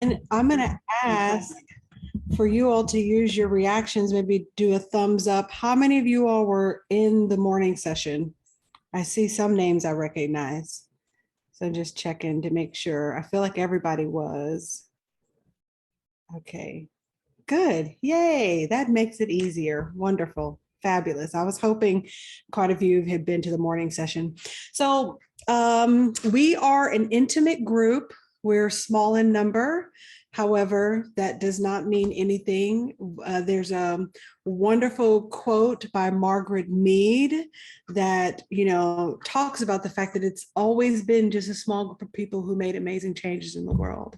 And I'm going to ask for you all to use your reactions, maybe do a thumbs up. How many of you all were in the morning session? I see some names I recognize. So just checking to make sure. I feel like everybody was. Okay, good. Yay, that makes it easier. Wonderful. Fabulous. I was hoping quite a few had been to the morning session. So we are an intimate group. We're small in number. However, that does not mean anything. There's a wonderful quote by Margaret Mead that, talks about the fact that it's always been just a small group of people who made amazing changes in the world.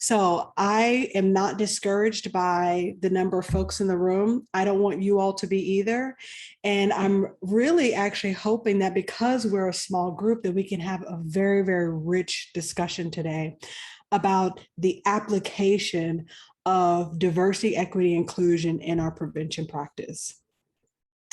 So I am not discouraged by the number of folks in the room. I don't want you all to be either. And I'm really actually hoping that because we're a small group, that we can have a very, very rich discussion today about the application of diversity, equity, inclusion in our prevention practice.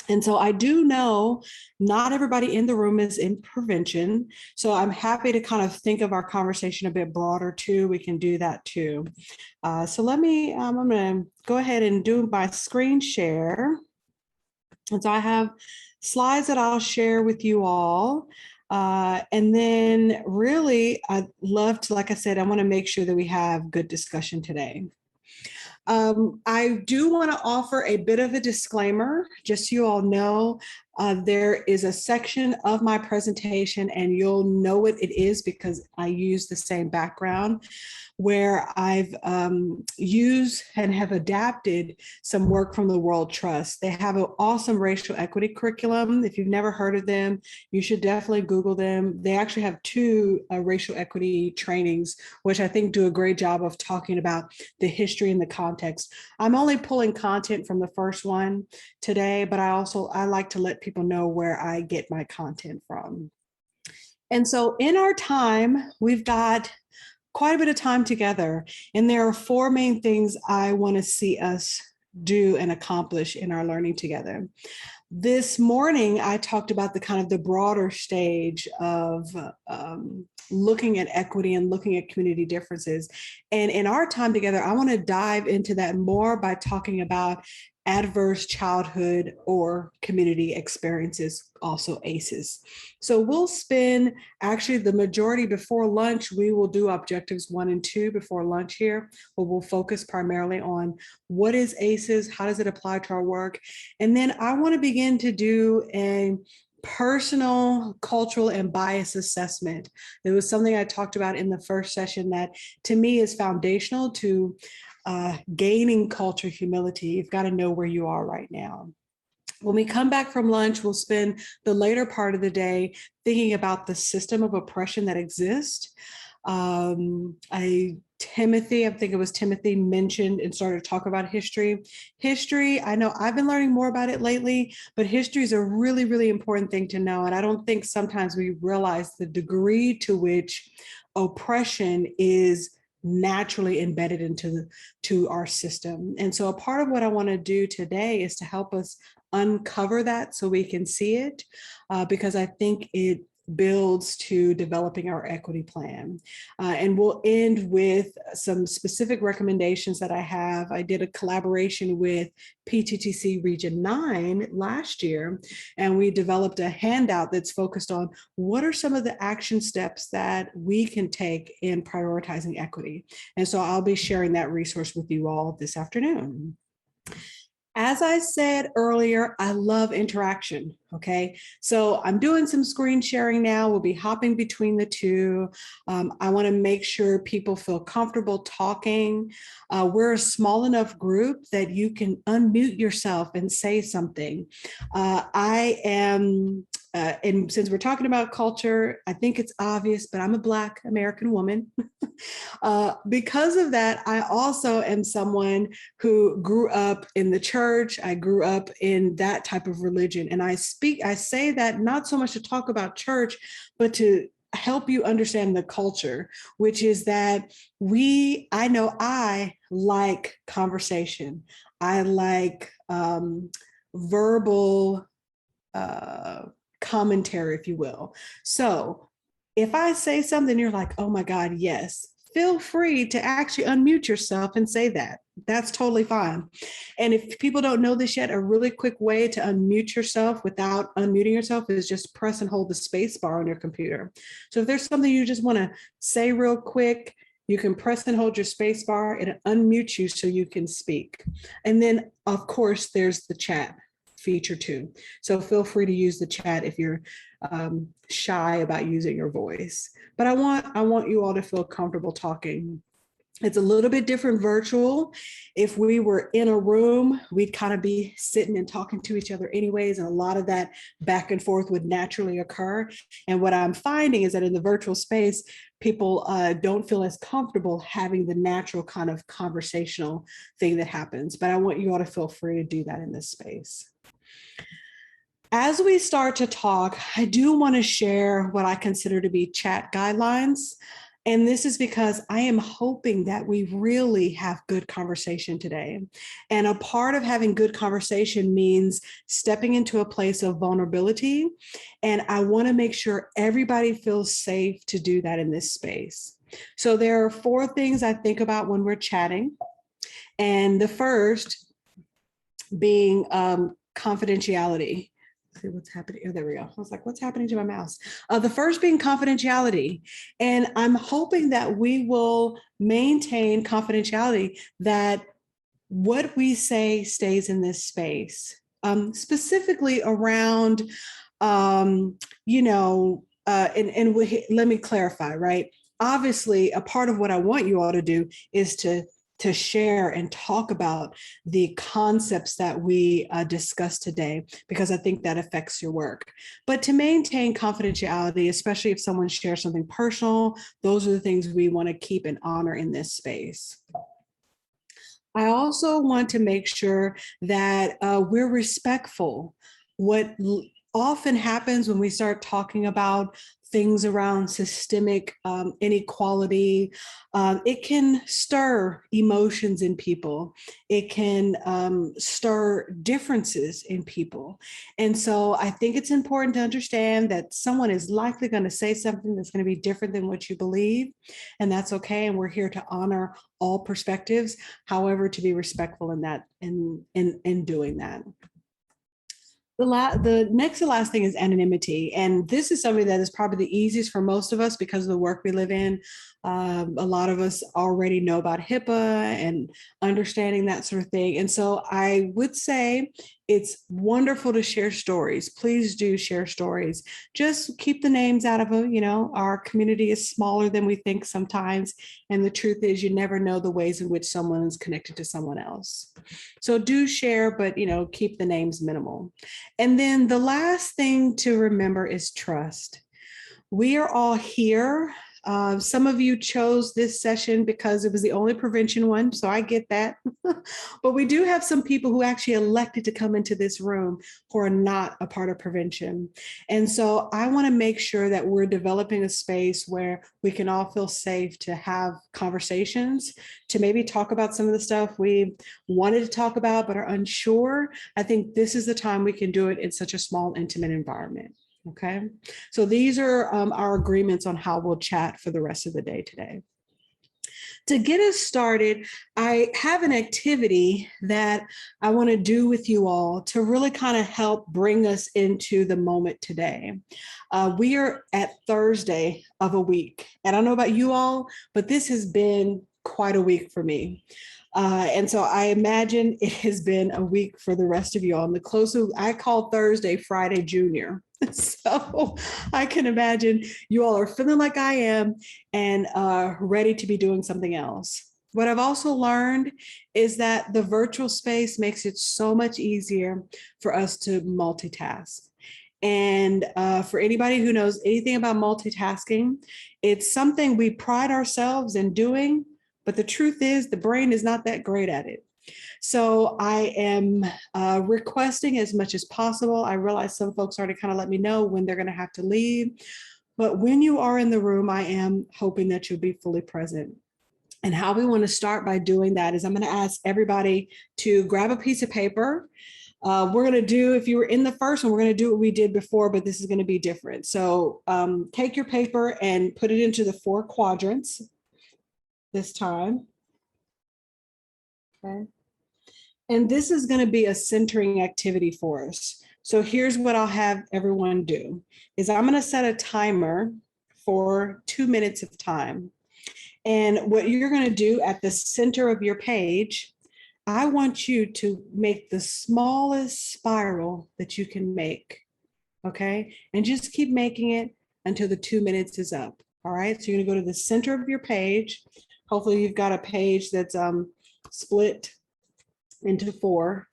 And so I do know not everybody in the room is in prevention. So I'm happy to kind of think of our conversation a bit broader too. We can do that too. So let me, I'm going to go ahead and do my screen share. And so I have slides that I'll share with you all. And then really, I'd love to, like I said, I want to make sure that we have good discussion today. I do want to offer a bit of a disclaimer, just so you all know. There is a section of my presentation, and you'll know what it is because I use the same background, where I've used and have adapted some work from the World Trust. They have an awesome racial equity curriculum. If you've never heard of them, you should definitely Google them. They actually have two racial equity trainings, which I think do a great job of talking about the history and the context. I'm only pulling content from the first one today, but I like to let people know where I get my content from. And so in our time, we've got quite a bit of time together. And there are four main things I want to see us do and accomplish in our learning together. This morning, I talked about the kind of the broader stage of looking at equity and looking at community differences. And in our time together, I want to dive into that more by talking about adverse childhood or community experiences, also ACEs. So we'll spend actually the majority before lunch. We will do objectives 1 and 2 before lunch here, where we'll focus primarily on what is ACEs, how does it apply to our work? And then I want to begin to do a personal, cultural, and bias assessment. It was something I talked about in the first session that to me is foundational to gaining culture humility. You've got to know where you are right now. When we come back from lunch, we'll spend the later part of the day thinking about the system of oppression that exists. Timothy, I think it was Timothy, mentioned and started to talk about history. History, I know I've been learning more about it lately, but history is a really, really important thing to know. And I don't think sometimes we realize the degree to which oppression is naturally embedded into our system. And so a part of what I want to do today is to help us uncover that so we can see it, because I think it builds to developing our equity plan. And we'll end with some specific recommendations that I have. I did a collaboration with PTTC Region 9 last year, and we developed a handout that's focused on what are some of the action steps that we can take in prioritizing equity. And so I'll be sharing that resource with you all this afternoon. As I said earlier, I love interaction, okay? So I'm doing some screen sharing now. We'll be hopping between the two. I wanna make sure people feel comfortable talking. We're a small enough group that you can unmute yourself and say something. And since we're talking about culture, I think it's obvious, but I'm a Black American woman. Because of that, I also am someone who grew up in the church. I grew up in that type of religion. And I say that not so much to talk about church, but to help you understand the culture, which is that I know I like conversation. I like verbal commentary, if you will. So if I say something, you're like, oh my God, yes, feel free to actually unmute yourself and say that. That's totally fine. And if people don't know this yet, a really quick way to unmute yourself without unmuting yourself is just press and hold the space bar on your computer. So if there's something you just want to say real quick, you can press and hold your space bar and it unmutes you so you can speak. And then, of course, there's the chat feature too. So feel free to use the chat if you're shy about using your voice. But I want you all to feel comfortable talking. It's a little bit different virtual. If we were in a room, we'd kind of be sitting and talking to each other anyways, and a lot of that back and forth would naturally occur. And what I'm finding is that in the virtual space, people don't feel as comfortable having the natural kind of conversational thing that happens. But I want you all to feel free to do that in this space. As we start to talk, I do want to share what I consider to be chat guidelines. And this is because I am hoping that we really have good conversation today. And a part of having good conversation means stepping into a place of vulnerability. And I want to make sure everybody feels safe to do that in this space. So there are 4 things I think about when we're chatting. And the first being confidentiality. See what's happening. Oh, there we go. I was like, what's happening to my mouse? The first being confidentiality. And I'm hoping that we will maintain confidentiality, that what we say stays in this space, specifically around, and let me clarify, right? Obviously, a part of what I want you all to do is to share and talk about the concepts that we discussed today, because I think that affects your work. But to maintain confidentiality, especially if someone shares something personal, those are the things we want to keep and honor in this space. I also want to make sure that we're respectful. What often happens when we start talking about things around systemic inequality, it can stir emotions in people. It can stir differences in people. And so I think it's important to understand that someone is likely going to say something that's going to be different than what you believe, and that's okay. And we're here to honor all perspectives, however, to be respectful in that, in doing that. The next to last thing is anonymity. And this is something that is probably the easiest for most of us because of the work we live in. A lot of us already know about HIPAA and understanding that sort of thing. And so I would say it's wonderful to share stories. Please do share stories. Just keep the names out of them. Our community is smaller than we think sometimes. And the truth is, you never know the ways in which someone is connected to someone else. So do share, but keep the names minimal. And then the last thing to remember is trust. We are all here. Some of you chose this session because it was the only prevention one, so I get that. But we do have some people who actually elected to come into this room who are not a part of prevention. And so I want to make sure that we're developing a space where we can all feel safe to have conversations, to maybe talk about some of the stuff we wanted to talk about but are unsure. I think this is the time we can do it in such a small, intimate environment. Okay, so these are our agreements on how we'll chat for the rest of the day today. To get us started, I have an activity that I want to do with you all to really kind of help bring us into the moment today. We are at Thursday of a week. And I don't know about you all, but this has been quite a week for me. And so I imagine it has been a week for the rest of you all. And the closer, I call Thursday Friday Junior. So I can imagine you all are feeling like I am and ready to be doing something else. What I've also learned is that the virtual space makes it so much easier for us to multitask. And for anybody who knows anything about multitasking, it's something we pride ourselves in doing, but the truth is the brain is not that great at it. So I am requesting as much as possible. I realize some folks already kind of let me know when they're going to have to leave. But when you are in the room, I am hoping that you'll be fully present. And how we want to start by doing that is I'm going to ask everybody to grab a piece of paper. We're going to do, if you were in the first one, we're going to do what we did before, but this is going to be different. So take your paper and put it into the 4 quadrants. this time. Okay. And this is going to be a centering activity for us. So here's what I'll have everyone do is I'm going to set a timer for 2 minutes of time. And what you're going to do at the center of your page, I want you to make the smallest spiral that you can make. Okay. And just keep making it until the 2 minutes is up. All right. So you're going to go to the center of your page. Hopefully you've got a page that's split into 4.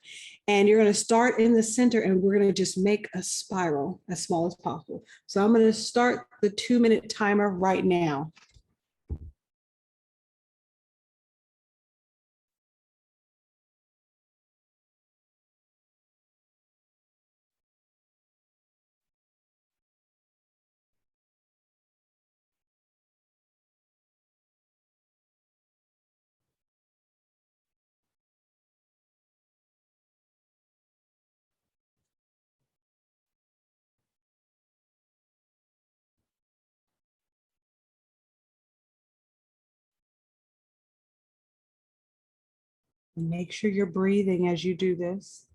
And you're going to start in the center and we're going to just make a spiral as small as possible. So I'm going to start the 2-minute timer right now. Make sure you're breathing as you do this.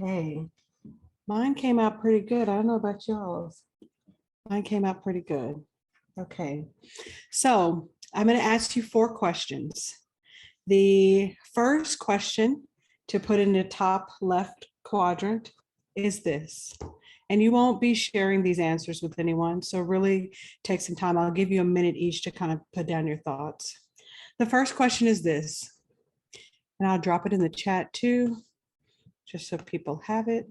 Okay. Mine came out pretty good. I don't know about y'all's. Mine came out pretty good. Okay. So I'm going to ask you 4 questions. The first question to put in the top left quadrant is this. And you won't be sharing these answers with anyone. So really take some time. I'll give you a minute each to kind of put down your thoughts. The first question is this, and I'll drop it in the chat too, just so people have it.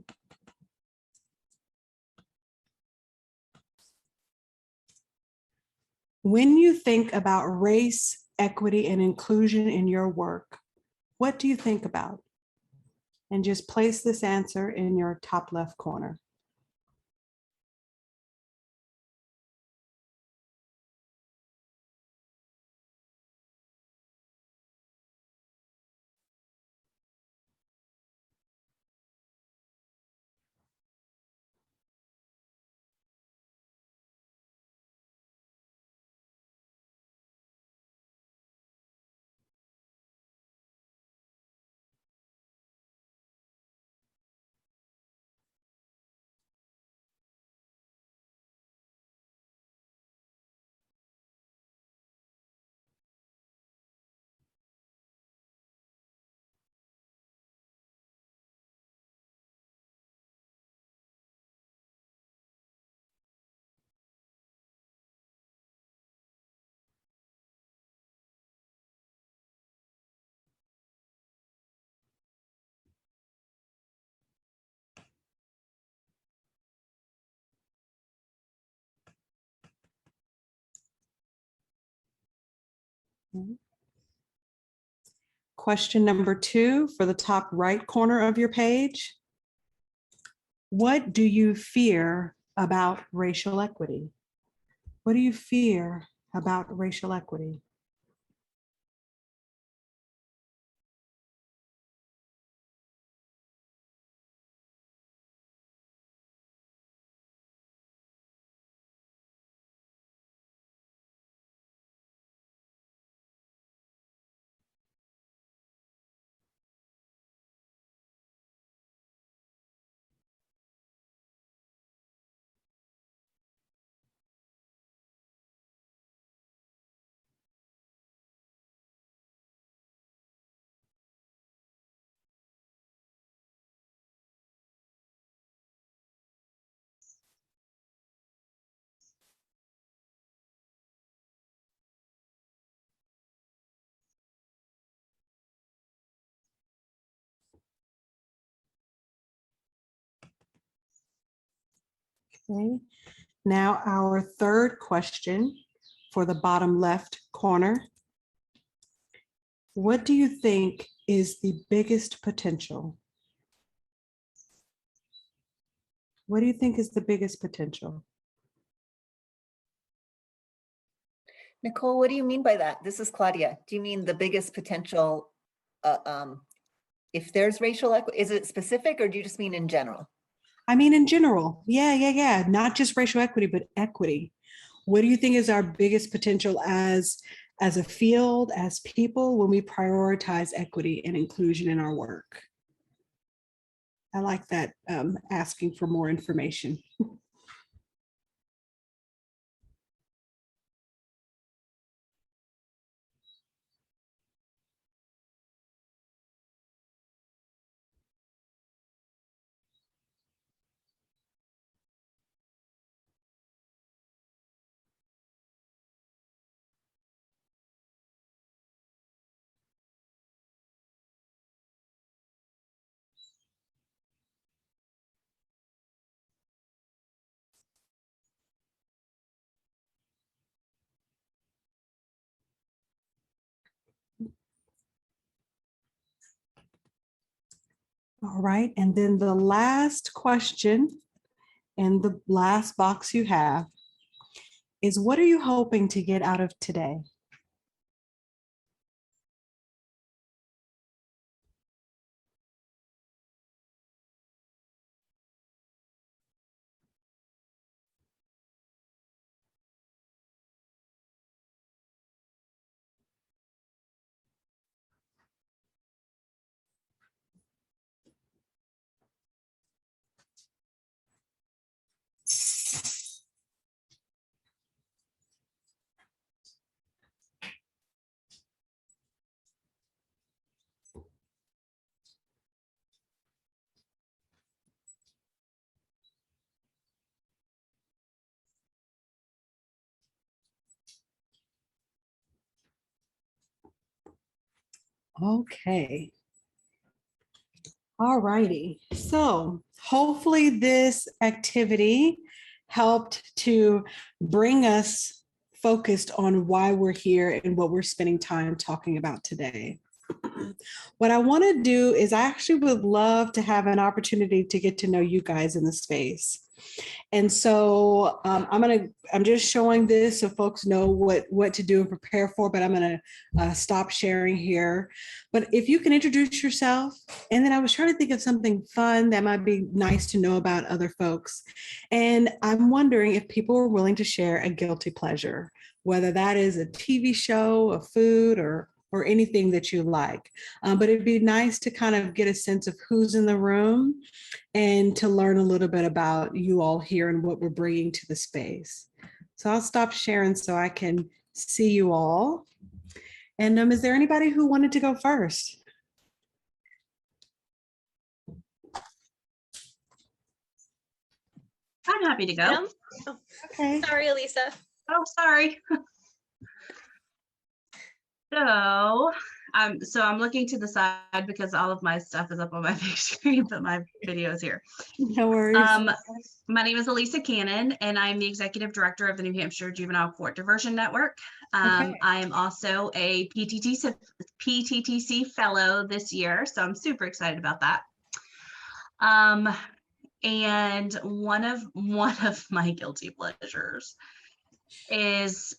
When you think about race, equity, and inclusion in your work, what do you think about? And just place this answer in your top left corner. Question number 2 for the top right corner of your page. What do you fear about racial equity? What do you fear about racial equity? Okay. Now our third question for the bottom left corner. What do you think is the biggest potential? What do you think is the biggest potential? Nicole, what do you mean by that? This is Claudia. Do you mean the biggest potential, if there's racial equity, is it specific or do you just mean in general? I mean, in general, yeah. Not just racial equity, but equity. What do you think is our biggest potential as a field, as people, when we prioritize equity and inclusion in our work? I like that, asking for more information. All right, and then the last question in the last box you have is, what are you hoping to get out of today? Okay. All righty. So hopefully this activity helped to bring us focused on why we're here and what we're spending time talking about today. What I want to do is I actually would love to have an opportunity to get to know you guys in the space. And so I'm just showing this so folks know what to do and prepare for, but I'm going to stop sharing here. But if you can introduce yourself, and then I was trying to think of something fun that might be nice to know about other folks. And I'm wondering if people are willing to share a guilty pleasure, whether that is a TV show, a food, or anything that you like. But it'd be nice to kind of get a sense of who's in the room and to learn a little bit about you all here and what we're bringing to the space. So I'll stop sharing so I can see you all. And is there anybody who wanted to go first? I'm happy to go. Yeah. Oh, Okay. sorry, Elisa. Oh, sorry. So I'm looking to the side because all of my stuff is up on my big screen, but my video is here. No worries. My name is Elisa Cannon, and I'm the Executive Director of the New Hampshire Juvenile Court Diversion Network. I am also a PTTC Fellow this year, so I'm super excited about that. And one of my guilty pleasures is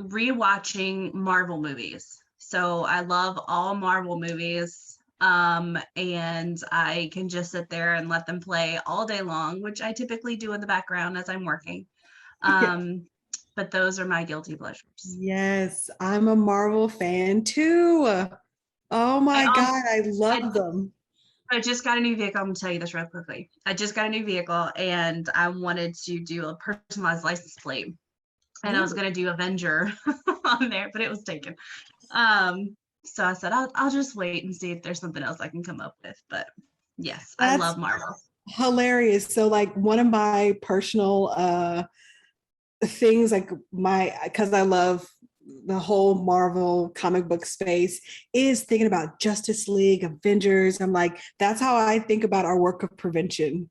rewatching Marvel movies. So I love all Marvel movies, and I can just sit there and let them play all day long, which I typically do in the background as I'm working. But those are my guilty pleasures. Yes, I'm a Marvel fan too. Oh my God, I love them. I just got a new vehicle. I'm gonna tell you this real quickly. I just got a new vehicle and I wanted to do a personalized license plate. And I was gonna do Avenger on there, but it was taken. So I said, I'll just wait and see if there's something else I can come up with. But yes, I love Marvel. Hilarious. So like one of my personal things, like because I love the whole Marvel comic book space, is thinking about Justice League, Avengers. I'm like, that's how I think about our work of prevention.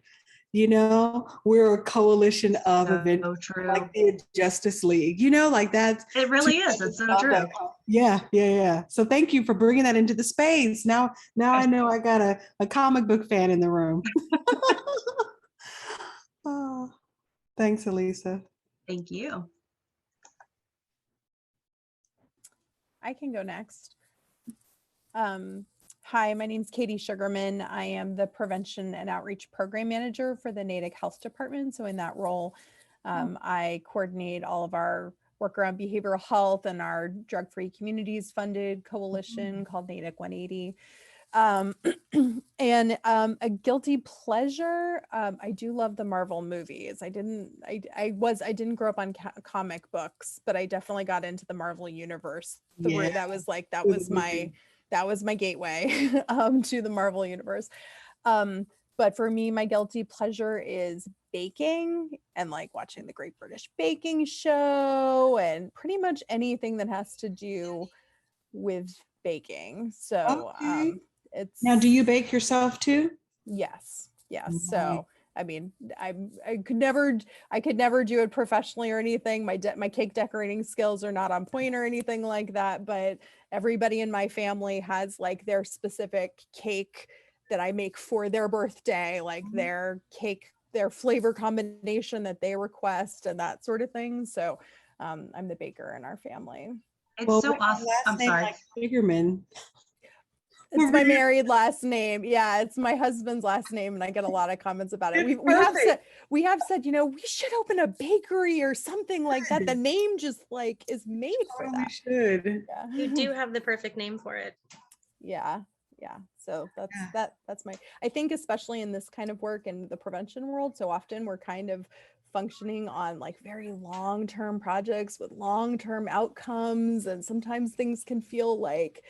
You know, we're a coalition of events So true. like the Justice League, you know, like that's It really is. It's so true. Yeah, yeah, yeah. So thank you for bringing that into the space. Now I know I got a comic book fan in the room. Oh, thanks, Elisa. Thank you. I can go next. Hi, my name is Katie Sugarman. I am the Prevention and Outreach Program Manager for the Natick Health Department. So in that role, I coordinate all of our work around behavioral health and our drug-free communities funded coalition called Natick 180. And a guilty pleasure. I do love the Marvel movies. I didn't grow up on comic books, but I definitely got into the Marvel universe. Yeah. That was my gateway to the Marvel universe. But for me, my guilty pleasure is baking and like watching the Great British Baking Show and pretty much anything that has to do with baking. So Okay. it's Now, do you bake yourself too? yes. Nice. So I mean, I could never do it professionally or anything. My cake decorating skills are not on point or anything like that, but everybody in my family has like their specific cake that I make for their birthday, like their cake, their flavor combination that they request and that sort of thing. So I'm the baker in our family. It's so with my awesome. last I'm name sorry. like Sugarman. It's my married last name. Yeah, it's my husband's last name, and I get a lot of comments about it. It's We have said, you know, we should open a bakery or something like that. The name just like is made for Totally that. should. Yeah. You do have the perfect name for it. Yeah. So that's my, I think especially in this kind of work in the prevention world, so often we're kind of functioning on like very long-term projects with long-term outcomes, and sometimes things can feel like,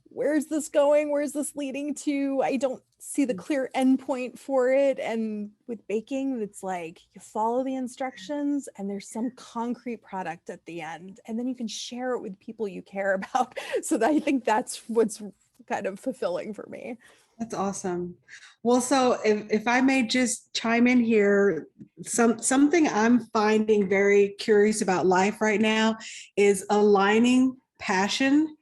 where's this going? Where's this leading to? I don't see the clear endpoint for it. And with baking, it's like you follow the instructions and there's some concrete product at the end, and then you can share it with people you care about. So I think that's what's kind of fulfilling for me. That's awesome. Well, so if I may just chime in here, something I'm finding very curious about life right now is aligning passion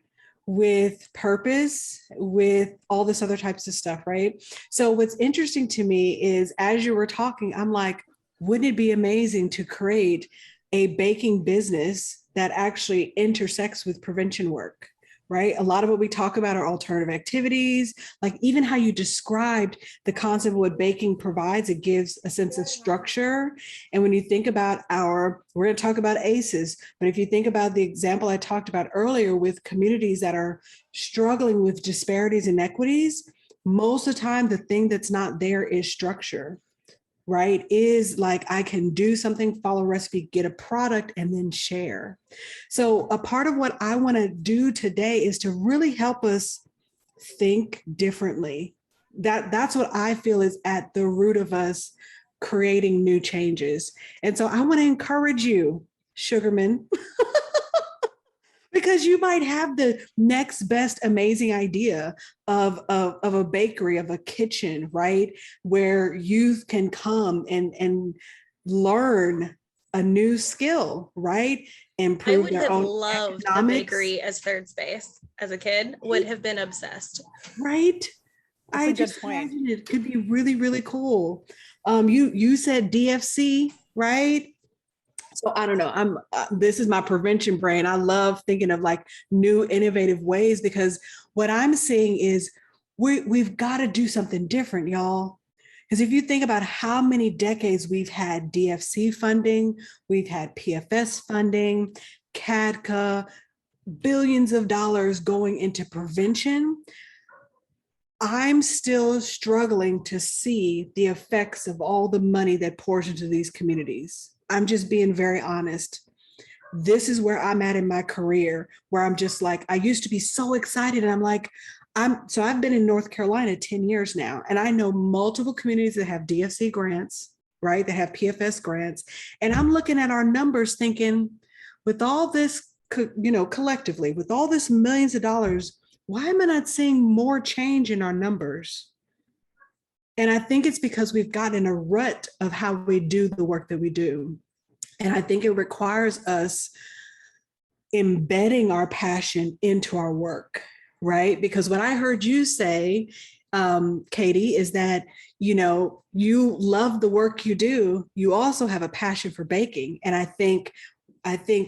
with purpose, with all this other types of stuff, right? So what's interesting to me is as you were talking, I'm like, wouldn't it be amazing to create a baking business that actually intersects with prevention work? Right? A lot of what we talk about are alternative activities, like even how you described the concept of what baking provides, it gives a sense of structure. And when you think about we're going to talk about ACEs, but if you think about the example I talked about earlier with communities that are struggling with disparities and inequities, most of the time, the thing that's not there is structure. Right? Is like, I can do something, follow a recipe, get a product, and then share. So a part of what I want to do today is to really help us think differently. That's what I feel is at the root of us creating new changes. And so I want to encourage you, Sugarman, because you might have the next best amazing idea of a bakery, of a kitchen, right? Where youth can come and learn a new skill, right? I Improve would their have own loved the economics, bakery as third space as a kid, would have been obsessed. right? That's a I good just point. imagine it could be really, really cool. You said DFC, right? So I don't know. This is my prevention brain. I love thinking of like new innovative ways, because what I'm seeing is we've got to do something different, y'all. Because if you think about how many decades we've had DFC funding, we've had PFS funding, CADCA, billions of dollars going into prevention, I'm still struggling to see the effects of all the money that pours into these communities. I'm just being very honest. This is where I'm at in my career, where I'm just like, I used to be so excited. And I'm like, I've been in North Carolina 10 years now, and I know multiple communities that have DFC grants, right? That have PFS grants. And I'm looking at our numbers thinking, with all this, collectively, with all this millions of dollars, why am I not seeing more change in our numbers? And I think it's because we've gotten in a rut of how we do the work that we do. And I think it requires us embedding our passion into our work, right? Because what I heard you say, Katie, is that, you know, you love the work you do. You also have a passion for baking. And I think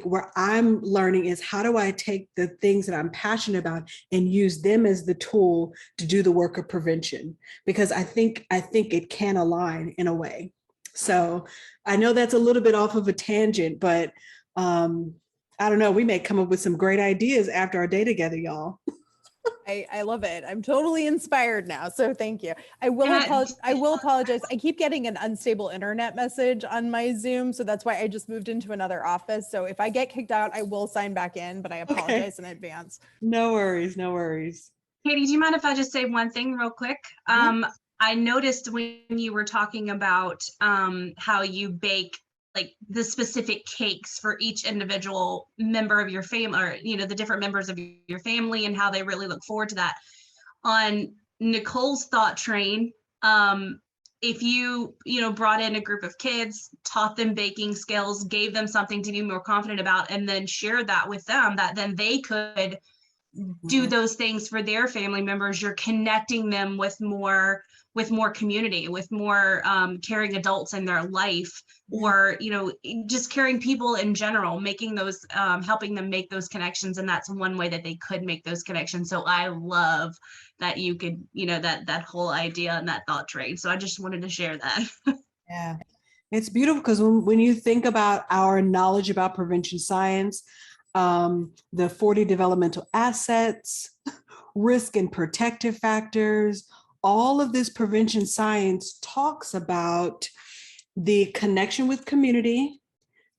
where I'm learning is, how do I take the things that I'm passionate about and use them as the tool to do the work of prevention? Because I think it can align in a way. So I know that's a little bit off of a tangent, but I don't know, we may come up with some great ideas after our day together, y'all. I love it. I'm totally inspired now. So thank you. I will apologize. I keep getting an unstable internet message on my Zoom. So that's why I just moved into another office. So if I get kicked out, I will sign back in, but I apologize in advance. No worries, no worries. Katie, do you mind if I just say one thing real quick? I noticed when you were talking about how you bake like the specific cakes for each individual member of your family, or, you know, the different members of your family, and how they really look forward to that. On Nicole's thought train, if you brought in a group of kids, taught them baking skills, gave them something to be more confident about, and then shared that with them, that then they could do those things for their family members, you're connecting them with more community, with more caring adults in their life, or, you know, just caring people in general, making those, helping them make those connections. And that's one way that they could make those connections. So I love that you could, you know, that whole idea and that thought train. So I just wanted to share that. Yeah, it's beautiful, because when you think about our knowledge about prevention science, the 40 developmental assets, risk and protective factors, all of this prevention science talks about the connection with community,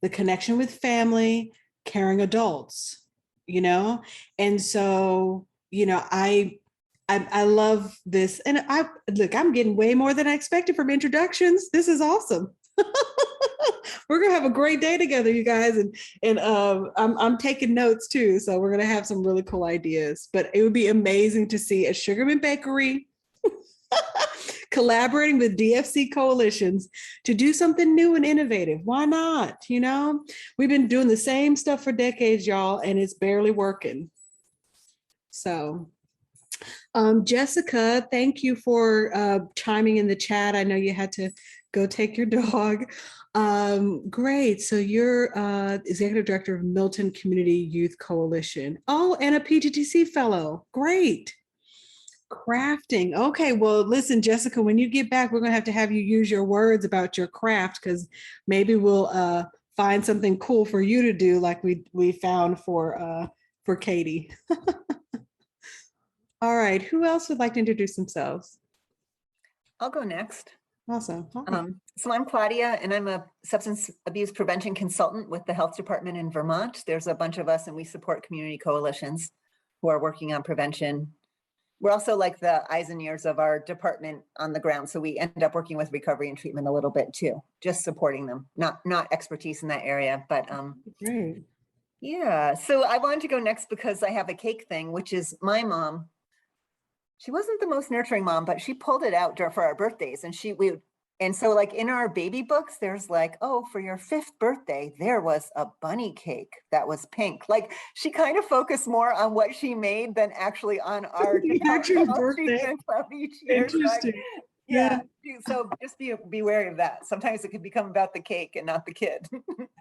the connection with family, caring adults, you know? And so, you know, I love this. And I'm getting way more than I expected from introductions. This is awesome. We're gonna have a great day together, you guys, and I'm taking notes too. So we're gonna have some really cool ideas. But it would be amazing to see a Sugarman Bakery collaborating with DFC coalitions to do something new and innovative. Why not? You know, we've been doing the same stuff for decades, y'all, and it's barely working. So. Jessica, thank you for chiming in the chat. I know you had to go take your dog. Great. So you're Executive Director of Milton Community Youth Coalition. Oh, and a PGTC fellow. Great. Crafting. Okay, well, listen, Jessica, when you get back, we're going to have you use your words about your craft, because maybe we'll find something cool for you to do, like we found for Katie. All right, who else would like to introduce themselves? I'll go next. Awesome. So I'm Claudia, and I'm a substance abuse prevention consultant with the health department in Vermont. There's a bunch of us, and we support community coalitions who are working on prevention. We're also like the eyes and ears of our department on the ground. So we end up working with recovery and treatment a little bit too, just supporting them, not expertise in that area, but Great. yeah. So I wanted to go next because I have a cake thing, which is my mom. She wasn't the most nurturing mom, but she pulled it out for our birthdays. And so like in our baby books, there's like, oh, for your 5th birthday, there was a bunny cake that was pink. Like she kind of focused more on what she made than actually on our actual birthday. Each year. Interesting. So yeah. So just be wary of that. Sometimes it could become about the cake and not the kid.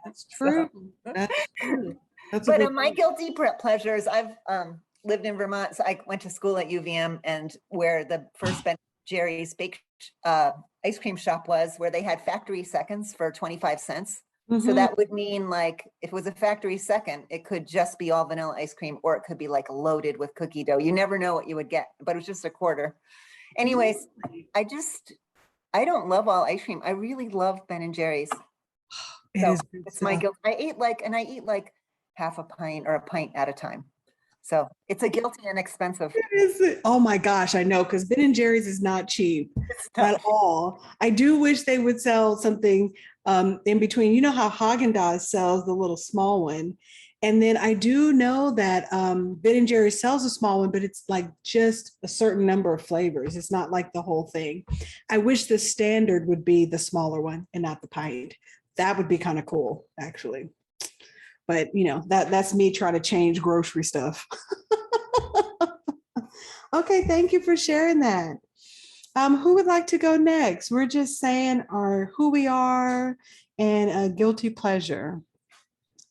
That's true. That's true. But my guilty pleasures, I've lived in Vermont. So I went to school at UVM, and where the first Ben Jerry's bake ice cream shop was, where they had factory seconds for 25 cents. So that would mean like, if it was a factory second, it could just be all vanilla ice cream, or it could be like loaded with cookie dough. You never know what you would get, but it was just a quarter. Anyways, I don't love all ice cream. I really love Ben & Jerry's. So it's my guilt. I eat like half a pint or a pint at a time. So it's a guilty and expensive. Oh my gosh, I know, because Ben & Jerry's is not cheap at all. I do wish they would sell something in between. You know how Haagen-Dazs sells the little small one, And then I do know that Ben and Jerry sells a small one, but it's like just a certain number of flavors. It's not like the whole thing. I wish the standard would be the smaller one and not the pint. That would be kind of cool, actually. But you know, that's me trying to change grocery stuff. Okay, thank you for sharing that. Who would like to go next? We're just saying our who we are and a guilty pleasure.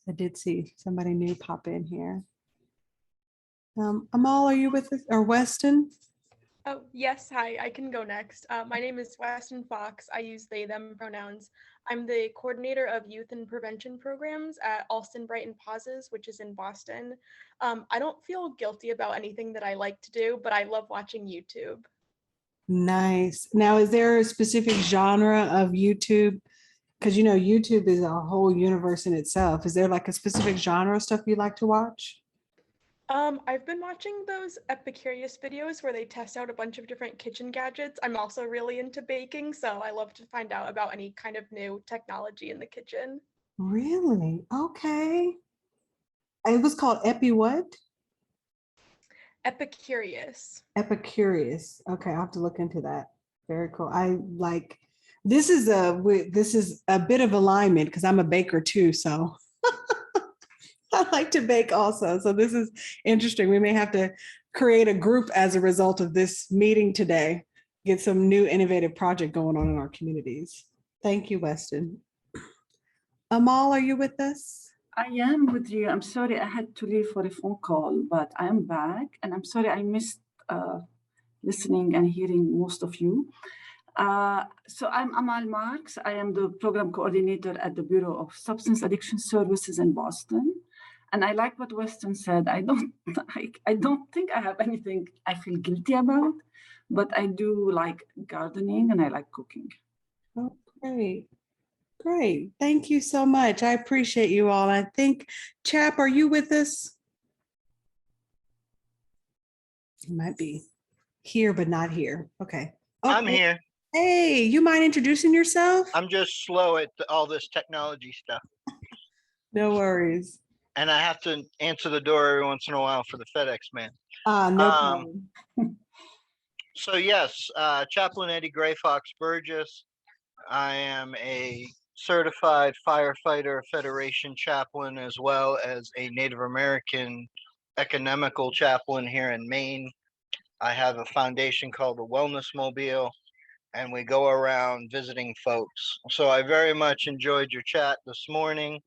I did see somebody new pop in here. Amal, are you with us? Or Weston? Oh, yes. Hi, I can go next. My name is Weston Fox. I use they, them pronouns. I'm the coordinator of youth and prevention programs at Alston Brighton Pauses, which is in Boston. I don't feel guilty about anything that I like to do, but I love watching YouTube. Nice. Now, is there a specific genre of YouTube? Because, you know, YouTube is a whole universe in itself. Is there like a specific genre of stuff you like to watch? I've been watching those Epicurious videos where they test out a bunch of different kitchen gadgets. I'm also really into baking, so I love to find out about any kind of new technology in the kitchen. Really? Okay. It was called Epi what? Epicurious. Epicurious. Okay, I'll have to look into that. Very cool. I like this is a bit of alignment because I'm a baker too, so I like to bake also. So this is interesting. We may have to create a group as a result of this meeting today, get some new innovative project going on in our communities. Thank you, Weston. Amal, are you with us? I am with you. I'm sorry I had to leave for a phone call, but I'm back, and I'm sorry I missed listening and hearing most of you. So I'm Amal Marks. I am the program coordinator at the Bureau of Substance Addiction Services in Boston. And I like what Weston said. I don't think I have anything I feel guilty about, but I do like gardening and I like cooking. Oh, great. Great. Thank you so much. I appreciate you all. I think, Chap, are you with us? You might be here, but not here. Okay. I'm here. Hey, you mind introducing yourself? I'm just slow at all this technology stuff. No worries. And I have to answer the door every once in a while for the FedEx man. No problem. So yes, Chaplain Eddie Gray Fox Burgess. I am a certified firefighter Federation chaplain, as well as a Native American economical chaplain here in Maine. I have a foundation called the Wellness Mobile, and we go around visiting folks. So I very much enjoyed your chat this morning.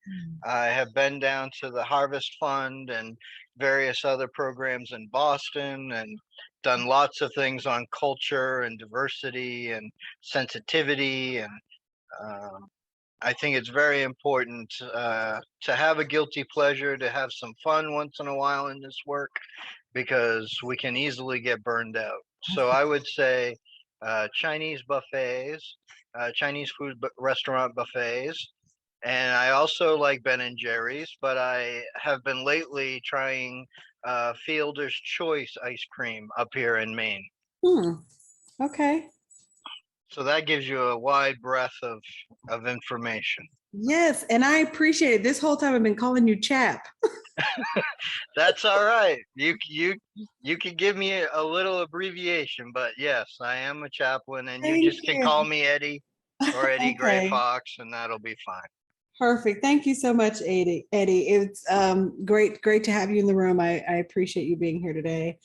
I have been down to the Harvest Fund and various other programs in Boston and done lots of things on culture and diversity and sensitivity. And I think it's very important to have a guilty pleasure, to have some fun once in a while in this work, because we can easily get burned out. So I would say Chinese buffets, Chinese food restaurant buffets. And I also like Ben and Jerry's, but I have been lately trying Fielder's Choice ice cream up here in Maine. Okay. So that gives you a wide breadth of information. Yes, and I appreciate it. This whole time I've been calling you Chap. That's all right. You can give me a little abbreviation, but yes, I am a chaplain, and you just can call me Eddie or Eddie Gray Fox, and that'll be fine. Perfect. Thank you so much, Eddie. It's great to have you in the room. I appreciate you being here today.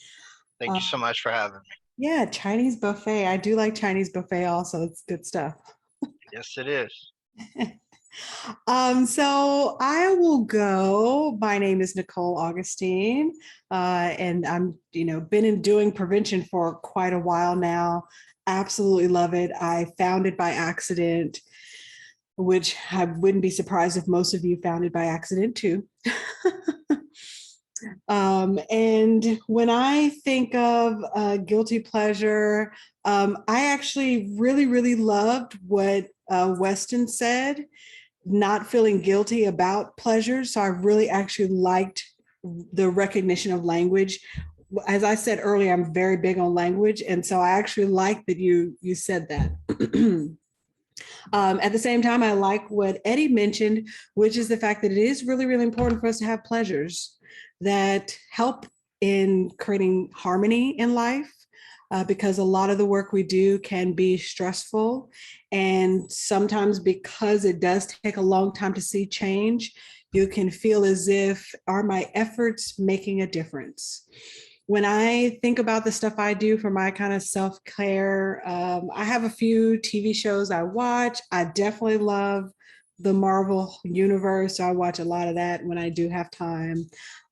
Thank you so much for having me. Yeah, Chinese buffet. I do like Chinese buffet also. It's good stuff. Yes, it is. So I will go. My name is Nicole Augustine, and I'm, been doing prevention for quite a while now. Absolutely love it. I found it by accident, which I wouldn't be surprised if most of you found it by accident too. And when I think of guilty pleasure, I actually really loved what Weston said, not feeling guilty about pleasure. So I really actually liked the recognition of language. As I said earlier, I'm very big on language. And so I actually like that you said that. At the same time, I like what Eddie mentioned, which is the fact that it is really, really important for us to have pleasures that help in creating harmony in life, because a lot of the work we do can be stressful. And sometimes because it does take a long time to see change, you can feel as if, are my efforts making a difference? When I think about the stuff I do for my kind of self-care, I have a few TV shows I watch. I definitely love the Marvel universe. So I watch a lot of that when I do have time.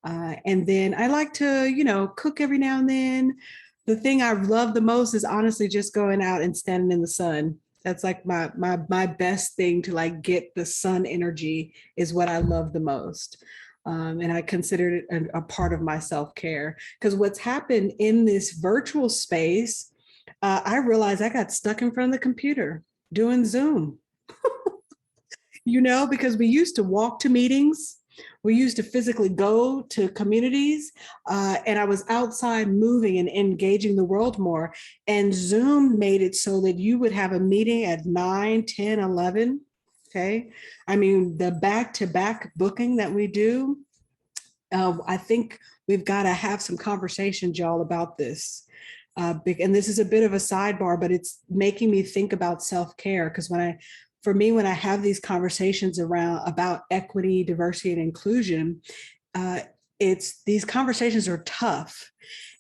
And then I like to, cook every now and then. The thing I love the most is honestly just going out and standing in the sun. That's like my best thing to like get the sun energy is what I love the most. And I consider it a part of my self-care, because what's happened in this virtual space, I realized I got stuck in front of the computer doing Zoom, because we used to walk to meetings. We used to physically go to communities, and I was outside moving and engaging the world more. And Zoom made it so that you would have a meeting at 9, 10, 11. Okay. I mean, the back-to-back booking that we do, I think we've got to have some conversations, y'all, about this. And this is a bit of a sidebar, but it's making me think about self-care, because when I have these conversations about equity, diversity, and inclusion, these conversations are tough.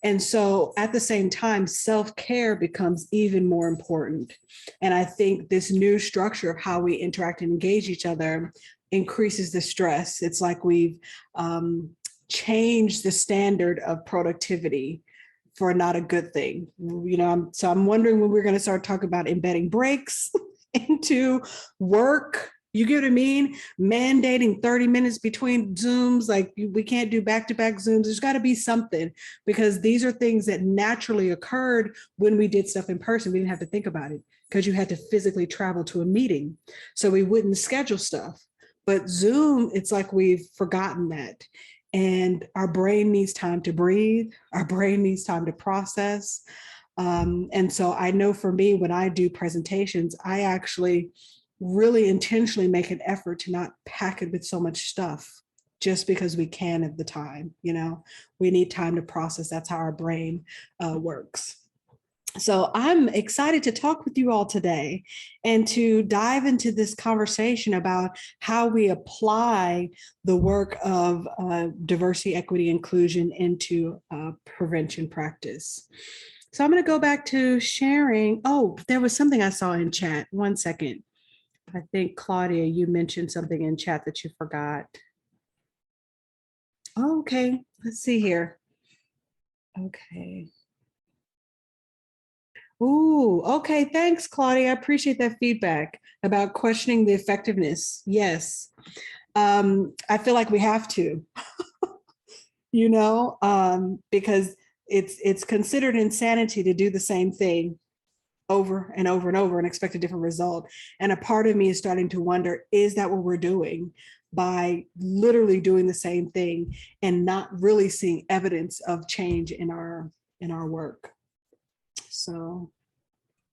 And so at the same time, self-care becomes even more important. And I think this new structure of how we interact and engage each other increases the stress. It's like we've changed the standard of productivity for not a good thing. So I'm wondering when we're going to start talking about embedding breaks into work. You get what I mean? Mandating 30 minutes between Zooms, like we can't do back-to-back Zooms. There's got to be something, because these are things that naturally occurred when we did stuff in person. We didn't have to think about it because you had to physically travel to a meeting. So we wouldn't schedule stuff. But Zoom, it's like we've forgotten that. And our brain needs time to breathe. Our brain needs time to process. And so I know for me, when I do presentations, I actually really intentionally make an effort to not pack it with so much stuff just because we can at the time. We need time to process. That's how our brain works. So I'm excited to talk with you all today and to dive into this conversation about how we apply the work of diversity, equity, inclusion into prevention practice. So I'm going to go back to sharing. Oh, there was something I saw in chat. One second. I think, Claudia, you mentioned something in chat that you forgot. Oh, okay. Let's see here. Okay. Ooh, okay. Thanks, Claudia. I appreciate that feedback about questioning the effectiveness. Yes. I feel like we have to, because it's considered insanity to do the same thing over and over and over and expect a different result. And a part of me is starting to wonder, is that what we're doing by literally doing the same thing and not really seeing evidence of change in our work? So.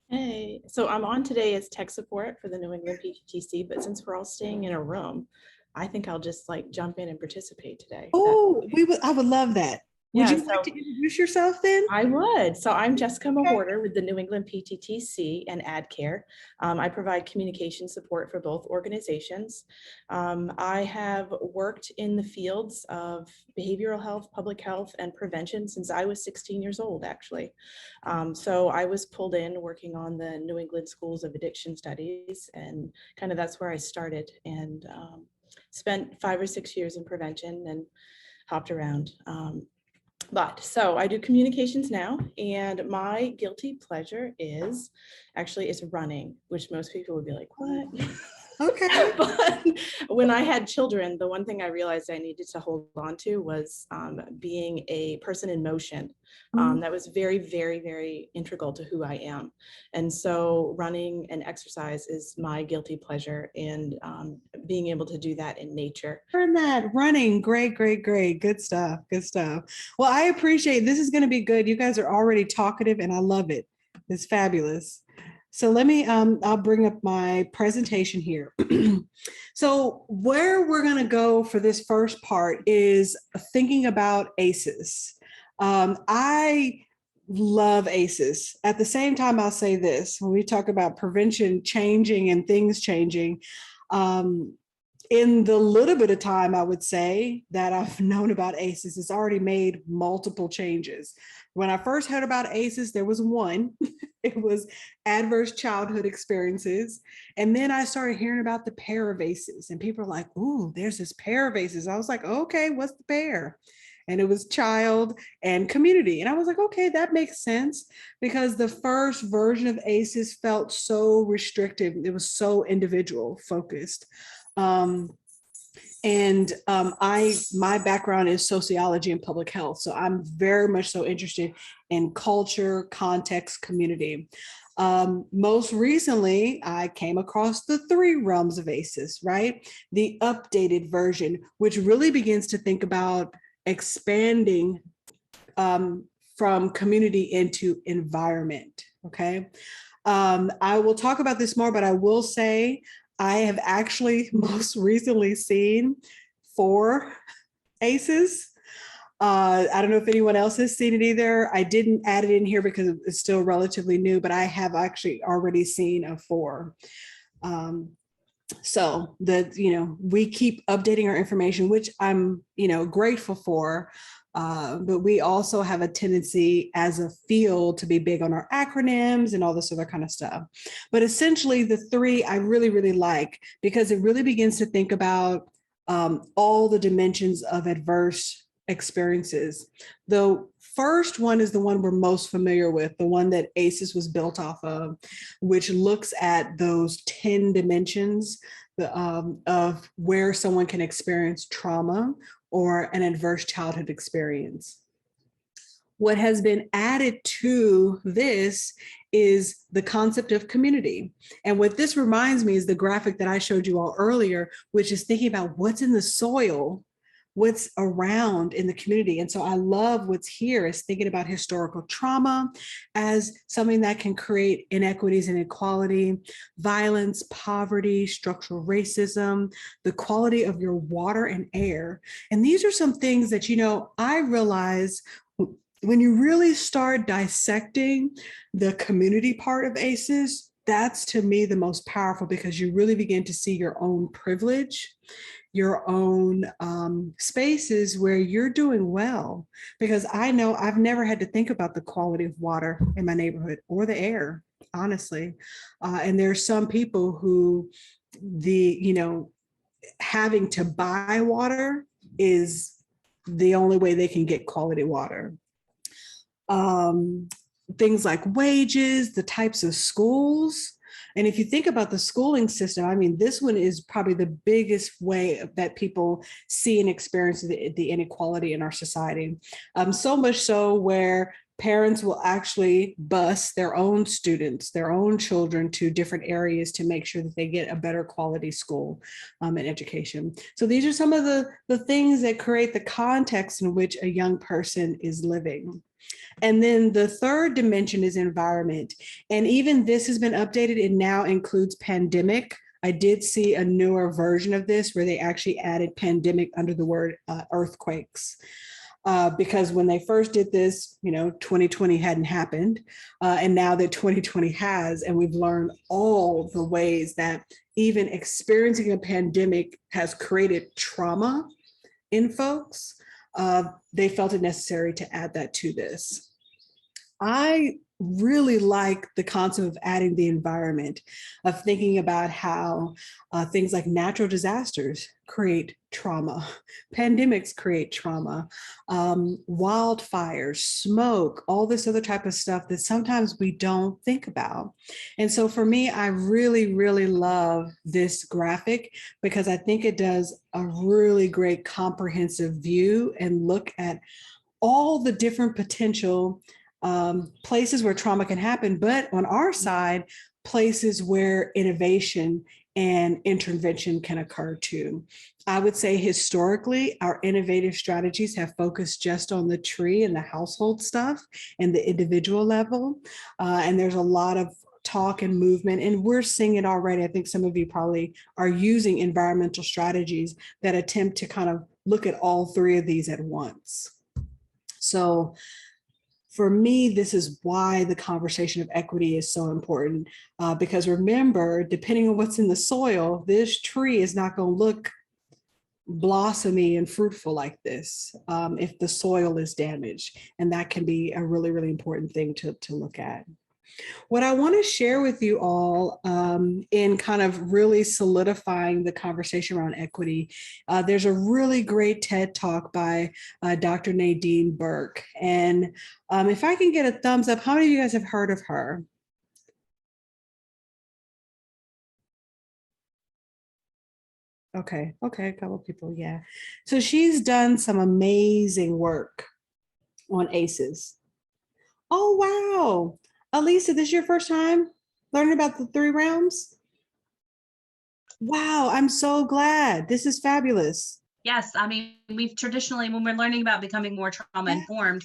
Hey, so I'm on today as tech support for the New England PGTC, but since we're all staying in a room, I think I'll just jump in and participate today. Oh, I would love that. Would you like to introduce yourself then? I would. So I'm Jessica Mahorter with the New England PTTC and AdCare. I provide communication support for both organizations. I have worked in the fields of behavioral health, public health, and prevention since I was 16 years old, actually. So I was pulled in working on the New England Schools of Addiction Studies, and kind of that's where I started, and spent 5 or 6 years in prevention and hopped around. So I do communications now, and my guilty pleasure is running, which most people would be like, what? Okay. But when I had children, the one thing I realized I needed to hold on to was being a person in motion. That was very, very, very integral to who I am. And so running and exercise is my guilty pleasure, and being able to do that in nature. Learn that. Running. Great, great, great. Good stuff. Good stuff. Well, I appreciate this. Is going to be good. You guys are already talkative and I love it. It's fabulous. So let me, I'll bring up my presentation here. So where we're going to go for this first part is thinking about ACEs. I love ACEs. At the same time, I'll say this, when we talk about prevention changing and things changing, in the little bit of time, I would say, that I've known about ACEs, it's already made multiple changes. When I first heard about ACEs, there was one. It was adverse childhood experiences. And then I started hearing about the pair of ACEs, and people are like, ooh, there's this pair of ACEs. I was like, okay, what's the pair? And it was child and community. And I was like, okay, that makes sense, because the first version of ACEs felt so restrictive. It was so individual focused. My background is sociology and public health. So I'm very much so interested in culture, context, community. Most recently, I came across the 3 realms of ACEs, right? The updated version, which really begins to think about expanding from community into environment, okay? I will talk about this more, but I will say I have actually most recently seen 4 ACEs. I don't know if anyone else has seen it either. I didn't add it in here because it's still relatively new, but I have actually already seen a 4. So we keep updating our information, which I'm, grateful for. But we also have a tendency as a field to be big on our acronyms and all this other kind of stuff. But essentially the 3 I really, really like, because it really begins to think about all the dimensions of adverse experiences. The first one is the one we're most familiar with, the one that ACEs was built off of, which looks at those 10 dimensions of where someone can experience trauma or an adverse childhood experience. What has been added to this is the concept of community. And what this reminds me is the graphic that I showed you all earlier, which is thinking about what's in the soil, what's around in the community. And so I love what's here is thinking about historical trauma as something that can create inequities and inequality, violence, poverty, structural racism, the quality of your water and air. And these are some things that, I realize when you really start dissecting the community part of ACEs, that's to me the most powerful, because you really begin to see your own privilege, your own spaces where you're doing well. Because I know I've never had to think about the quality of water in my neighborhood or the air, honestly. And there are some people who having to buy water is the only way they can get quality water. Things like wages, the types of schools. And if you think about the schooling system, this one is probably the biggest way that people see and experience the inequality in our society. So much so where parents will actually bus their own students, their own children to different areas to make sure that they get a better quality school and education. So these are some of the things that create the context in which a young person is living. And then the third dimension is environment. And even this has been updated. It now includes pandemic. I did see a newer version of this where they actually added pandemic under the word earthquakes. Because when they first did this, 2020 hadn't happened. And now that 2020 has, and we've learned all the ways that even experiencing a pandemic has created trauma in folks, they felt it necessary to add that to this. I really like the concept of adding the environment, of thinking about how things like natural disasters create trauma, pandemics create trauma, wildfires, smoke, all this other type of stuff that sometimes we don't think about. And so for me, I really, really love this graphic, because I think it does a really great comprehensive view and look at all the different potential places where trauma can happen, but on our side, places where innovation and intervention can occur too. I would say historically, our innovative strategies have focused just on the tree and the household stuff and the individual level. And there's a lot of talk and movement, and we're seeing it already. I think some of you probably are using environmental strategies that attempt to kind of look at all three of these at once. So for me, this is why the conversation of equity is so important, because remember, depending on what's in the soil, this tree is not going to look blossomy and fruitful like this if the soil is damaged. And that can be a really, really important thing to look at. What I want to share with you all in kind of really solidifying the conversation around equity, there's a really great TED Talk by Dr. Nadine Burke. And if I can get a thumbs up, how many of you guys have heard of her? Okay, a couple of people, yeah. So she's done some amazing work on ACEs. Oh, wow. Elisa, this is your first time learning about the 3 realms? Wow, I'm so glad. This is fabulous. Yes, I mean, we've traditionally, when we're learning about becoming more trauma informed,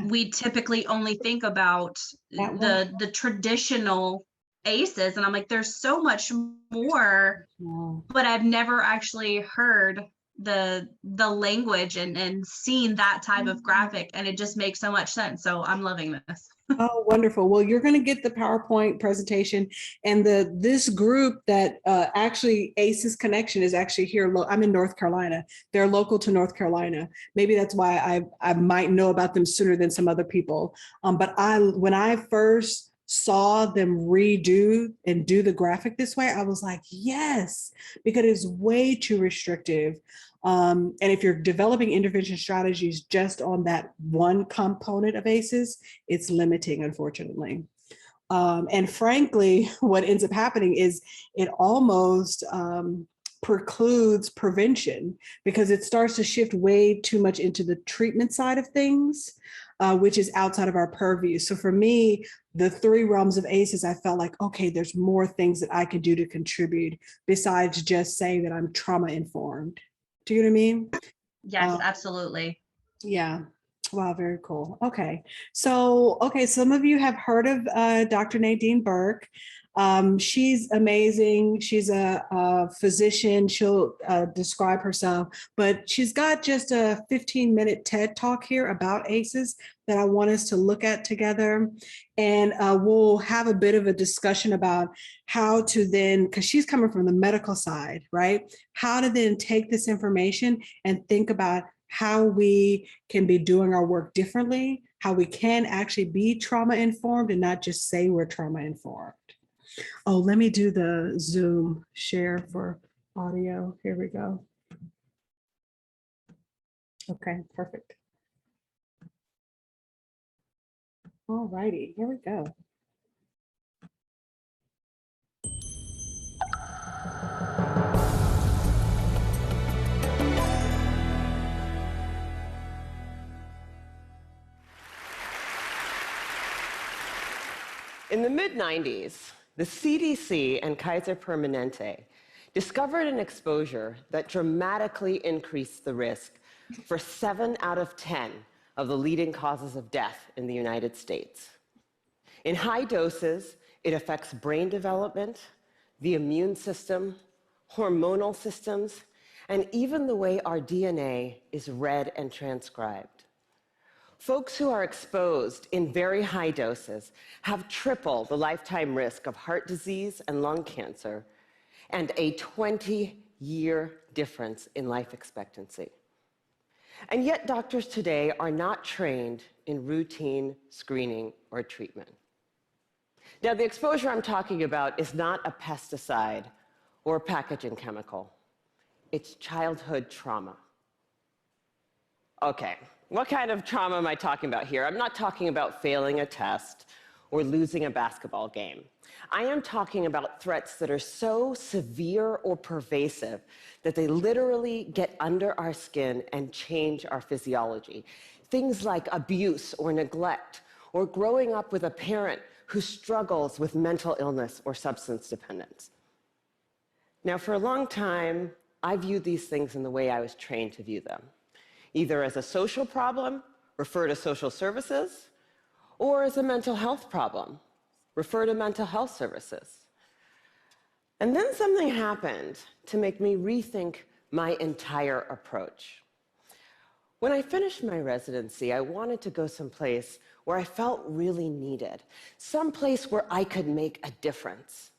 we typically only think about the traditional ACEs. And I'm like, there's so much more, but I've never actually heard the language and seen that type of graphic, and it just makes so much sense. So I'm loving this. Oh, wonderful. Well, you're going to get the PowerPoint presentation, and this group that actually ACEs Connection is actually here. I'm in North Carolina. They're local to North Carolina. Maybe that's why I might know about them sooner than some other people. But when I first saw them redo and do the graphic this way, I was like, yes, because it's way too restrictive. And if you're developing intervention strategies just on that one component of ACEs, it's limiting, unfortunately. And frankly, what ends up happening is it almost precludes prevention, because it starts to shift way too much into the treatment side of things, which is outside of our purview. So for me, the 3 realms of ACEs, I felt like, okay, there's more things that I could do to contribute besides just saying that I'm trauma informed. Do you know what I mean? Yes, absolutely. Yeah. Wow, very cool. Okay. So, some of you have heard of Dr. Nadine Burke. She's amazing. She's a physician. She'll describe herself, but she's got just a 15-minute TED Talk here about ACEs that I want us to look at together. And we'll have a bit of a discussion about how to then, because she's coming from the medical side, right? How to then take this information and think about how we can be doing our work differently, how we can actually be trauma informed and not just say we're trauma informed. Oh, let me do the Zoom share for audio. Here we go. Okay, perfect. All righty, here we go. In the mid-90s, the CDC and Kaiser Permanente discovered an exposure that dramatically increased the risk for 7 out of 10 of the leading causes of death in the United States. In high doses, it affects brain development, the immune system, hormonal systems, and even the way our DNA is read and transcribed. Folks who are exposed in very high doses have triple the lifetime risk of heart disease and lung cancer, and a 20-year difference in life expectancy. And yet doctors today are not trained in routine screening or treatment. Now, the exposure I'm talking about is not a pesticide or a packaging chemical. It's childhood trauma. Okay. What kind of trauma am I talking about here? I'm not talking about failing a test or losing a basketball game. I am talking about threats that are so severe or pervasive that they literally get under our skin and change our physiology. Things like abuse or neglect, or growing up with a parent who struggles with mental illness or substance dependence. Now, for a long time, I viewed these things in the way I was trained to view them, either as a social problem, refer to social services, or as a mental health problem, refer to mental health services. And then something happened to make me rethink my entire approach. When I finished my residency, I wanted to go someplace where I felt really needed, someplace where I could make a difference.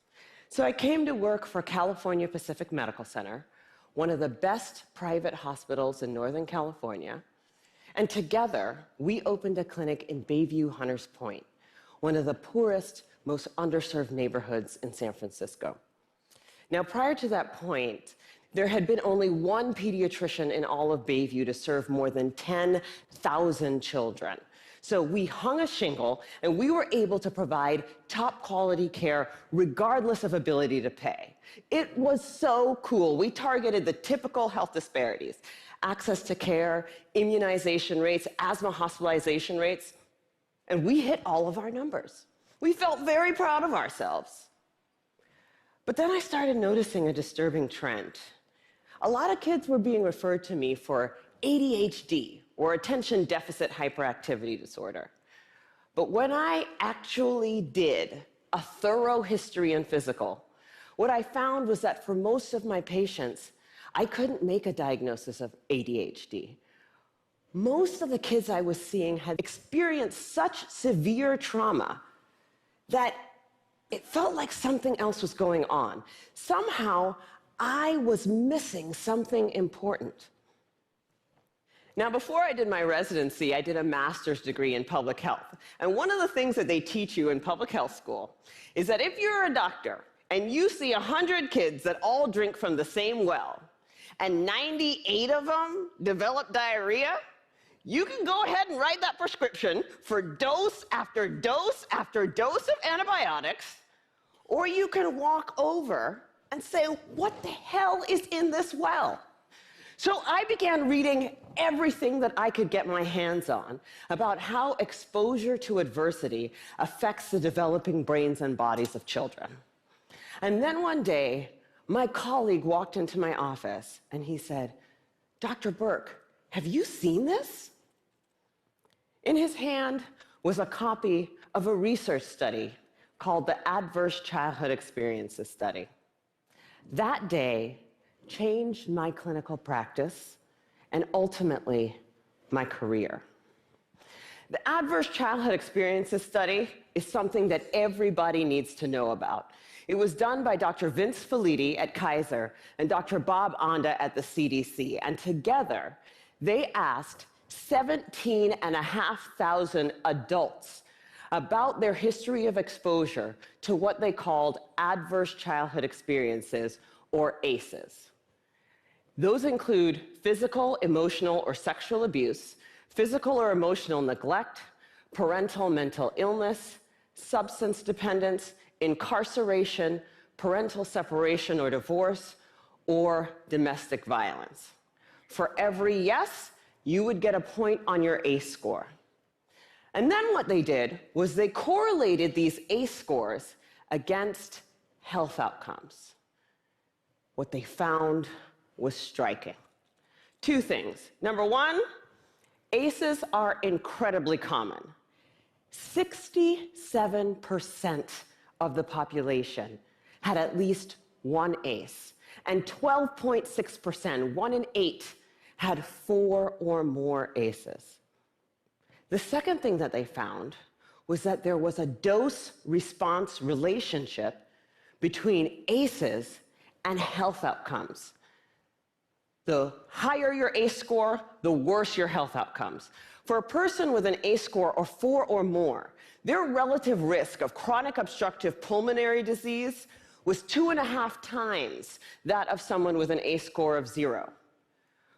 So I came to work for California Pacific Medical Center, one of the best private hospitals in Northern California. And together, we opened a clinic in Bayview Hunters Point, one of the poorest, most underserved neighborhoods in San Francisco. Now, prior to that point, there had been only one pediatrician in all of Bayview to serve more than 10,000 children. So we hung a shingle, and we were able to provide top quality care regardless of ability to pay. It was so cool. We targeted the typical health disparities: access to care, immunization rates, asthma hospitalization rates, and we hit all of our numbers. We felt very proud of ourselves. But then I started noticing a disturbing trend. A lot of kids were being referred to me for ADHD, or attention deficit hyperactivity disorder. But when I actually did a thorough history and physical, what I found was that for most of my patients, I couldn't make a diagnosis of ADHD. Most of the kids I was seeing had experienced such severe trauma that it felt like something else was going on. Somehow, I was missing something important. Now, before I did my residency, I did a master's degree in public health. And one of the things that they teach you in public health school is that if you're a doctor and you see 100 kids that all drink from the same well, and 98 of them develop diarrhea, you can go ahead and write that prescription for dose after dose after dose of antibiotics, or you can walk over and say, what the hell is in this well? So I began reading everything that I could get my hands on about how exposure to adversity affects the developing brains and bodies of children. And then one day, my colleague walked into my office and he said, "Dr. Burke, have you seen this?" In his hand was a copy of a research study called the Adverse Childhood Experiences Study. That day changed my clinical practice and ultimately my career. The Adverse Childhood Experiences Study is something that everybody needs to know about. It was done by Dr. Vince Felitti at Kaiser and Dr. Bob Onda at the CDC, and together they asked 17,500 adults about their history of exposure to what they called adverse childhood experiences, or ACEs. Those include physical, emotional, or sexual abuse, physical or emotional neglect, parental mental illness, substance dependence, incarceration, parental separation or divorce, or domestic violence. For every yes, you would get a point on your ACE score. And then what they did was they correlated these ACE scores against health outcomes. What they found was striking. Two things. Number one, ACEs are incredibly common. 67% of the population had at least one ACE, and 12.6%, 1 in 8, had 4 or more ACEs. The second thing that they found was that there was a dose-response relationship between ACEs and health outcomes. The higher your ACE score, the worse your health outcomes. For a person with an ACE score of 4 or more, their relative risk of chronic obstructive pulmonary disease was 2.5 times that of someone with an ACE score of 0.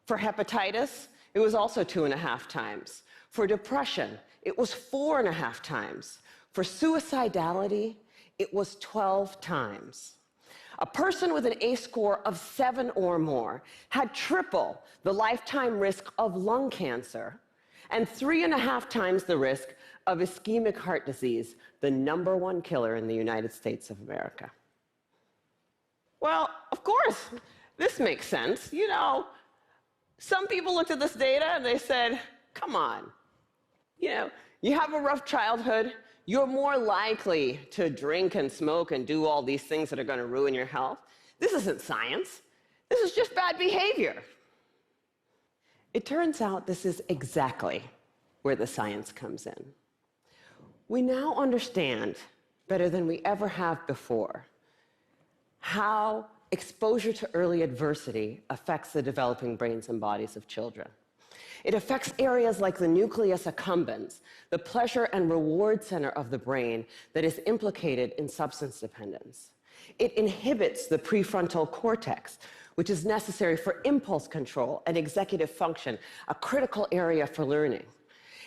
For hepatitis, it was also 2.5 times. For depression, it was 4.5 times. For suicidality, it was 12 times. A person with an ACE score of 7 or more had triple the lifetime risk of lung cancer and 3.5 times the risk of ischemic heart disease, the #1 killer in the United States of America. Well, of course, this makes sense. You know, some people looked at this data and they said, come on, you know, you have a rough childhood, you're more likely to drink and smoke and do all these things that are going to ruin your health. This isn't science. This is just bad behavior. It turns out this is exactly where the science comes in. We now understand better than we ever have before how exposure to early adversity affects the developing brains and bodies of children. It affects areas like the nucleus accumbens, the pleasure and reward center of the brain that is implicated in substance dependence. It inhibits the prefrontal cortex, which is necessary for impulse control and executive function, a critical area for learning.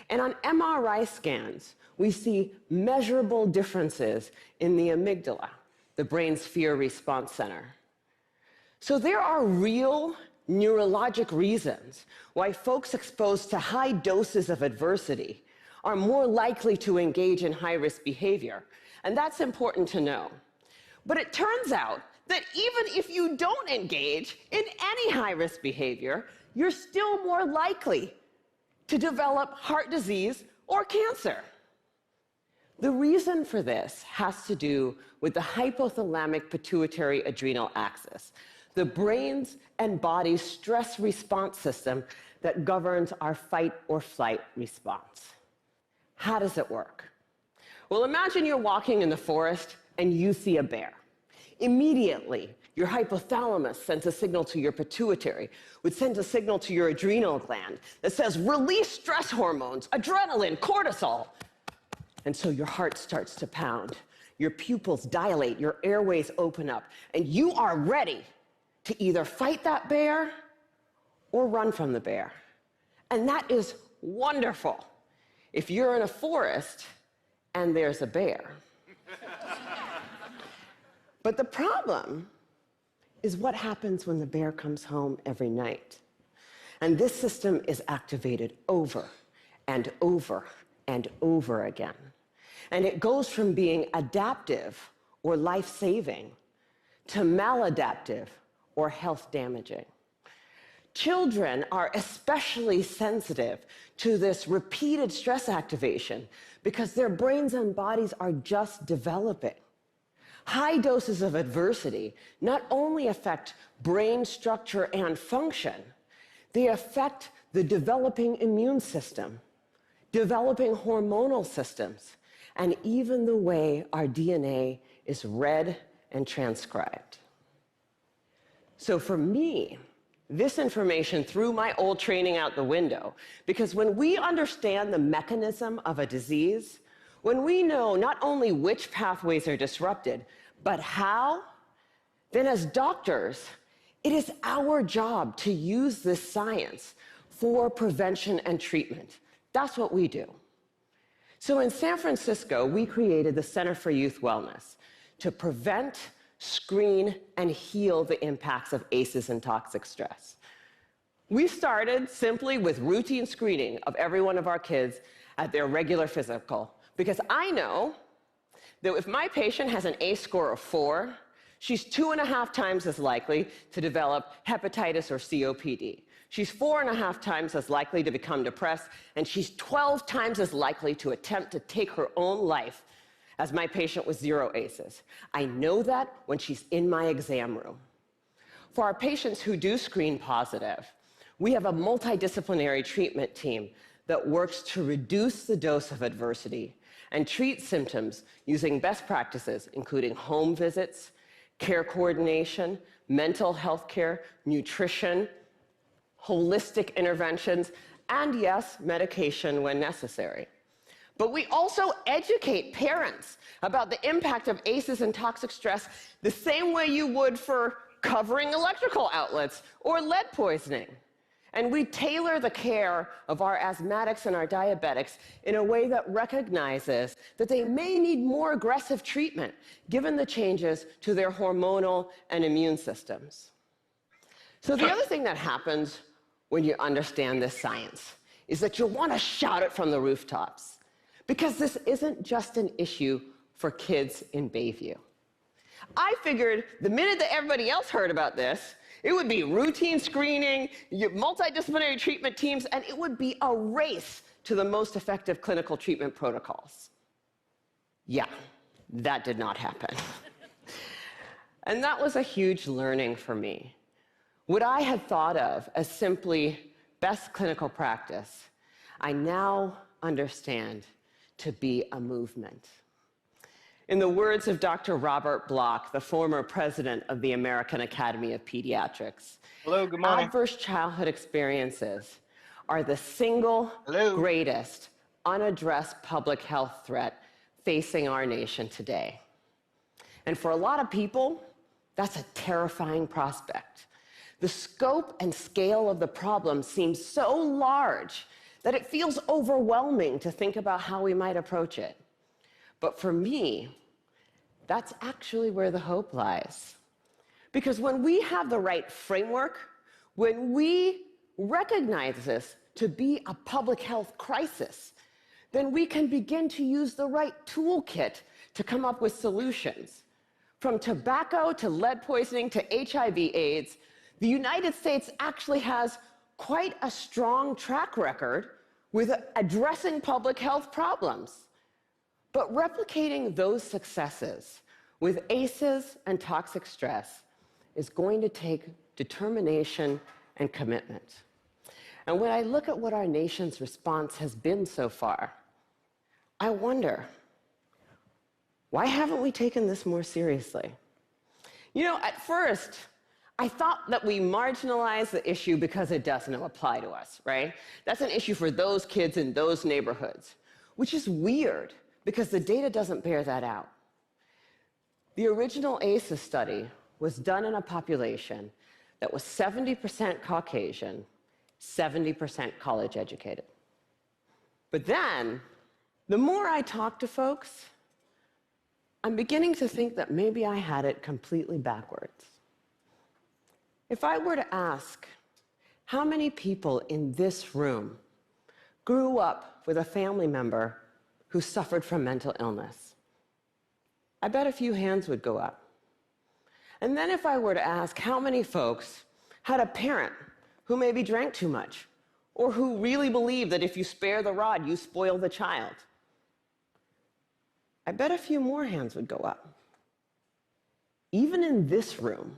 And on MRI scans, we see measurable differences in the amygdala, the brain's fear response center. So there are real neurologic reasons why folks exposed to high doses of adversity are more likely to engage in high-risk behavior. And that's important to know. But it turns out that even if you don't engage in any high-risk behavior, you're still more likely to develop heart disease or cancer. The reason for this has to do with the hypothalamic pituitary adrenal axis, the brain's and body's stress response system that governs our fight or flight response. How does it work? Well, imagine you're walking in the forest and you see a bear. Immediately, your hypothalamus sends a signal to your pituitary, which sends a signal to your adrenal gland that says, release stress hormones, adrenaline, cortisol. And so your heart starts to pound, your pupils dilate, your airways open up, and you are ready to either fight that bear or run from the bear. And that is wonderful if you're in a forest and there's a bear. But the problem is what happens when the bear comes home every night. And this system is activated over and over and over again. And it goes from being adaptive or life-saving to maladaptive or health-damaging. Children are especially sensitive to this repeated stress activation because their brains and bodies are just developing. High doses of adversity not only affect brain structure and function, they affect the developing immune system, developing hormonal systems, and even the way our DNA is read and transcribed. So for me, this information threw my old training out the window, because when we understand the mechanism of a disease, when we know not only which pathways are disrupted, but how, then as doctors, it is our job to use this science for prevention and treatment. That's what we do. So in San Francisco, we created the Center for Youth Wellness to prevent, screen, and heal the impacts of ACEs and toxic stress. We started simply with routine screening of every one of our kids at their regular physical, because I know that if my patient has an ACE score of 4, she's 2.5 times as likely to develop hepatitis or COPD. She's 4.5 times as likely to become depressed, and she's 12 times as likely to attempt to take her own life as my patient with 0 ACEs. I know that when she's in my exam room. For our patients who do screen positive, we have a multidisciplinary treatment team that works to reduce the dose of adversity and treat symptoms using best practices, including home visits, care coordination, mental health care, nutrition, holistic interventions, and yes, medication when necessary. But we also educate parents about the impact of ACEs and toxic stress the same way you would for covering electrical outlets or lead poisoning. And we tailor the care of our asthmatics and our diabetics in a way that recognizes that they may need more aggressive treatment given the changes to their hormonal and immune systems. So the other thing that happens when you understand this science is that you'll want to shout it from the rooftops, because this isn't just an issue for kids in Bayview. I figured the minute that everybody else heard about this, it would be routine screening, multidisciplinary treatment teams, and it would be a race to the most effective clinical treatment protocols. Yeah, that did not happen. And that was a huge learning for me. What I had thought of as simply best clinical practice, I now understand to be a movement. In the words of Dr. Robert Block, the former president of the American Academy of Pediatrics, Hello, good morning. adverse childhood experiences are the single greatest unaddressed public health threat facing our nation today. And for a lot of people, that's a terrifying prospect. The scope and scale of the problem seems so large that it feels overwhelming to think about how we might approach it. But for me, that's actually where the hope lies. Because when we have the right framework, when we recognize this to be a public health crisis, then we can begin to use the right toolkit to come up with solutions. From tobacco to lead poisoning to HIV/AIDS, the United States actually has quite a strong track record with addressing public health problems. But replicating those successes with ACEs and toxic stress is going to take determination and commitment. And when I look at what our nation's response has been so far, I wonder, why haven't we taken this more seriously? You know, at first, I thought that we marginalized the issue because it doesn't apply to us, right? That's an issue for those kids in those neighborhoods, which is weird because the data doesn't bear that out. The original ACEs study was done in a population that was 70% Caucasian, 70% college educated. But then, the more I talk to folks, I'm beginning to think that maybe I had it completely backwards. If I were to ask how many people in this room grew up with a family member who suffered from mental illness, I bet a few hands would go up. And then if I were to ask how many folks had a parent who maybe drank too much, or who really believed that if you spare the rod, you spoil the child, I bet a few more hands would go up. Even in this room,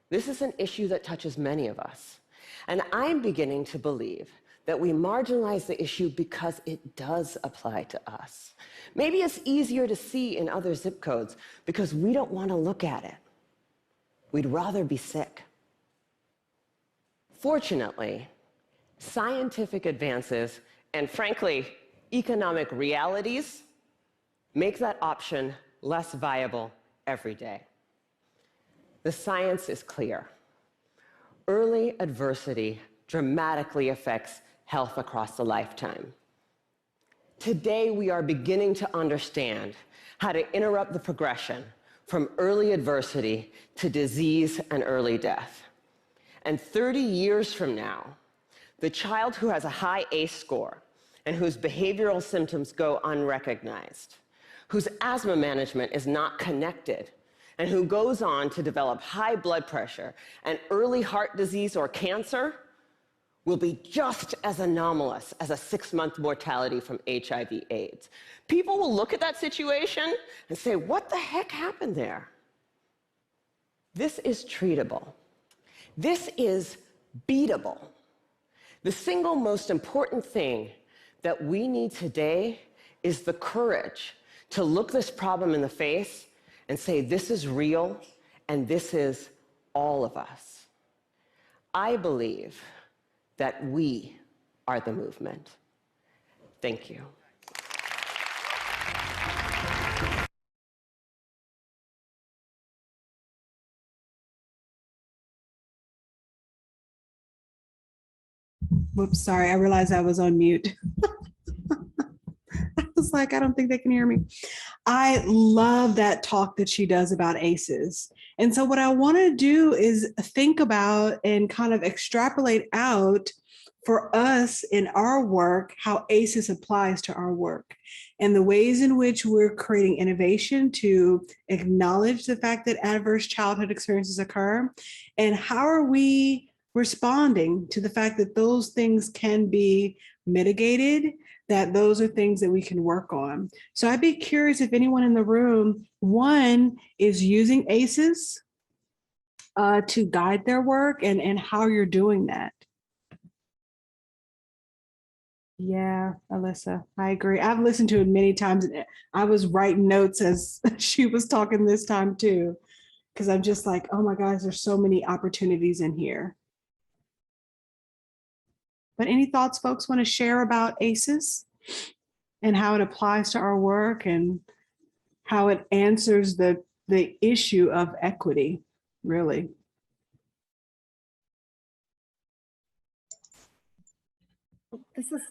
this is an issue that touches many of us. And I'm beginning to believe that we marginalize the issue because it does apply to us. Maybe it's easier to see in other zip codes because we don't want to look at it. We'd rather be sick. Fortunately, scientific advances and, frankly, economic realities make that option less viable every day. The science is clear. Early adversity dramatically affects health across the lifetime. Today, we are beginning to understand how to interrupt the progression from early adversity to disease and early death. And 30 years from now, the child who has a high ACE score and whose behavioral symptoms go unrecognized, whose asthma management is not connected, and who goes on to develop high blood pressure and early heart disease or cancer will be just as anomalous as a 6-month mortality from HIV/AIDS. People will look at that situation and say, what the heck happened there? This is treatable. This is beatable. The single most important thing that we need today is the courage to look this problem in the face and say, this is real, and this is all of us. I believe that we are the movement. Thank you. Whoops, sorry, I realized I was on mute. I was like, I don't think they can hear me. I love that talk that she does about ACEs. And so what I want to do is think about and kind of extrapolate out for us in our work, how ACEs applies to our work and the ways in which we're creating innovation to acknowledge the fact that adverse childhood experiences occur, and how are we responding to the fact that those things can be mitigated, that those are things that we can work on. So I'd be curious if anyone in the room, one, is using ACEs to guide their work, and how you're doing that. Yeah, Alyssa, I agree. I've listened to it many times. And I was writing notes as she was talking this time too, because I'm just like, oh my gosh, there's so many opportunities in here. But any thoughts folks want to share about ACEs and how it applies to our work and how it answers the issue of equity, really? This is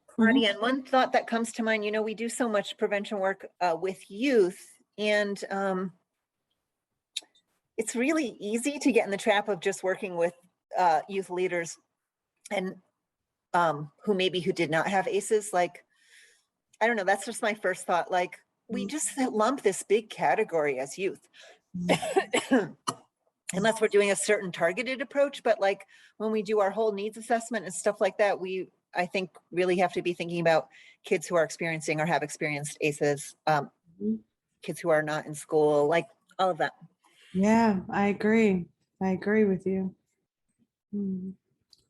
Claudia, and one thought that comes to mind, we do so much prevention work with youth, and it's really easy to get in the trap of just working with youth leaders and who did not have ACEs. Like, I don't know, that's just my first thought. Like, we just lump this big category as youth. Unless we're doing a certain targeted approach, but like when we do our whole needs assessment and stuff like that, I think really have to be thinking about kids who are experiencing or have experienced ACEs, kids who are not in school, like all of that. Yeah, I agree. I agree with you.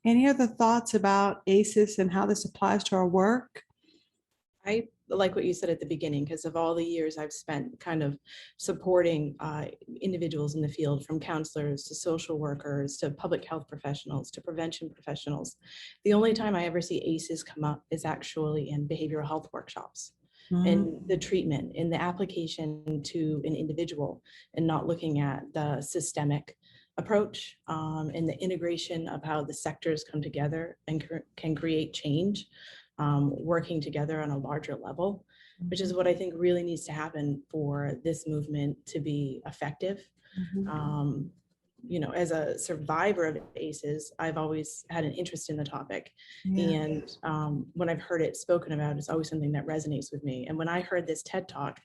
Any other thoughts about ACEs and how this applies to our work? I like what you said at the beginning, because of all the years I've spent kind of supporting individuals in the field, from counselors to social workers to public health professionals to prevention professionals. The only time I ever see ACEs come up is actually in behavioral health workshops, and the treatment, in the application to an individual, and not looking at the systemic approach and the integration of how the sectors come together and can create change. Working together on a larger level, which is what I think really needs to happen for this movement to be effective. As a survivor of ACEs, I've always had an interest in the topic. And when I've heard it spoken about, it's always something that resonates with me. And when I heard this TED Talk,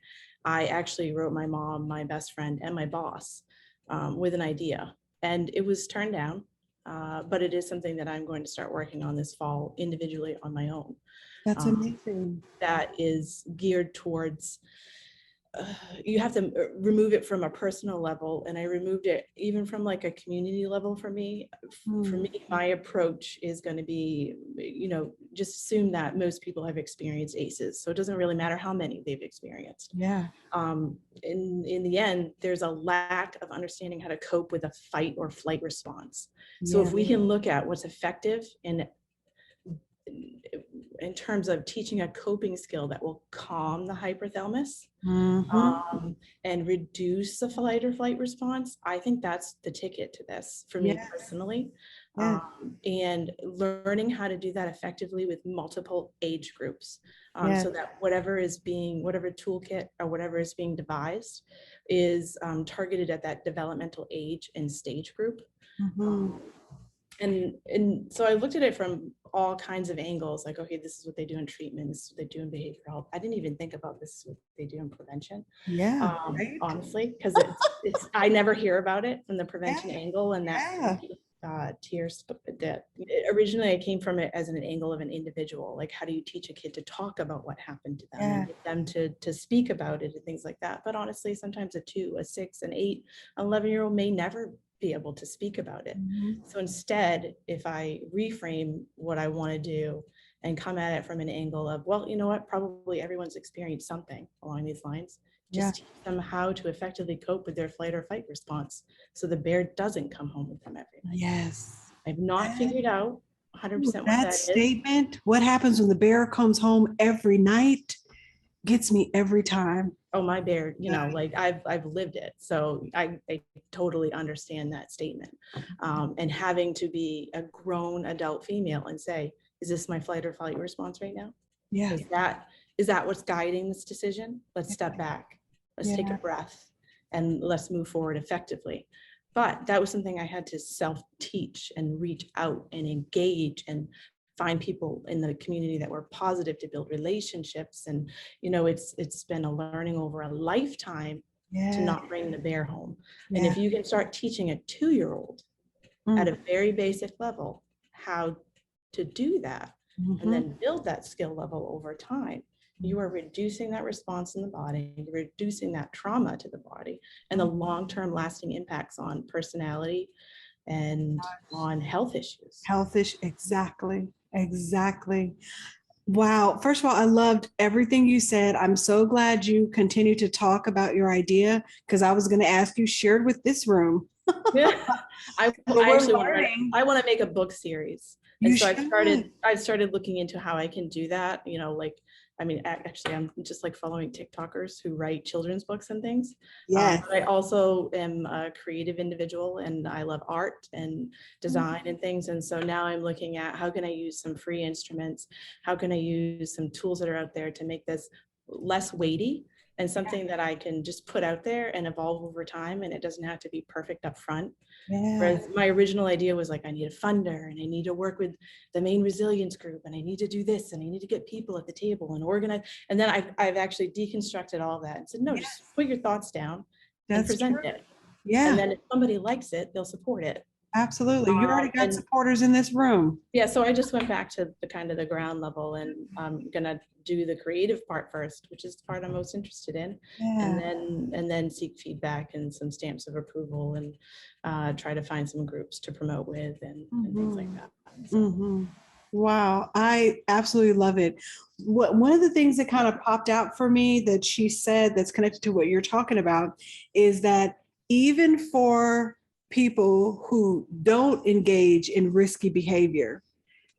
I actually wrote my mom, my best friend, and my boss with an idea. And it was turned down. But it is something that I'm going to start working on this fall individually on my own. That's amazing. That is geared towards, you have to remove it from a personal level. And I removed it even from like a community level for me. For me, my approach is going to be, just assume that most people have experienced ACEs. So it doesn't really matter how many they've experienced. Yeah. In the end, there's a lack of understanding how to cope with a fight or flight response. So if we can look at what's effective in terms of teaching a coping skill that will calm the hypothalamus and reduce the fight or flight response, I think that's the ticket to this for me personally. And learning how to do that effectively with multiple age groups, so that whatever toolkit or whatever is being devised is targeted at that developmental age and stage group. And so I looked at it from all kinds of angles, like, okay, this is what they do in treatment, this is what they do in behavioral health. I didn't even think about this is what they do in prevention. Right? Honestly, because it's I never hear about it from the prevention angle, and that tears. Originally, I came from it as an angle of an individual, like how do you teach a kid to talk about what happened to them and get them to speak about it and things like that. But honestly, sometimes a 2, a 6, an 8, an 11-year-old may never be able to speak about it. So instead, if I reframe what I want to do and come at it from an angle of, well, you know what, probably everyone's experienced something along these lines. Just teach them how to effectively cope with their flight or fight response so the bear doesn't come home with them every night. I've not figured out 100% what that statement, what happens when the bear comes home every night, gets me every time. Oh, my bear, like I've lived it. So I totally understand that statement. And having to be a grown adult female and say, is this my flight or flight response right now? Is that what's guiding this decision? Let's step back. Let's take a breath and let's move forward effectively. But that was something I had to self-teach and reach out and engage and find people in the community that were positive to build relationships. And, it's been a learning over a lifetime to not bring the bear home. And if you can start teaching a 2-year-old at a very basic level how to do that, and then build that skill level over time, you are reducing that response in the body, reducing that trauma to the body, and the long-term lasting impacts on personality and on health issues. Exactly. Exactly. Wow. First of all, I loved everything you said. I'm so glad you continue to talk about your idea, because I was going to ask you, shared with this room. Yeah. I we're actually want learning. to make a book series. You And so should. I've started looking into how I can do that. You know, like, I mean, actually, I'm just like following TikTokers who write children's books and things. Yes. But I also am a creative individual, and I love art and design and things. And so now I'm looking at how can I use some free instruments? How can I use some tools that are out there to make this less weighty and something that I can just put out there and evolve over time, and it doesn't have to be perfect up front. Yeah. Whereas my original idea was like, I need a funder, and I need to work with the main resilience group, and I need to do this, and I need to get people at the table and organize. And then I've actually deconstructed all that and said, no, just put your thoughts down and present it. Yeah. And then if somebody likes it, they'll support it. Absolutely. You already got supporters in this room. Yeah, so I just went back to the kind of the ground level, and I'm gonna do the creative part first, which is the part I'm most interested in, and then seek feedback and some stamps of approval, and try to find some groups to promote with and things like that. So. Wow, I absolutely love it. One of the things that kind of popped out for me that she said that's connected to what you're talking about is that even for people who don't engage in risky behavior,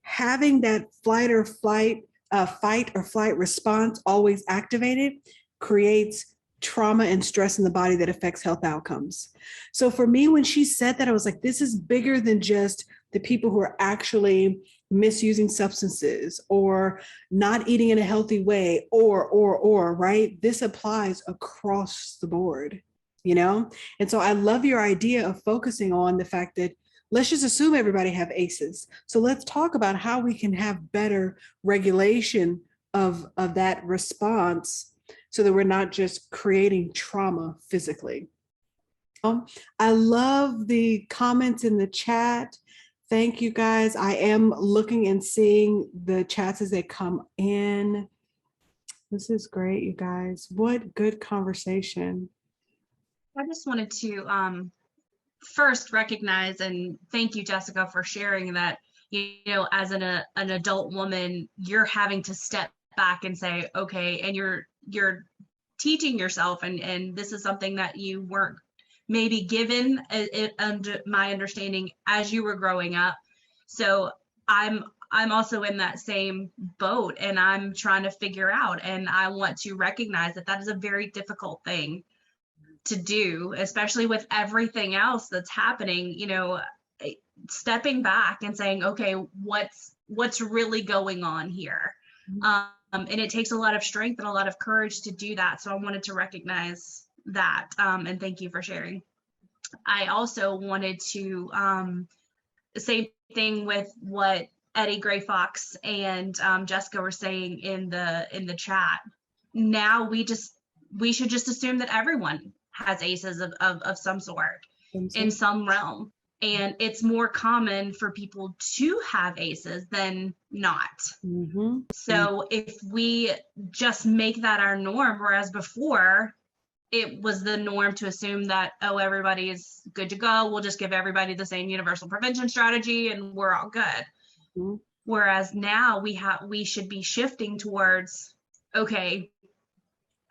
having that fight or flight response always activated creates trauma and stress in the body that affects health outcomes. So for me, when she said that, I was like, this is bigger than just the people who are actually misusing substances or not eating in a healthy way, or, right? This applies across the board, you know? And so I love your idea of focusing on the fact that let's just assume everybody have ACEs. So let's talk about how we can have better regulation of that response so that we're not just creating trauma physically. I love the comments in the chat. Thank you guys. I am looking and seeing the chats as they come in. This is great, you guys. What good conversation. I just wanted to first recognize and thank you, Jessica, for sharing that, you know, as an adult woman, you're having to step back and say, okay, and you're teaching yourself, and this is something that you weren't maybe given under my understanding as you were growing up. So I'm also in that same boat, and I'm trying to figure out, and I want to recognize that that is a very difficult thing to do, especially with everything else that's happening, you know, stepping back and saying, okay, what's really going on here? And it takes a lot of strength and a lot of courage to do that. So I wanted to recognize that, and thank you for sharing. I also wanted to same thing with what Eddie Gray Fox and Jessica were saying in the chat. Now we should just assume that everyone has ACEs of some sort in some realm. And it's more common for people to have ACEs than not. So if we just make that our norm, whereas before it was the norm to assume that, oh, everybody is good to go, we'll just give everybody the same universal prevention strategy and we're all good. Whereas now we should be shifting towards, okay,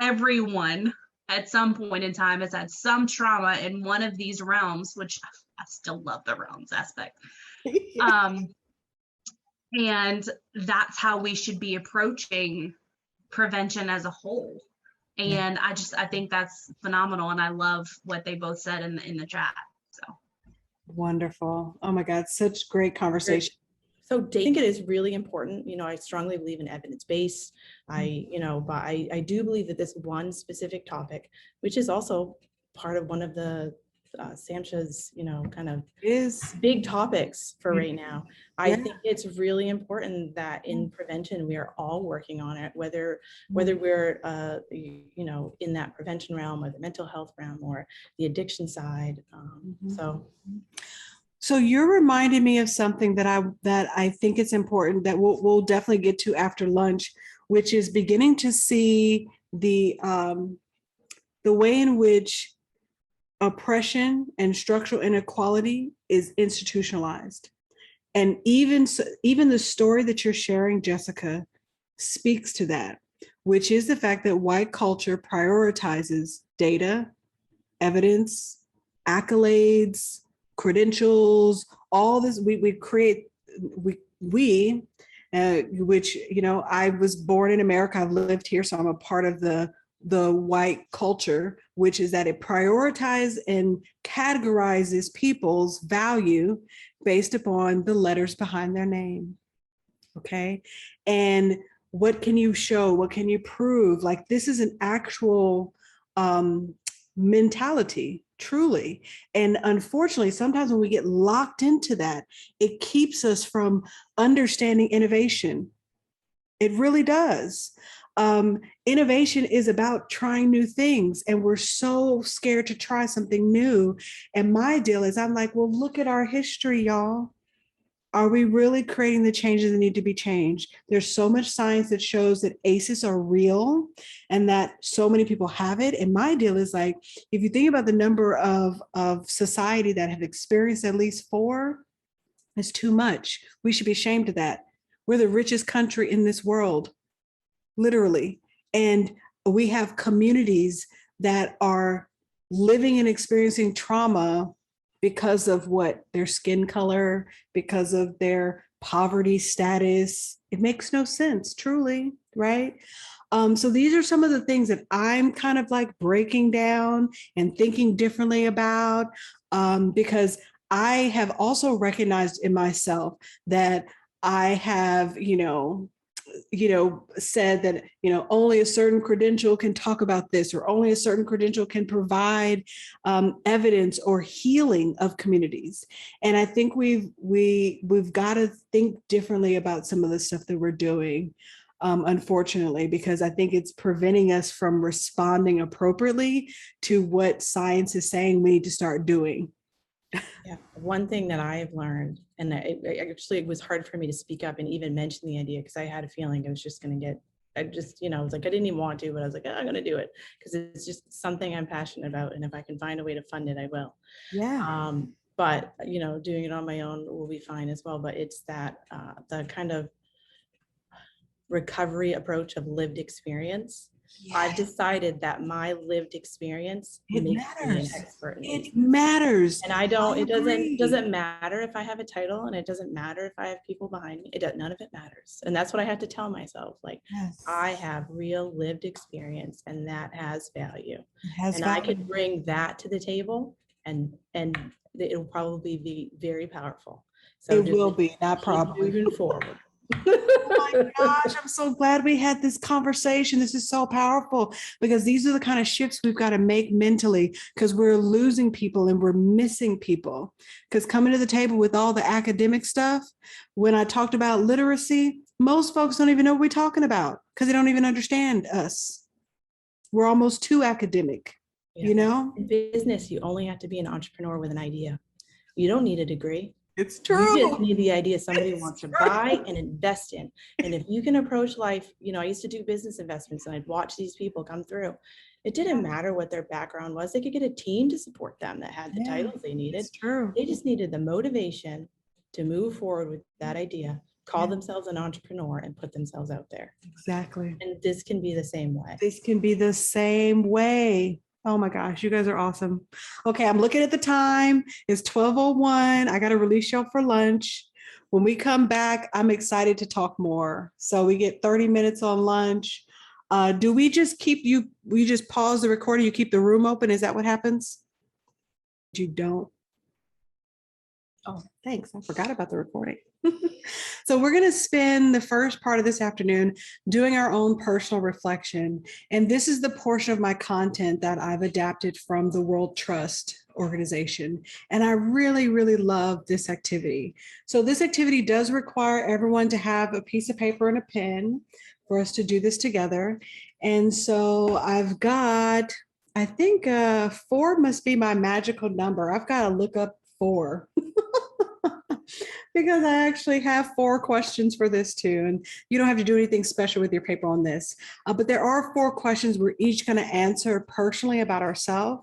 everyone at some point in time has had some trauma in one of these realms, which I still love the realms aspect. And that's how we should be approaching prevention as a whole. And I think that's phenomenal. And I love what they both said in the chat. So wonderful. Oh my God, such great conversation. So I think it is really important. You know, I strongly believe in evidence-based. But I do believe that this one specific topic, which is also part of one of the SAMHSA's, kind of is big topics for right now. I think it's really important that in prevention, we are all working on it, whether we're, in that prevention realm or the mental health realm or the addiction side. So you're reminding me of something that I think it's important that we'll definitely get to after lunch, which is beginning to see the way in which oppression and structural inequality is institutionalized. And even the story that you're sharing, Jessica, speaks to that, which is the fact that white culture prioritizes data, evidence, accolades, credentials, all this. We create, which, you know, I was born in America, I've lived here, so I'm a part of the white culture, which is that it prioritizes and categorizes people's value based upon the letters behind their name. Okay. And what can you show? What can you prove? Like, this is an actual mentality, truly. And unfortunately, sometimes when we get locked into that, it keeps us from understanding innovation. It really does. Innovation is about trying new things, and we're so scared to try something new. And my deal is, I'm like, well, look at our history, y'all. Are we really creating the changes that need to be changed? There's so much science that shows that ACEs are real and that so many people have it. And my deal is like, if you think about the number of society that have experienced at least 4, it's too much. We should be ashamed of that. We're the richest country in this world, literally. And we have communities that are living and experiencing trauma because of what? Their skin color, because of their poverty status. It makes no sense, truly, right? So these are some of the things that I'm kind of like breaking down and thinking differently about, because I have also recognized in myself that I have, said that, only a certain credential can talk about this, or only a certain credential can provide evidence or healing of communities. And I think we've got to think differently about some of the stuff that we're doing, unfortunately, because I think it's preventing us from responding appropriately to what science is saying we need to start doing. Yeah, one thing that I've learned, and it was hard for me to speak up and even mention the idea because I had a feeling I was just going to get, I was like, I didn't even want to, but I was like, I'm going to do it because it's just something I'm passionate about. And if I can find a way to fund it, I will. Yeah. But, doing it on my own will be fine as well. But it's that the kind of recovery approach of lived experience. Yeah. I've decided that my lived experience makes me an expert in it. It matters. And it doesn't matter if I have a title, and it doesn't matter if I have people behind me. None of it matters. And that's what I had to tell myself. Like, yes. I have real lived experience, and that has value. I could bring that to the table, and it will probably be very powerful. So it will be, not probably. Moving forward. Oh my gosh, I'm so glad we had this conversation. This is so powerful, because these are the kind of shifts we've got to make mentally, because we're losing people and we're missing people. Because coming to the table with all the academic stuff, when I talked about literacy, most folks don't even know what we're talking about because they don't even understand us. We're almost too academic, In business, you only have to be an entrepreneur with an idea. You don't need a degree. It's true. You just need the idea somebody wants to buy and invest in. And if you can approach life, I used to do business investments and I'd watch these people come through. It didn't matter what their background was. They could get a team to support them that had the titles they needed. It's true. They just needed the motivation to move forward with that idea, call themselves an entrepreneur, and put themselves out there. Exactly. And this can be the same way. This can be the same way. Oh my gosh, you guys are awesome. Okay, I'm looking at the time. It's 12:01. I got to release y'all for lunch. When we come back, I'm excited to talk more. So we get 30 minutes on lunch. Do we just we just pause the recording, you keep the room open? Is that what happens? You don't? Oh, thanks. I forgot about the recording. So we're going to spend the first part of this afternoon doing our own personal reflection. And this is the portion of my content that I've adapted from the World Trust organization. And I really, really love this activity. So this activity does require everyone to have a piece of paper and a pen for us to do this together. And so I've got, I think 4 must be my magical number. I've got to look up 4. because I actually have 4 questions for this too. And you don't have to do anything special with your paper on this. But there are 4 questions we're each going to answer personally about ourselves.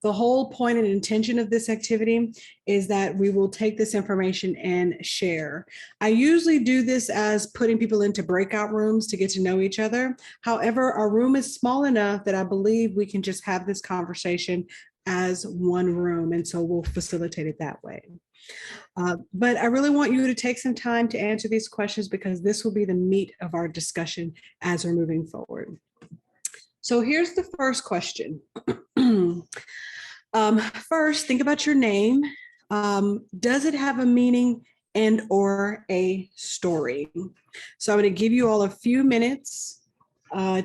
The whole point and intention of this activity is that we will take this information and share. I usually do this as putting people into breakout rooms to get to know each other. However, our room is small enough that I believe we can just have this conversation as one room. And so we'll facilitate it that way. But I really want you to take some time to answer these questions because this will be the meat of our discussion as we're moving forward. So here's the first question. First, think about your name. Does it have a meaning and or a story? So I'm going to give you all a few minutes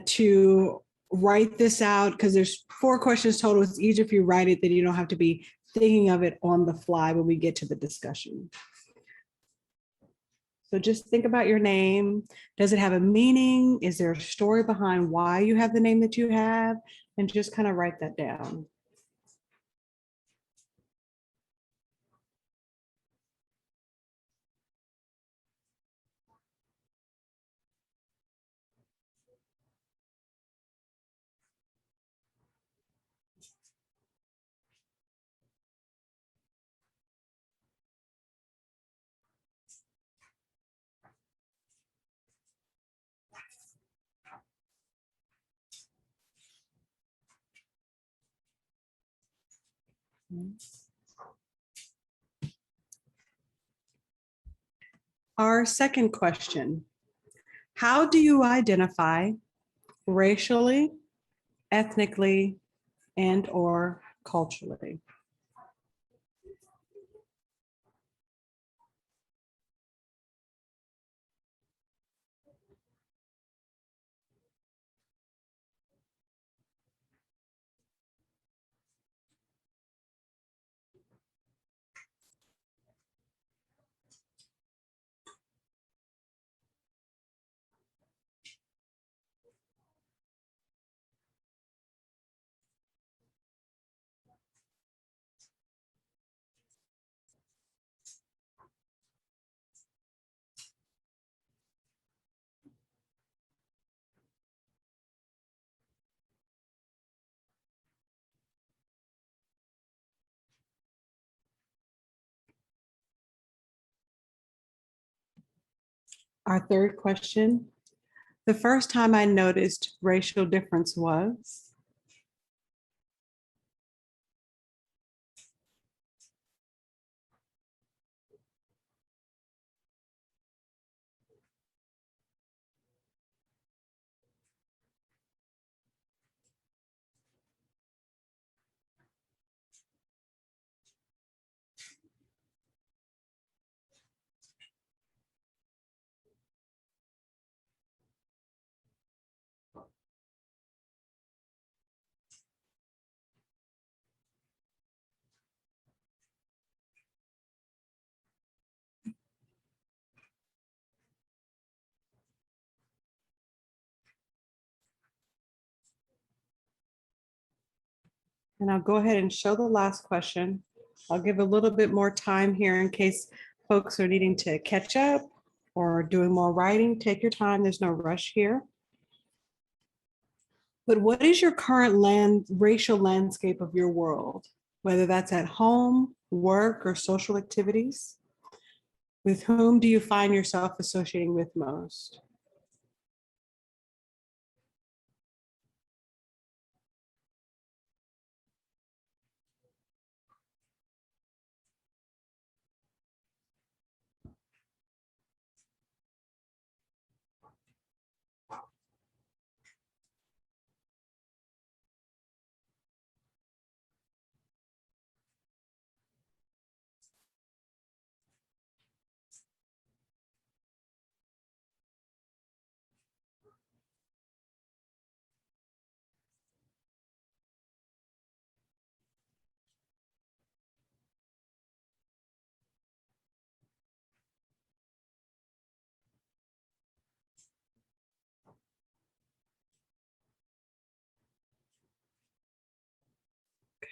to write this out because there's 4 questions total. It's easier if you write it, then you don't have to be thinking of it on the fly when we get to the discussion. So just think about your name. Does it have a meaning? Is there a story behind why you have the name that you have? And just kind of write that down. Our second question, how do you identify racially, ethnically, and or culturally? Our third question, the first time I noticed racial difference was? And I'll go ahead and show the last question. I'll give a little bit more time here in case folks are needing to catch up or doing more writing. Take your time, there's no rush here. But what is your current racial landscape of your world? Whether that's at home, work, or social activities? With whom do you find yourself associating with most?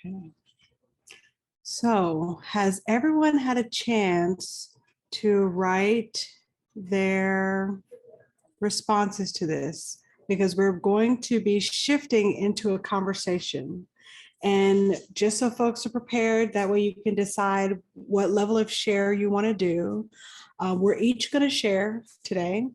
Okay. So has everyone had a chance to write their responses to this? Because we're going to be shifting into a conversation. And just so folks are prepared, that way you can decide what level of share you want to do. We're each going to share today.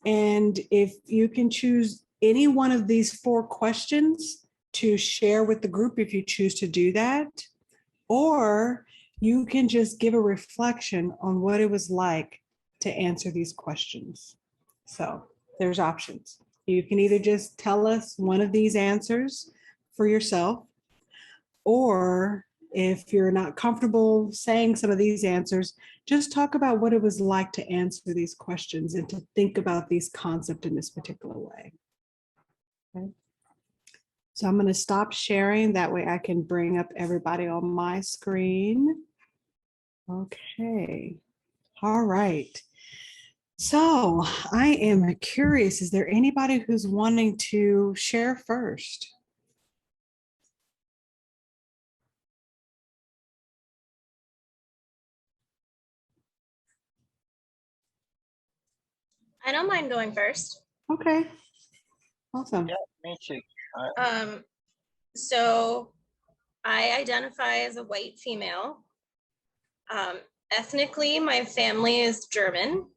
And if you can choose any one of these 4 questions to share with the group, if you choose to do that, or you can just give a reflection on what it was like to answer these questions. So there's options. You can either just tell us one of these answers for yourself, or if you're not comfortable saying some of these answers, just talk about what it was like to answer these questions and to think about these concepts in this particular way. Okay. So I'm going to stop sharing. That way I can bring up everybody on my screen. Okay. All right. So I am curious, is there anybody who's wanting to share first? I don't mind going first. Okay. Awesome. Yeah, me too. So I identify as a white female. Ethnically, my family is German.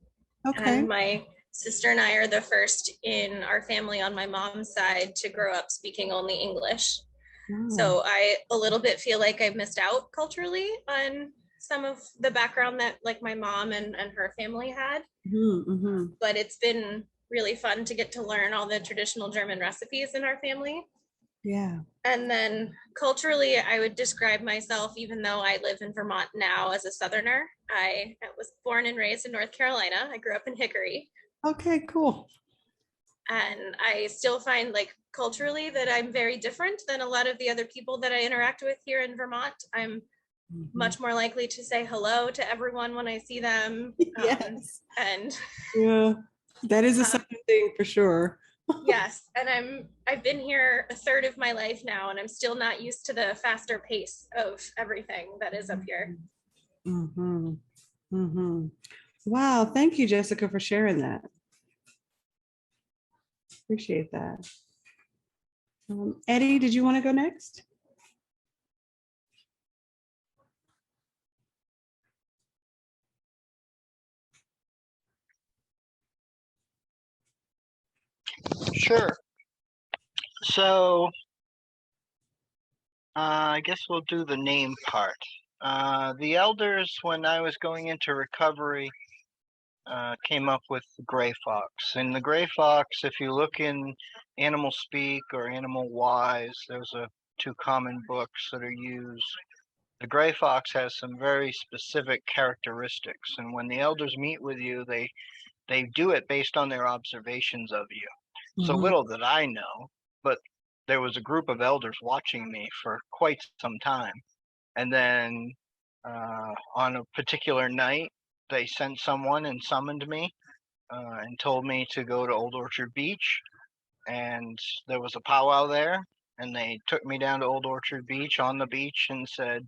Okay. And my sister and I are the first in our family on my mom's side to grow up speaking only English. So I a little bit feel like I've missed out culturally on some of the background that like my mom and her family had. Mm-hmm. But it's been really fun to get to learn all the traditional German recipes in our family. Yeah. And then culturally, I would describe myself, even though I live in Vermont now, as a Southerner. I was born and raised in North Carolina. I grew up in Hickory. Okay, cool. And I still find like culturally that I'm very different than a lot of the other people that I interact with here in Vermont. I'm much more likely to say hello to everyone when I see them. Yes. And yeah, that is a Southern thing for sure. Yes, and I've been here a third of my life now, and I'm still not used to the faster pace of everything that is up here. Mm-hmm. Mm-hmm. Wow, thank you, Jessica, for sharing that. Appreciate that. Eddie, did you want to go next? Sure. So I guess we'll do the name part. The elders, when I was going into recovery, came up with the gray fox. And the gray fox, if you look in Animal Speak or Animal Wise, there's 2 common books that are used. The gray fox has some very specific characteristics, and when the elders meet with you, they do it based on their observations of you. So little did I know, but there was a group of elders watching me for quite some time. And then on a particular night, they sent someone and summoned me and told me to go to Old Orchard Beach. And there was a powwow there, and they took me down to Old Orchard Beach on the beach and said,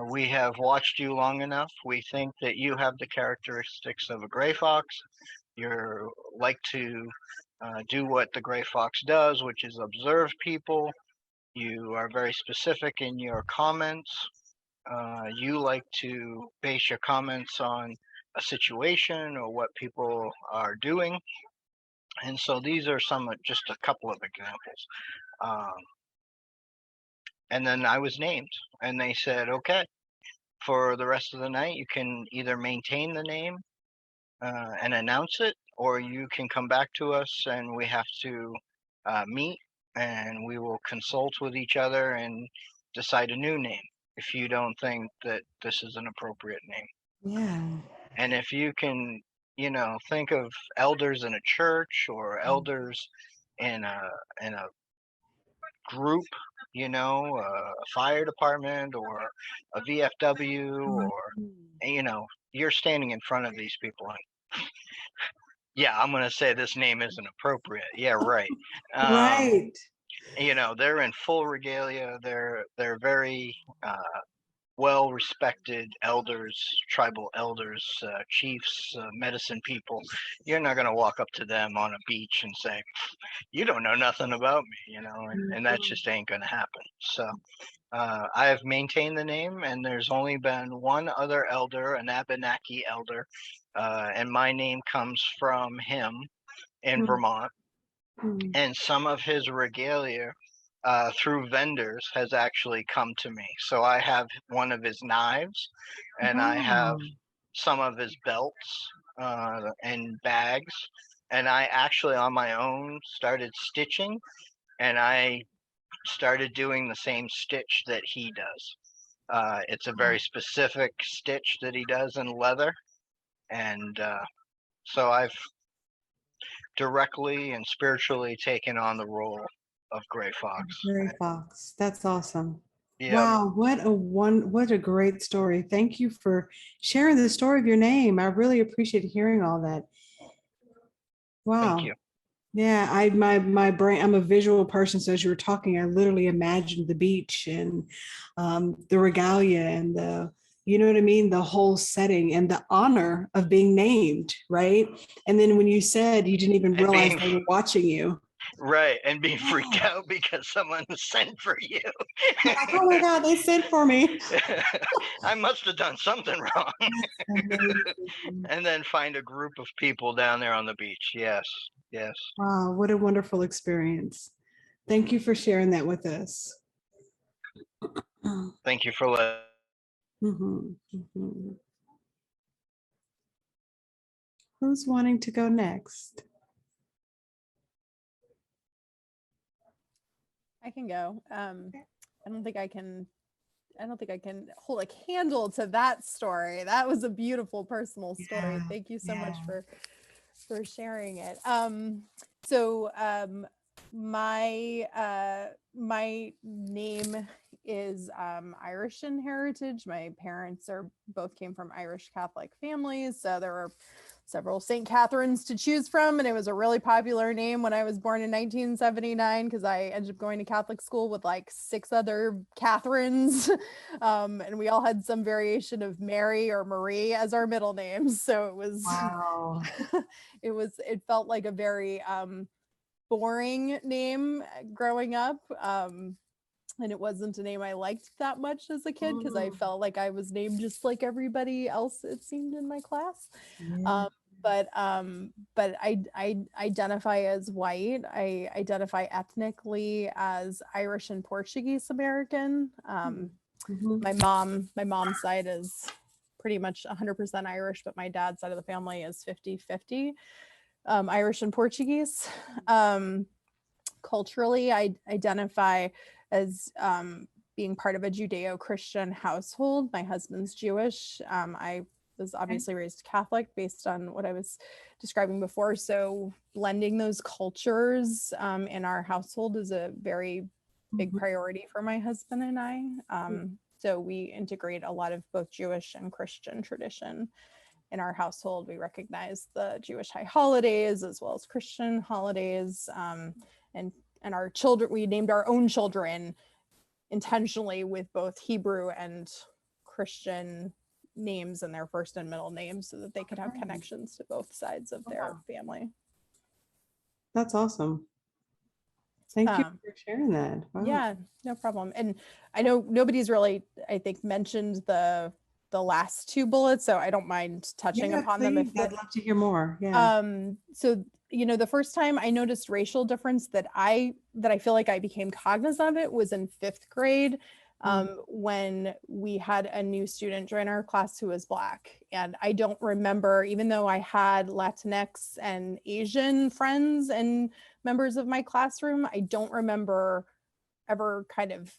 we have watched you long enough. We think that you have the characteristics of a gray fox. You're like to do what the gray fox does, which is observe people. You are very specific in your comments. You like to base your comments on a situation or what people are doing. And so these are just a couple of examples. And then I was named, and they said, okay, for the rest of the night, you can either maintain the name and announce it, or you can come back to us and we have to meet and we will consult with each other and decide a new name if you don't think that this is an appropriate name. Yeah. And if you can, think of elders in a church or elders in a group, a fire department or a VFW, or, you're standing in front of these people and yeah, I'm going to say this name isn't appropriate. Yeah, right. Right. They're in full regalia. They're very well-respected elders, tribal elders, chiefs, medicine people. You're not going to walk up to them on a beach and say, you don't know nothing about me, and that just ain't going to happen. So I have maintained the name, and there's only been one other elder, an Abenaki elder, and my name comes from him in Vermont, and some of his regalia through vendors has actually come to me. So I have one of his knives, and I have some of his belts and bags, and I actually on my own started stitching, and I started doing the same stitch that he does. It's a very specific stitch that he does in leather, and so I've directly and spiritually taken on the role of Gray Fox. Gray Fox. That's awesome. Yeah. Wow, what a great story. Thank you for sharing the story of your name. I really appreciate hearing all that. Wow. Thank you. Yeah, my brain, I'm a visual person, so as you were talking, I literally imagined the beach and the regalia and you know what I mean? The whole setting and the honor of being named, right? And then when you said you didn't even realize they were watching you. Right, and being freaked out because someone sent for you. Like, oh my God, they sent for me. I must have done something wrong. And then find a group of people down there on the beach. Yes, yes. Wow, what a wonderful experience. Thank you for sharing that with us. Thank you for letting. Who's wanting to go next? I can go. I don't think I can hold a candle to that story. That was a beautiful personal story. Thank you so much for sharing it. My name is Irish in heritage. My parents both came from Irish Catholic families, so there were several St. Catharines to choose from, and it was a really popular name when I was born in 1979 because I ended up going to Catholic school with like 6 other Catharines, and we all had some variation of Mary or Marie as our middle names. So it was, wow. it felt like a very boring name growing up. And it wasn't a name I liked that much as a kid because I felt like I was named just like everybody else, it seemed, in my class. But I identify as white. I identify ethnically as Irish and Portuguese American. My mom's side is pretty much 100% Irish, but my dad's side of the family is 50-50 Irish and Portuguese. Culturally, I identify as being part of a Judeo-Christian household. My husband's Jewish. I was obviously raised Catholic based on what I was describing before. So blending those cultures in our household is a very big priority for my husband and I. So we integrate a lot of both Jewish and Christian tradition in our household. We recognize the Jewish high holidays as well as Christian holidays. And our children, we named our own children intentionally with both Hebrew and Christian names in their first and middle names so that they could have connections to both sides of their family. That's awesome. Thank you for sharing that. Wow. Yeah, no problem. And I know nobody's really, I think, mentioned the last 2 bullets, so I don't mind touching upon them. If I'd love to hear more. Yeah. So the first time I noticed racial difference that I feel like I became cognizant of it was in 5th grade, when we had a new student join our class who was Black. And I don't remember, even though I had Latinx and Asian friends and members of my classroom, I don't remember ever kind of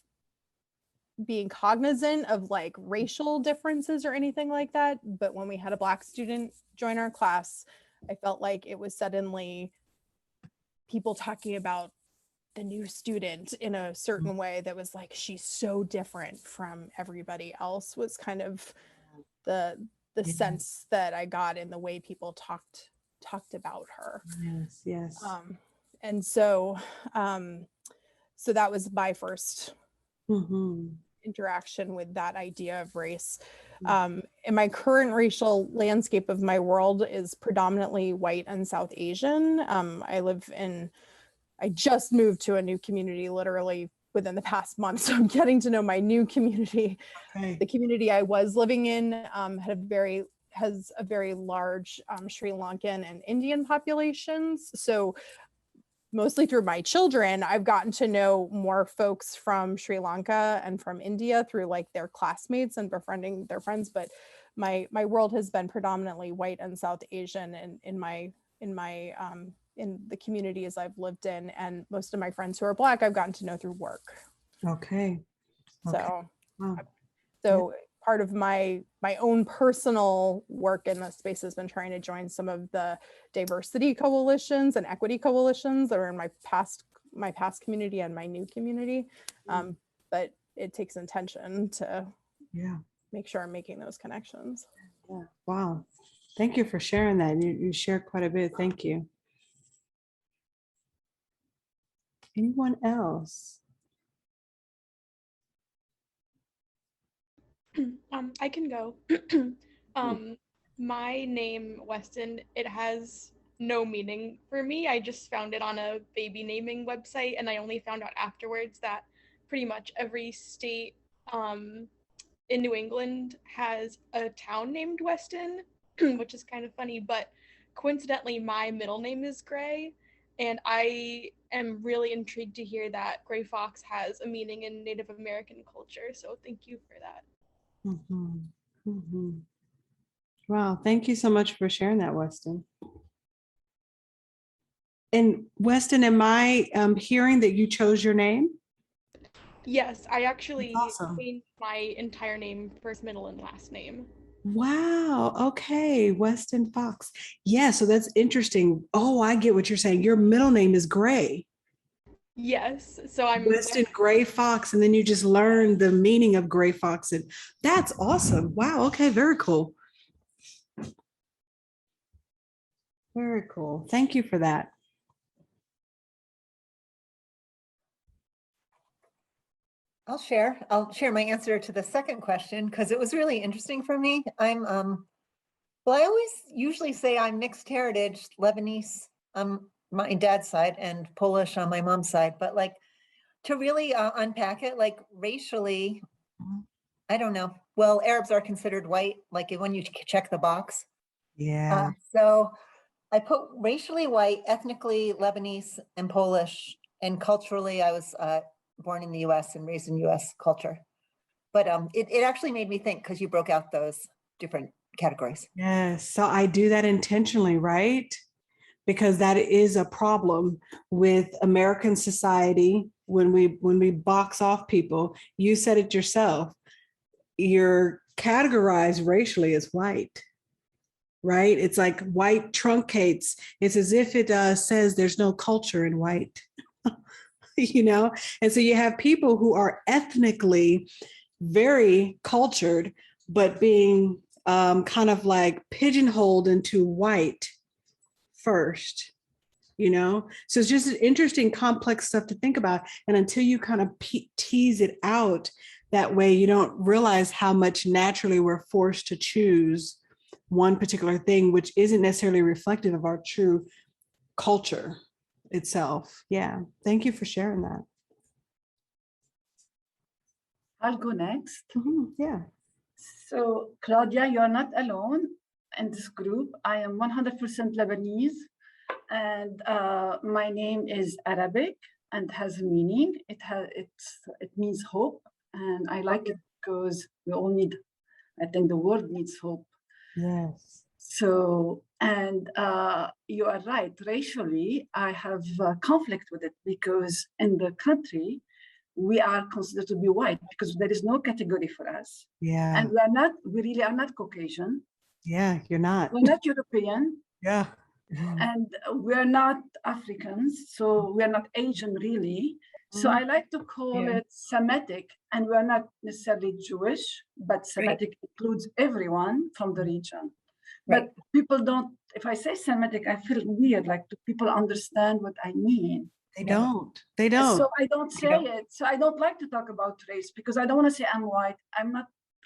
being cognizant of like racial differences or anything like that. But when we had a Black student join our class, I felt like it was suddenly people talking about the new student in a certain way that was like, she's so different from everybody else, was kind of the sense that I got in the way people talked about her. Yes. And so that was my first interaction with that idea of race. And my current racial landscape of my world is predominantly white and South Asian. I just moved to a new community literally within the past month. So I'm getting to know my new community. Okay. The community I was living in has a very large Sri Lankan and Indian populations. So mostly through my children, I've gotten to know more folks from Sri Lanka and from India through like their classmates and befriending their friends. But my world has been predominantly white and South Asian in the communities I've lived in, and most of my friends who are Black, I've gotten to know through work. Okay. So, Wow. so part of my own personal work in this space has been trying to join some of the diversity coalitions and equity coalitions that are in my past community and my new community. But it takes intention to make sure I'm making those connections. Yeah. Wow. Thank you for sharing that. You shared quite a bit. Thank you. Anyone else? I can go. My name, Weston, it has no meaning for me. I just found it on a baby naming website, and I only found out afterwards that pretty much every state in New England has a town named Weston, which is kind of funny, but coincidentally, my middle name is Gray, and I am really intrigued to hear that Gray Fox has a meaning in Native American culture, so thank you for that. Wow, thank you so much for sharing that, Weston. And Weston, am I hearing that you chose your name? Yes, I actually Awesome. changed my entire name, first, middle, and last name. Wow. Okay. Weston Fox. Yeah. So that's interesting. Oh, I get what you're saying. Your middle name is Gray. Yes. So I'm Weston Gray Fox. And then you just learned the meaning of Gray Fox. And that's awesome. Wow. Okay. Very cool. Very cool. Thank you for that. I'll share my answer to the second question because it was really interesting for me. Well, I always usually say I'm mixed heritage, Lebanese on my dad's side and Polish on my mom's side, but like to really unpack it, like racially, I don't know. Well, Arabs are considered white, like when you check the box. Yeah. So I put racially white, ethnically Lebanese and Polish, and culturally I was born in the US and raised in US culture. But it actually made me think because you broke out those different categories. Yes. So I do that intentionally, right? Because that is a problem with American society when we box off people. You said it yourself. You're categorized racially as white, right? It's like white truncates. It's as if it says there's no culture in white. You know, and so you have people who are ethnically very cultured, but being kind of like pigeonholed into white first, you know? So it's just interesting, complex stuff to think about. And until you kind of tease it out that way, you don't realize how much naturally we're forced to choose one particular thing, which isn't necessarily reflective of our true culture itself. Yeah. Thank you for sharing that. I'll go next. Yeah. So Claudia, you're not alone in this group. I am 100% Lebanese, and my name is Arabic and has a meaning. It means hope, and I like it because we all need. I think the world needs hope. Yes. So, and you are right. Racially, I have conflict with it because in the country, we are considered to be white because there is no category for us. Yeah. And we really are not Caucasian. Yeah, you're not. We're not European. Yeah. And we're not Africans. So we're not Asian really. So I like to call it Semitic, and we're not necessarily Jewish, but Semitic includes everyone from the region. But people don't, if I say Semitic, I feel weird, like do people understand what I mean? They don't. They don't. So I don't say it. So I don't like to talk about race because I don't want to say I'm white.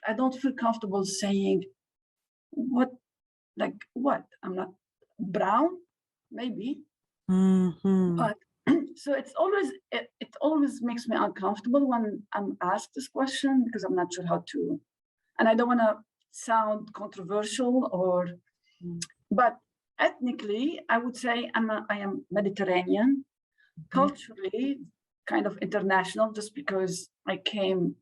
I don't feel comfortable saying what, I'm not brown, maybe. But so it always makes me uncomfortable when I'm asked this question because I'm not sure how to, and I don't want to sound controversial but ethnically, I would say I am Mediterranean, culturally kind of international, just because I came,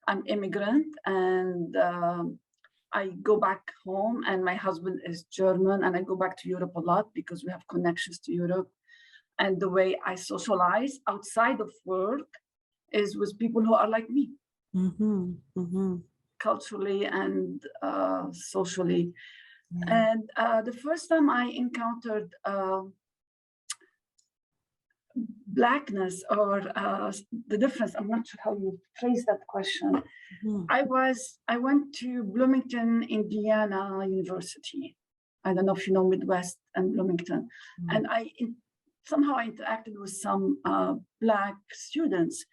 I'm immigrant, and I go back home, and my husband is German, and I go back to Europe a lot because we have connections to Europe. And the way I socialize outside of work is with people who are like me, culturally and socially. Yeah. And the first time I encountered Blackness or the difference, I'm not sure how you phrase that question. I went to Bloomington, Indiana University. I don't know if you know Midwest and Bloomington. And somehow I interacted with some Black students,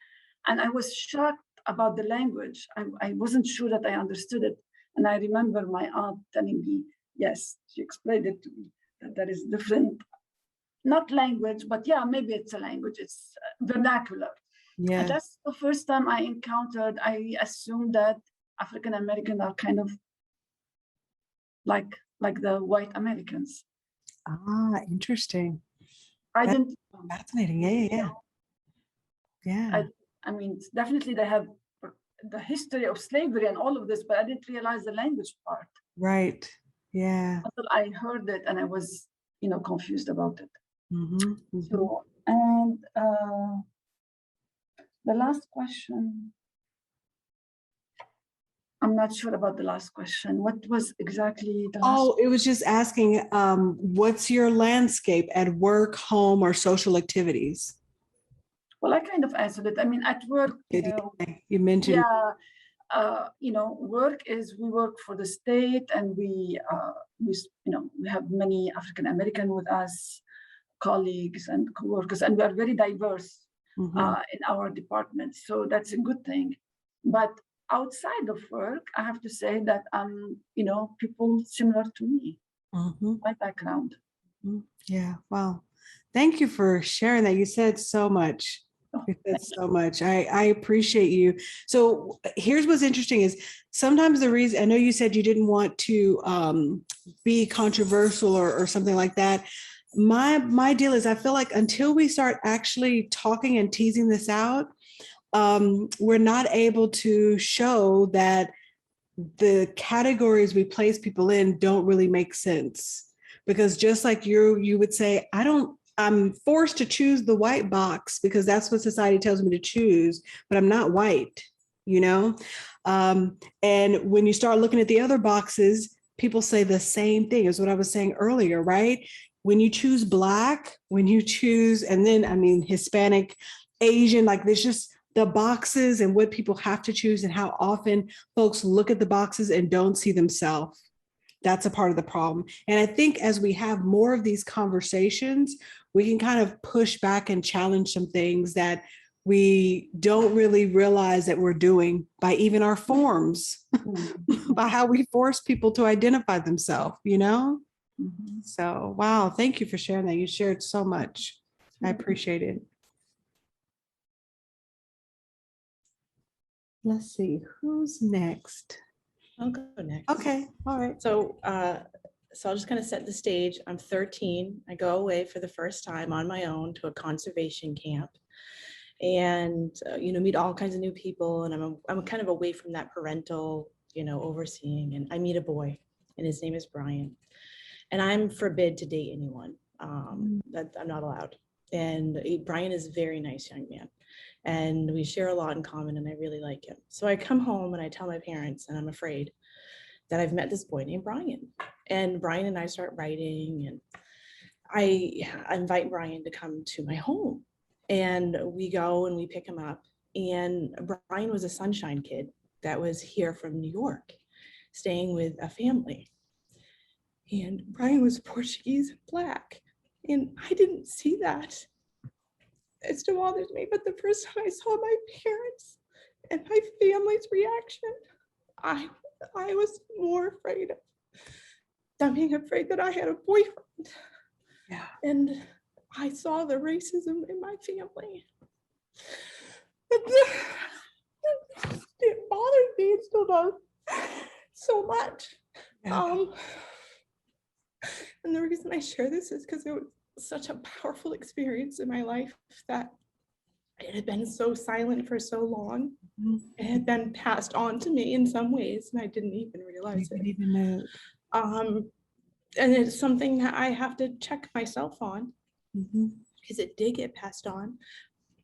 and I was shocked about the language. I wasn't sure that I understood it. And I remember my aunt telling me, yes, she explained it to me, that there is different, not language, but yeah, maybe it's a language, it's vernacular. Yeah. And that's the first time I assumed that African Americans are kind of like the white Americans. Ah, interesting. That's fascinating. Yeah. I mean, definitely they have the history of slavery and all of this, but I didn't realize the language part. Right. Yeah. Until I heard it and I was, confused about it. So, and the last question, I'm not sure about the last question. What was exactly the last? It was just asking, what's your landscape at work, home, or social activities? Well, I kind of answered it. I mean, at work, you mentioned. Yeah, work is, we work for the state, and we have many African American with us, colleagues and coworkers, and we are very diverse in our department. So that's a good thing. But outside of work, I have to say that people similar to me, my background. Yeah. Wow. Thank you for sharing that. You said so much. You said so much. I appreciate you. So here's what's interesting is sometimes the reason, I know you said you didn't want to be controversial or something like that. My deal is I feel like until we start actually talking and teasing this out, we're not able to show that the categories we place people in don't really make sense. Because just like you would say, I'm forced to choose the white box because that's what society tells me to choose, but I'm not white, And when you start looking at the other boxes, people say the same thing as what I was saying earlier, right? When you choose Black, and then, Hispanic, Asian, like there's just the boxes and what people have to choose and how often folks look at the boxes and don't see themselves. That's a part of the problem. And I think as we have more of these conversations, we can kind of push back and challenge some things that we don't really realize that we're doing by even our forms, by how we force people to identify themselves, So, wow, thank you for sharing that. You shared so much. I appreciate it. Let's see, who's next? I'll go next. Okay, all right. So I'll just kind of set the stage. I'm 13. I go away for the first time on my own to a conservation camp, and meet all kinds of new people. And I'm kind of away from that parental, overseeing. And I meet a boy, and his name is Brian. And I'm forbid to date anyone. That I'm not allowed. And Brian is a very nice young man, and we share a lot in common, and I really like him. So I come home and I tell my parents, and I'm afraid that I've met this boy named Brian. And Brian and I start writing, and I invite Brian to come to my home, and we go and we pick him up. And Brian was a sunshine kid that was here from New York, staying with a family. And Brian was Portuguese and Black. And I didn't see that. It still bothers me, but the first time I saw my parents and my family's reaction, I was more afraid of them being afraid that I had a boyfriend. Yeah. And I saw the racism in my family. It bothered me, it still does so much. Yeah. And the reason I share this is because it was such a powerful experience in my life that it had been so silent for so long. It had been passed on to me in some ways, and I didn't even realize it. Even know. And it's something that I have to check myself on Mm-hmm. because it did get passed on.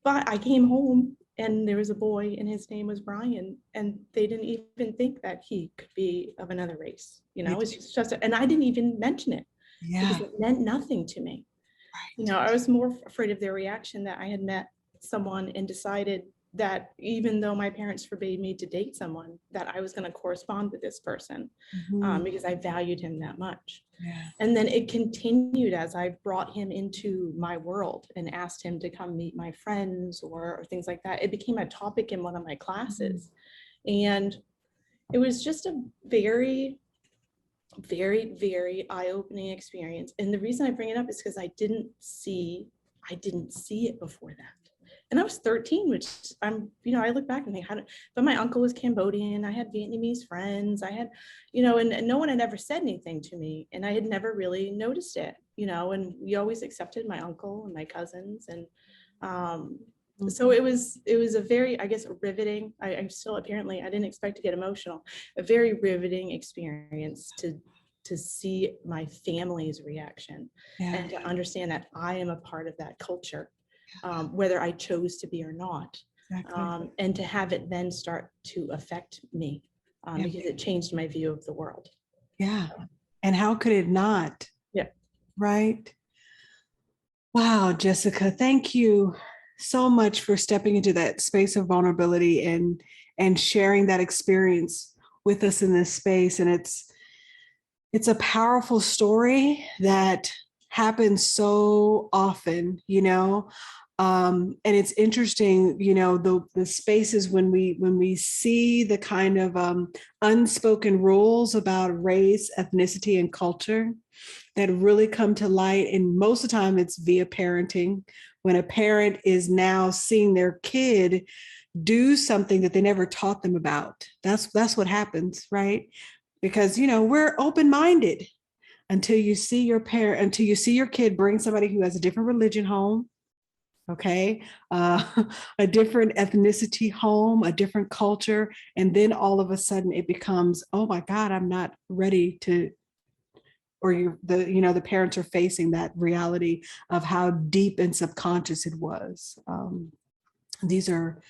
But I came home and there was a boy and his name was Brian, and they didn't even think that he could be of another race. You know, it's just, and I didn't even mention it because it meant nothing to me. You know, I was more afraid of their reaction that I had met someone and decided that even though my parents forbade me to date someone, that I was going to correspond with this person because I valued him that much. Yeah. And then it continued as I brought him into my world and asked him to come meet my friends or things like that. It became a topic in one of my classes. And it was just a very, very, very eye-opening experience. And the reason I bring it up is because I didn't see it before that. And I was 13, which I'm, you know, I look back and think, but my uncle was Cambodian. I had Vietnamese friends. I had, you know, and no one had ever said anything to me. And I had never really noticed it, you know, and we always accepted my uncle and my cousins. And so it was a very, I guess, riveting. I'm still, apparently, I didn't expect to get emotional, a very riveting experience to see my family's reaction and to understand that I am a part of that culture. Whether I chose to be or not, and to have it then start to affect me because it changed my view of the world. Yeah. And how could it not? Yeah. Right. Wow, Jessica, thank you so much for stepping into that space of vulnerability and sharing that experience with us in this space. And it's a powerful story that happens so often, you know. And it's interesting, you know, the spaces when we see the kind of unspoken rules about race, ethnicity, and culture that really come to light. And most of the time it's via parenting, when a parent is now seeing their kid do something that they never taught them about. That's what happens, right? Because, you know, we're open-minded until you see your kid bring somebody who has a different religion home. Okay, a different ethnicity home, a different culture, and then all of a sudden it becomes, oh my God, I'm not ready to, or the parents are facing that reality of how deep and subconscious it was. These are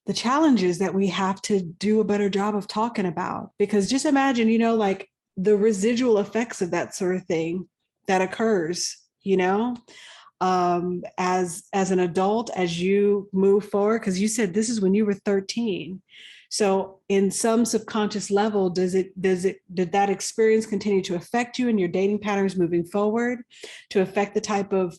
the challenges that we have to do a better job of talking about, because just imagine, you know, like the residual effects of that sort of thing that occurs, you know. As an adult, as you move forward, because you said this is when you were 13. So in some subconscious level, did that experience continue to affect you and your dating patterns moving forward, to affect the type of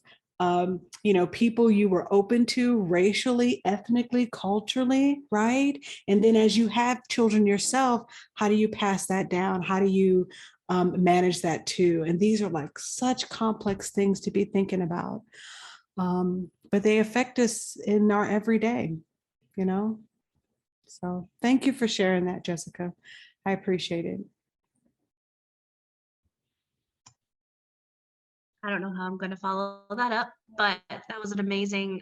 people you were open to racially, ethnically, culturally, right? And then as you have children yourself, how do you pass that down? How do you manage that too? And these are like such complex things to be thinking about. But they affect us in our everyday, you know? So thank you for sharing that, Jessica. I appreciate it. I don't know how I'm going to follow that up, but that was an amazing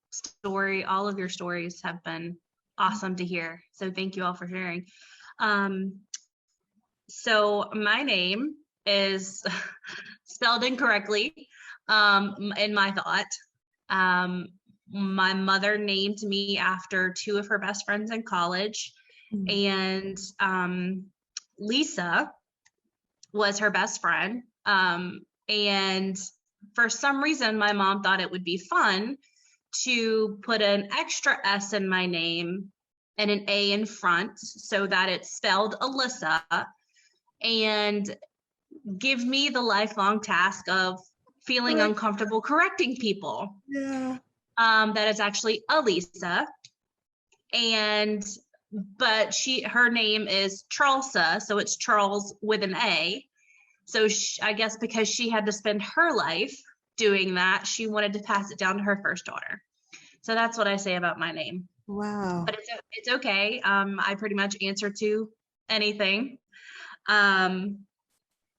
story. All of your stories have been awesome to hear. So thank you all for sharing. So my name is spelled incorrectly in my thought. My mother named me after two of her best friends in college, and Lisa was her best friend. And for some reason, my mom thought it would be fun to put an extra S in my name and an A in front so that it's spelled Elisa, and give me the lifelong task of feeling uncomfortable correcting people. Yeah. That it's actually Elisa. But her name is Charlesa, so it's Charles with an A. So I guess because she had to spend her life doing that, she wanted to pass it down to her first daughter. So that's what I say about my name. Wow. But it's okay. I pretty much answer to anything. And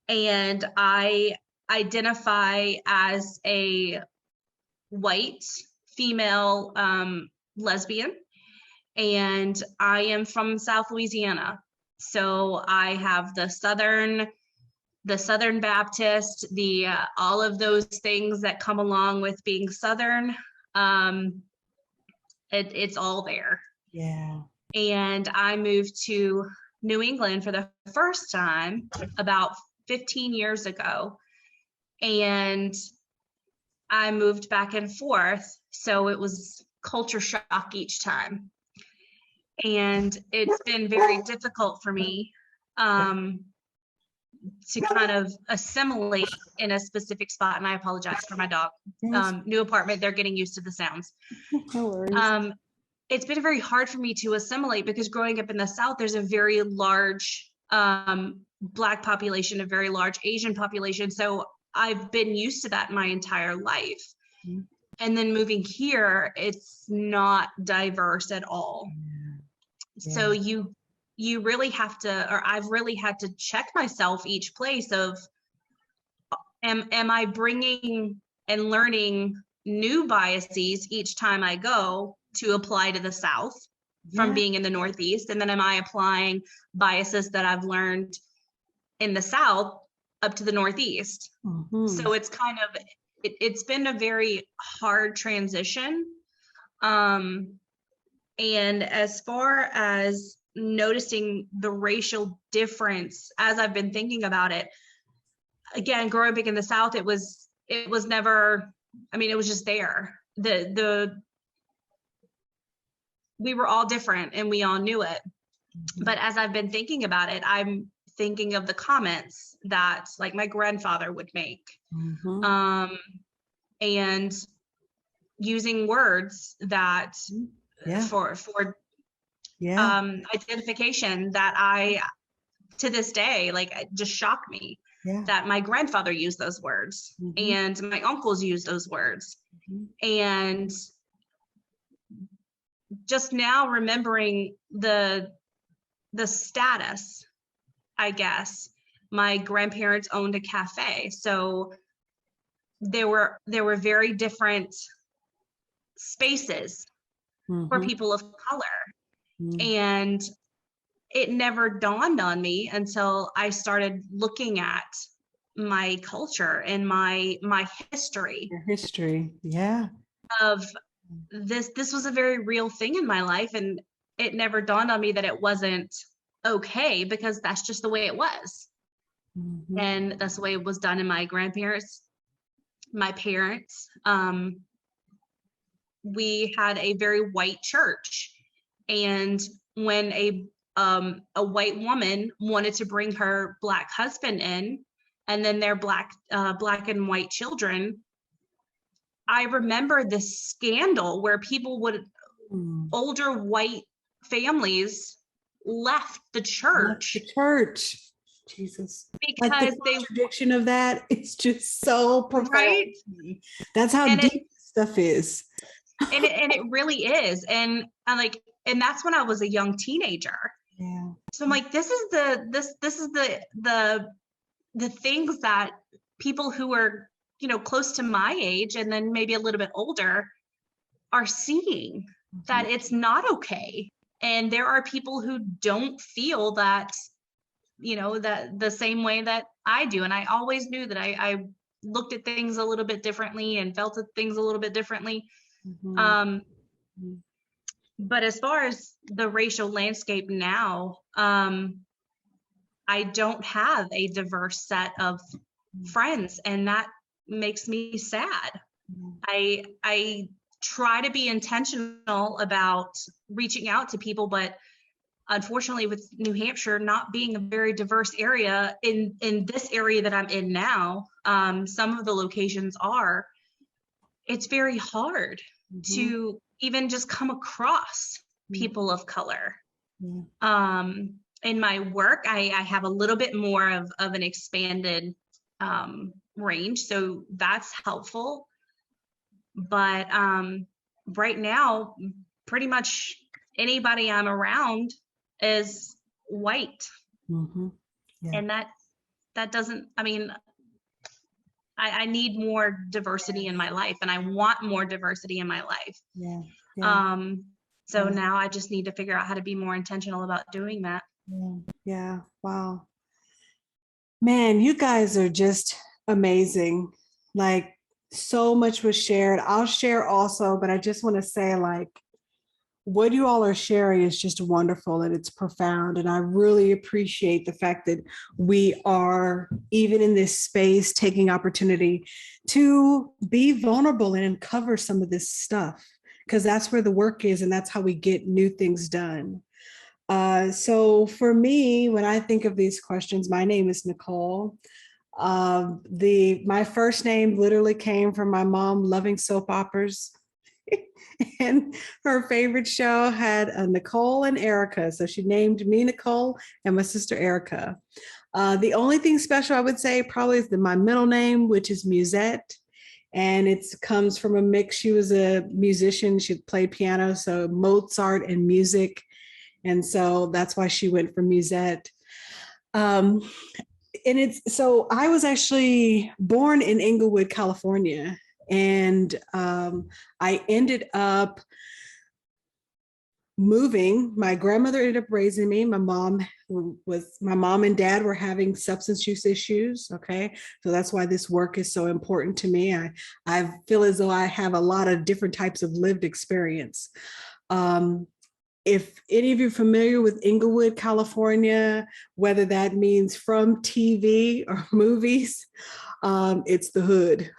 I identify as a white female lesbian. And I am from South Louisiana. So I have the Southern Baptist, all of those things that come along with being Southern. It's all there. Yeah. And I moved to New England for the first time about 15 years ago. And I moved back and forth. So it was culture shock each time. And it's been very difficult for me to kind of assimilate in a specific spot. And I apologize for my dog. New apartment, they're getting used to the sounds. No worries. It's been very hard for me to assimilate because growing up in the South, there's a very large Black population, a very large Asian population. So I've been used to that my entire life. Mm-hmm. And then moving here, it's not diverse at all. Yeah. So you really have to, or I've really had to check myself each place of, am I bringing and learning new biases each time I go to apply to the South from being in the Northeast? And then am I applying biases that I've learned in the South up to the Northeast? Mm-hmm. So it's kind of, it's been a very hard transition. And as far as noticing the racial difference, as I've been thinking about it, again, growing up in the South, it was never, I mean, it was just there. We were all different and we all knew it. Mm-hmm. But as I've been thinking about it, I'm thinking of the comments that like my grandfather would make. Mm-hmm. And using words that for identification that I, to this day, like it just shocked me that my grandfather used those words. Mm-hmm. And my uncles used those words. Mm-hmm. And just now remembering the status, I guess. My grandparents owned a cafe, so there were very different spaces for people of color. And it never dawned on me until I started looking at my culture and my history. Your history, yeah. Of this was a very real thing in my life, and it never dawned on me that it wasn't okay, because that's just the way it was. Mm-hmm. And that's the way it was done in my grandparents, my parents. We had a very white church, and when a white woman wanted to bring her Black husband in, and then their Black and white children, I remember this scandal where people older white families left the church. Jesus. Because like the contradiction of that, it's just so profound. Right? That's how deep stuff is. And it really is. And that's when I was a young teenager. Yeah. So I'm like, this is the things that people who are, close to my age and then maybe a little bit older are seeing, that it's not okay. And there are people who don't feel that, that the same way that I do. And I always knew that I looked at things a little bit differently and felt at things a little bit differently. Mm-hmm. But as far as the racial landscape now, I don't have a diverse set of friends, and that makes me sad. I try to be intentional about reaching out to people, but unfortunately, with New Hampshire not being a very diverse area, in this area that I'm in now, some of the locations are, it's very hard to even just come across people of color. In my work, I have a little bit more of an expanded range, so that's helpful. But right now, pretty much anybody I'm around is white. And that doesn't, I mean, I need more diversity in my life, and I want more diversity in my life. So now I just need to figure out how to be more intentional about doing that. Yeah. Wow. Man, you guys are just amazing. Like, so much was shared. I'll share also, but I just want to say, like, what you all are sharing is just wonderful and it's profound. And I really appreciate the fact that we are, even in this space, taking opportunity to be vulnerable and uncover some of this stuff, because that's where the work is and that's how we get new things done. So for me, when I think of these questions, my name is Nicole. My first name literally came from my mom loving soap operas. And her favorite show had Nicole and Erica. So she named me Nicole and my sister Erica. The only thing special I would say probably is my middle name, which is Musette. And it comes from a mix. She was a musician. She played piano, so Mozart and music. And so that's why she went for Musette. So I was actually born in Inglewood, California. And I ended up moving. My grandmother ended up raising me. My mom and dad were having substance use issues. Okay. So that's why this work is so important to me. I feel as though I have a lot of different types of lived experience. If any of you are familiar with Inglewood, California, whether that means from TV or movies, it's the hood.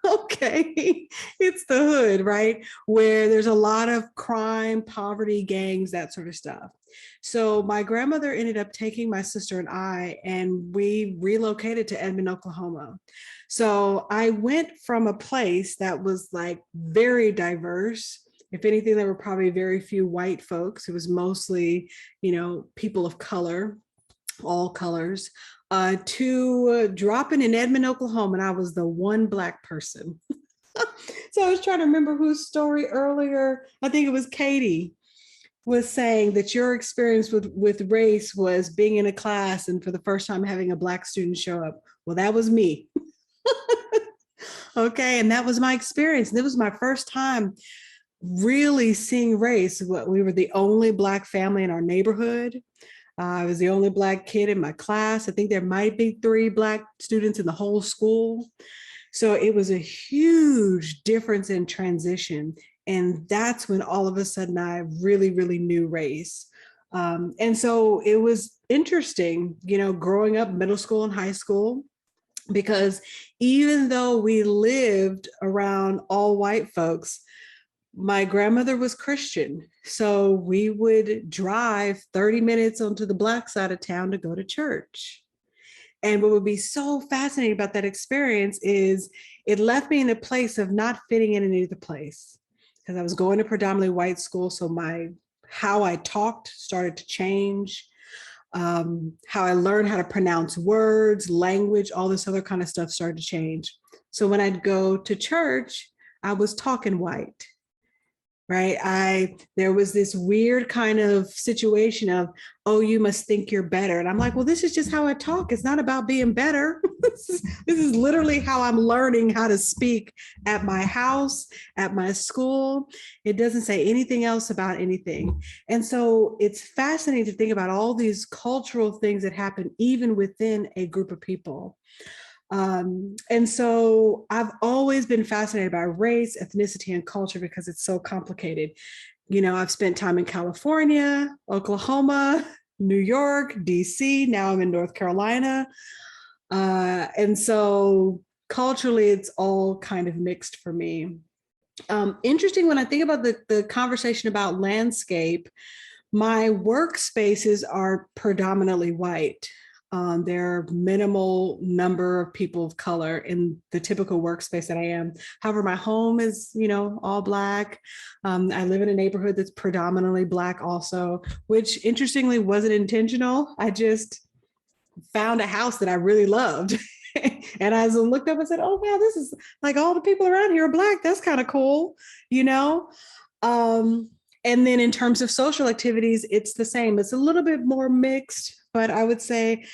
Okay, it's the hood, right? Where there's a lot of crime, poverty, gangs, that sort of stuff. So my grandmother ended up taking my sister and I, and we relocated to Edmond, Oklahoma. So I went from a place that was like very diverse. If anything, there were probably very few white folks. It was mostly, people of color, all colors. To dropping in Edmond, Oklahoma, and I was the one Black person. So I was trying to remember whose story earlier. I think it was Katie was saying that your experience with race was being in a class and for the first time having a Black student show up. Well, that was me. Okay, and that was my experience. And it was my first time really seeing race. We were the only Black family in our neighborhood. I was the only Black kid in my class. I think there might be 3 Black students in the whole school. So it was a huge difference in transition. And that's when all of a sudden I really, really knew race. And so it was interesting, growing up middle school and high school, because even though we lived around all white folks, my grandmother was Christian, so we would drive 30 minutes onto the Black side of town to go to church. And what would be so fascinating about that experience is it left me in a place of not fitting in either place, because I was going to predominantly white school. So how I talked started to change, how I learned how to pronounce words, language, all this other kind of stuff started to change. So when I'd go to church, I was talking white. Right. There was this weird kind of situation of, oh, you must think you're better. And I'm like, well, this is just how I talk. It's not about being better. This is literally how I'm learning how to speak at my house, at my school. It doesn't say anything else about anything. And so it's fascinating to think about all these cultural things that happen even within a group of people. And so I've always been fascinated by race, ethnicity, and culture because it's so complicated. I've spent time in California, Oklahoma, New York, DC. Now I'm in North Carolina. And so culturally, it's all kind of mixed for me. Interesting when I think about the conversation about landscape. My workspaces are predominantly white. There are minimal number of people of color in the typical workspace that I am. However, my home is, all Black. I live in a neighborhood that's predominantly Black also, which interestingly wasn't intentional. I just found a house that I really loved. And as I looked up, I said, oh, wow, this is like all the people around here are Black. That's kind of cool, And then in terms of social activities, it's the same. It's a little bit more mixed, but I would say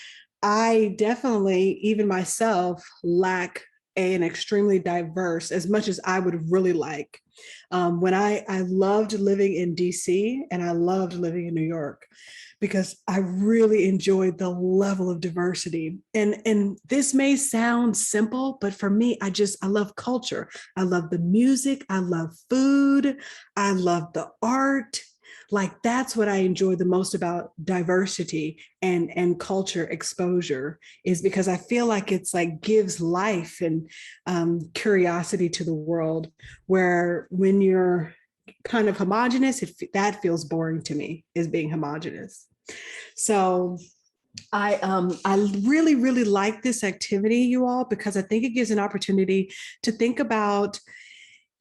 I definitely, even myself, lack an extremely diverse, as much as I would really like. When I loved living in DC and I loved living in New York, because I really enjoyed the level of diversity. And this may sound simple, but for me, I love culture. I love the music. I love food. I love the art. Like, that's what I enjoy the most about diversity and culture exposure, is because I feel like it's like gives life and curiosity to the world, where when you're kind of homogenous, that feels boring to me, is being homogenous. So I really, really like this activity, you all, because I think it gives an opportunity to think about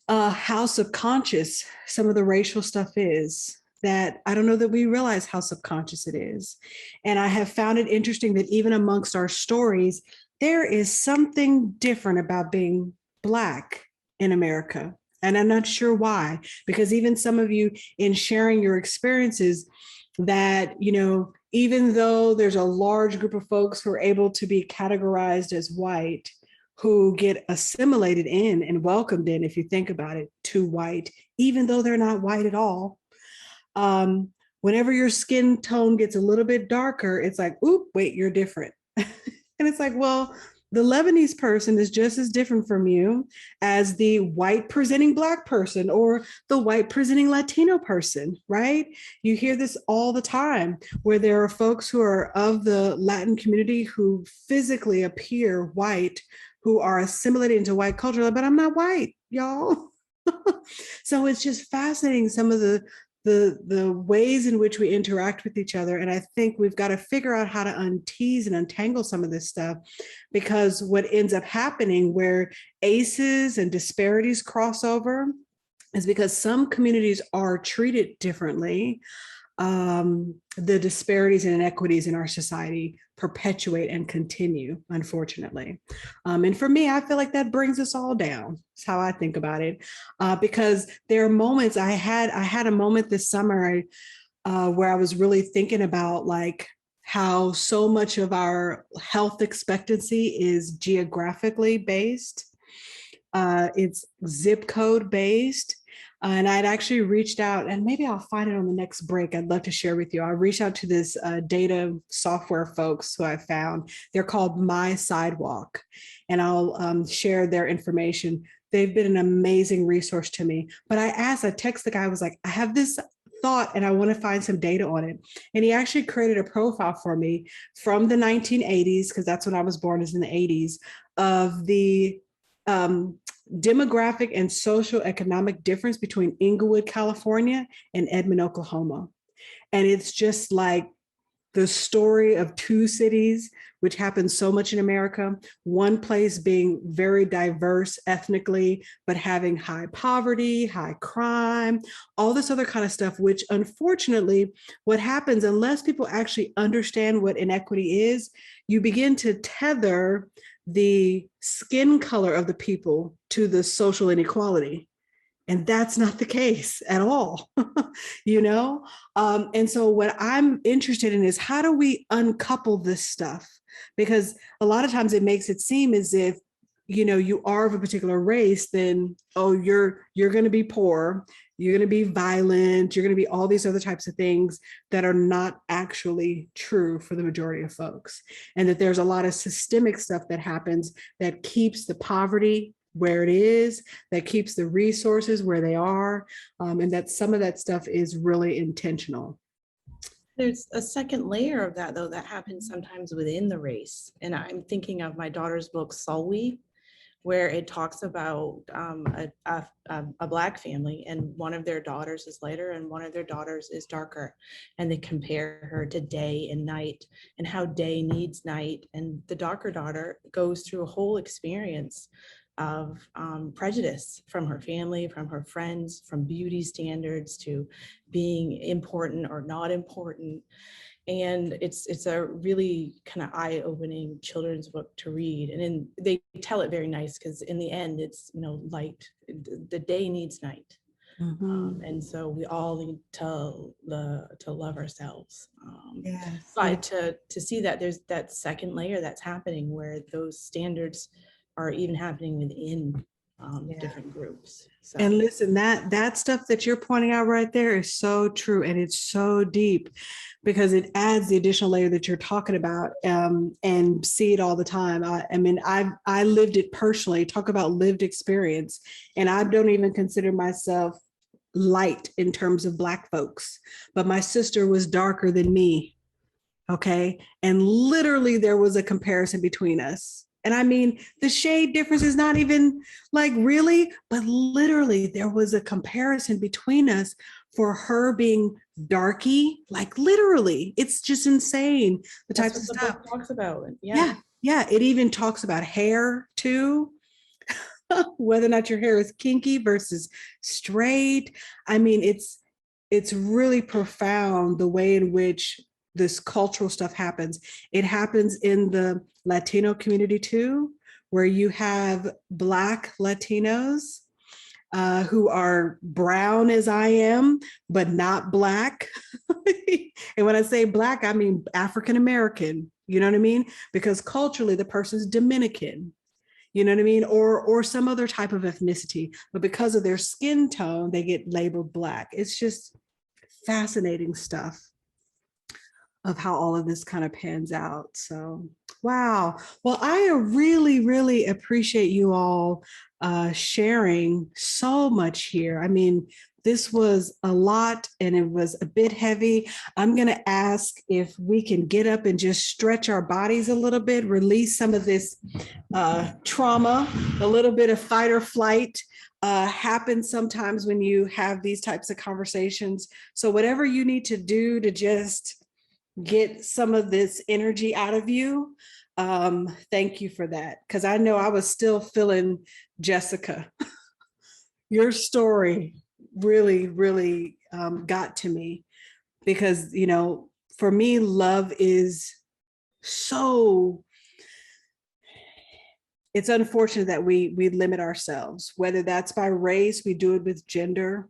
how subconscious some of the racial stuff is, that I don't know that we realize how subconscious it is. And I have found it interesting that even amongst our stories, there is something different about being Black in America. And I'm not sure why, because even some of you, in sharing your experiences, that, even though there's a large group of folks who are able to be categorized as white, who get assimilated in and welcomed in, if you think about it, to white, even though they're not white at all. Whenever your skin tone gets a little bit darker, it's like, oop, wait, you're different. And it's like, well, the Lebanese person is just as different from you as the white presenting Black person or the white presenting Latino person, right? You hear this all the time, where there are folks who are of the Latin community who physically appear white, who are assimilated into white culture, but I'm not white, y'all. So it's just fascinating, some of the ways in which we interact with each other. And I think we've got to figure out how to untease and untangle some of this stuff, because what ends up happening where ACEs and disparities cross over is because some communities are treated differently. The disparities and inequities in our society perpetuate and continue, unfortunately. And for me, I feel like that brings us all down. That's how I think about it. Because there are moments, I had a moment this summer where I was really thinking about like how so much of our health expectancy is geographically based. It's zip code based. And I'd actually reached out, and maybe I'll find it on the next break. I'd love to share with you. I reached out to this data software folks who I found. They're called My Sidewalk, and I'll share their information. They've been an amazing resource to me. But I texted the guy, I was like, I have this thought and I want to find some data on it. And he actually created a profile for me from the 1980s, because that's when I was born, is in the 80s, of the demographic and social economic difference between Inglewood, California and Edmond, Oklahoma. And it's just like the story of two cities, which happens so much in America, one place being very diverse ethnically, but having high poverty, high crime, all this other kind of stuff, which unfortunately, what happens, unless people actually understand what inequity is, you begin to tether the skin color of the people to the social inequality. And that's not the case at all, And so what I'm interested in is, how do we uncouple this stuff? Because a lot of times it makes it seem as if, you are of a particular race, then, oh, you're going to be poor, you're going to be violent, you're going to be all these other types of things that are not actually true for the majority of folks. And that there's a lot of systemic stuff that happens that keeps the poverty where it is, that keeps the resources where they are, and that some of that stuff is really intentional. There's a second layer of that, though, that happens sometimes within the race. And I'm thinking of my daughter's book, Sulwe. where it talks about a Black family, and one of their daughters is lighter and one of their daughters is darker. And they compare her to day and night and how day needs night. And the darker daughter goes through a whole experience of prejudice from her family, from her friends, from beauty standards to being important or not important. And it's a really kind of eye-opening children's book to read. And they tell it very nice, because in the end, it's, light. The day needs night. And so we all need to love ourselves. But to see that there's that second layer that's happening, where those standards are even happening within different groups. So. And listen, that stuff that you're pointing out right there is so true, and it's so deep, because it adds the additional layer that you're talking about, and see it all the time. I mean, I lived it personally. Talk about lived experience, and I don't even consider myself light in terms of Black folks, but my sister was darker than me. Okay, and literally there was a comparison between us. And I mean, the shade difference is not even like really, but literally there was a comparison between us for her being darky, like literally. It's just insane. The types of stuff it talks about. Yeah. It even talks about hair too. Whether or not your hair is kinky versus straight. I mean, it's really profound the way in which this cultural stuff happens. It happens in the Latino community too, where you have Black Latinos who are brown as I am, but not Black. And when I say Black, I mean African-American, you know what I mean? Because culturally the person's Dominican, you know what I mean? Or some other type of ethnicity, but because of their skin tone, they get labeled Black. It's just fascinating stuff of how all of this kind of pans out. So, wow. Well, I really, really appreciate you all sharing so much here. I mean, this was a lot and it was a bit heavy. I'm going to ask if we can get up and just stretch our bodies a little bit, release some of this trauma, a little bit of fight or flight. Happens sometimes when you have these types of conversations. So whatever you need to do to just get some of this energy out of you, thank you for that, because I know I was still feeling Jessica. Your story really, really got to me, because, for me, love is so, it's unfortunate that we limit ourselves, whether that's by race, we do it with gender.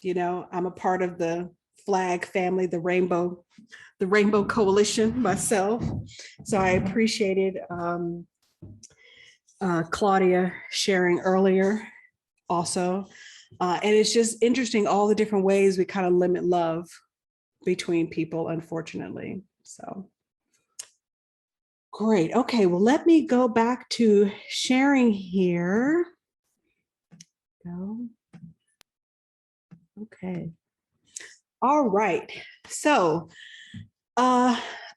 I'm a part of the flag family, the Rainbow Coalition myself. So I appreciated Claudia sharing earlier also. And it's just interesting all the different ways we kind of limit love between people, unfortunately. So great. Okay, well, let me go back to sharing here. Go. Okay. All right. So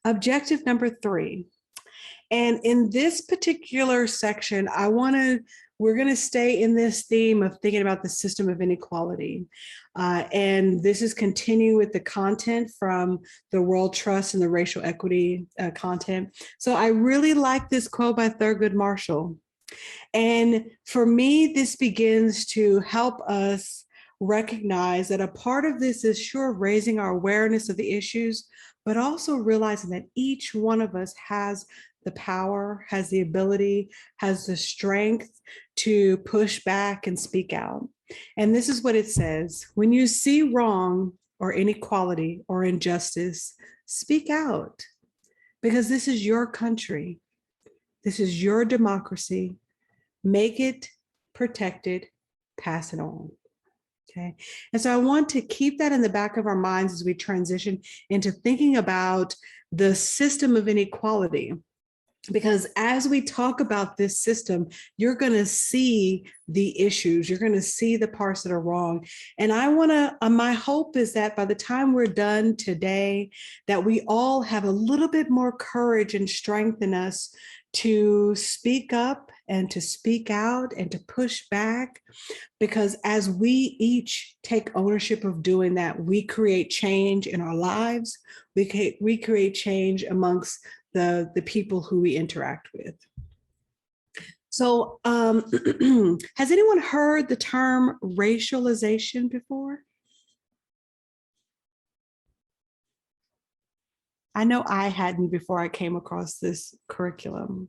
objective number 3. And in this particular section, we're going to stay in this theme of thinking about the system of inequality. And this is continuing with the content from the World Trust and the racial equity content. So I really like this quote by Thurgood Marshall. And for me, this begins to help us recognize that a part of this is sure raising our awareness of the issues, but also realizing that each one of us has the power, has the ability, has the strength to push back and speak out. And this is what it says: when you see wrong or inequality or injustice, speak out, because this is your country. This is your democracy. Make it, protect it, pass it on. Okay. And so I want to keep that in the back of our minds as we transition into thinking about the system of inequality. Because as we talk about this system, you're going to see the issues, you're going to see the parts that are wrong. And my hope is that by the time we're done today, that we all have a little bit more courage and strength in us to speak up and to speak out and to push back, because as we each take ownership of doing that, we create change in our lives. We create change amongst the people who we interact with. So has anyone heard the term racialization before? I know I hadn't before I came across this curriculum.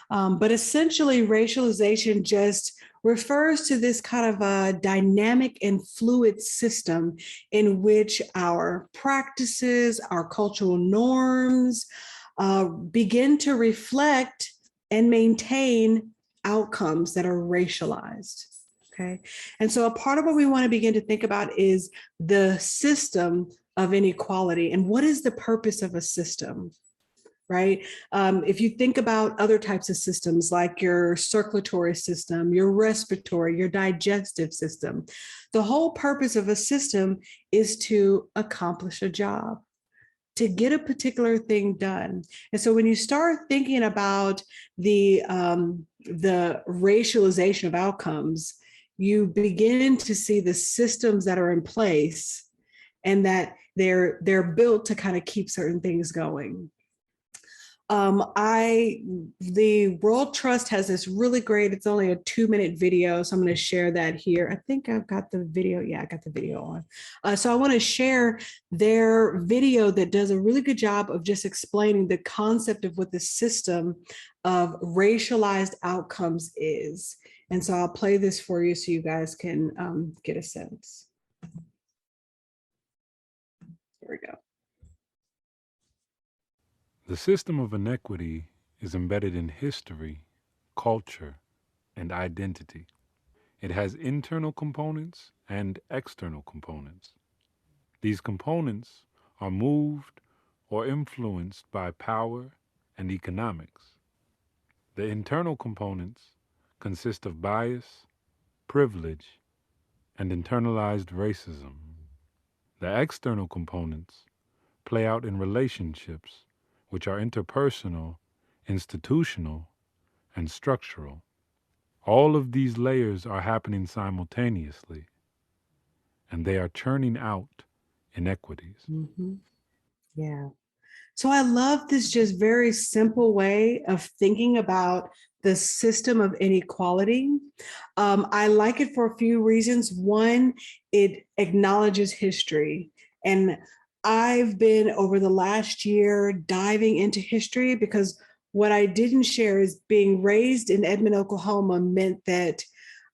But essentially, racialization just refers to this kind of a dynamic and fluid system in which our practices, our cultural norms begin to reflect and maintain outcomes that are racialized. Okay. And so a part of what we want to begin to think about is the system of inequality and what is the purpose of a system, right? If you think about other types of systems like your circulatory system, your respiratory, your digestive system, the whole purpose of a system is to accomplish a job, to get a particular thing done. And so when you start thinking about the racialization of outcomes, you begin to see the systems that are in place and that they're built to kind of keep certain things going. The World Trust has this really great, it's only a 2-minute video, so I'm going to share that here. I think I've got the video. Yeah, I got the video on. So I want to share their video that does a really good job of just explaining the concept of what the system of racialized outcomes is. And so I'll play this for you so you guys can get a sense. Here we go. The system of inequity is embedded in history, culture, and identity. It has internal components and external components. These components are moved or influenced by power and economics. The internal components consist of bias, privilege, and internalized racism. The external components play out in relationships which are interpersonal, institutional, and structural. All of these layers are happening simultaneously, and they are churning out inequities. Mm-hmm. Yeah. So I love this just very simple way of thinking about the system of inequality. I like it for a few reasons. One, it acknowledges history. And I've been over the last year diving into history because what I didn't share is being raised in Edmond, Oklahoma meant that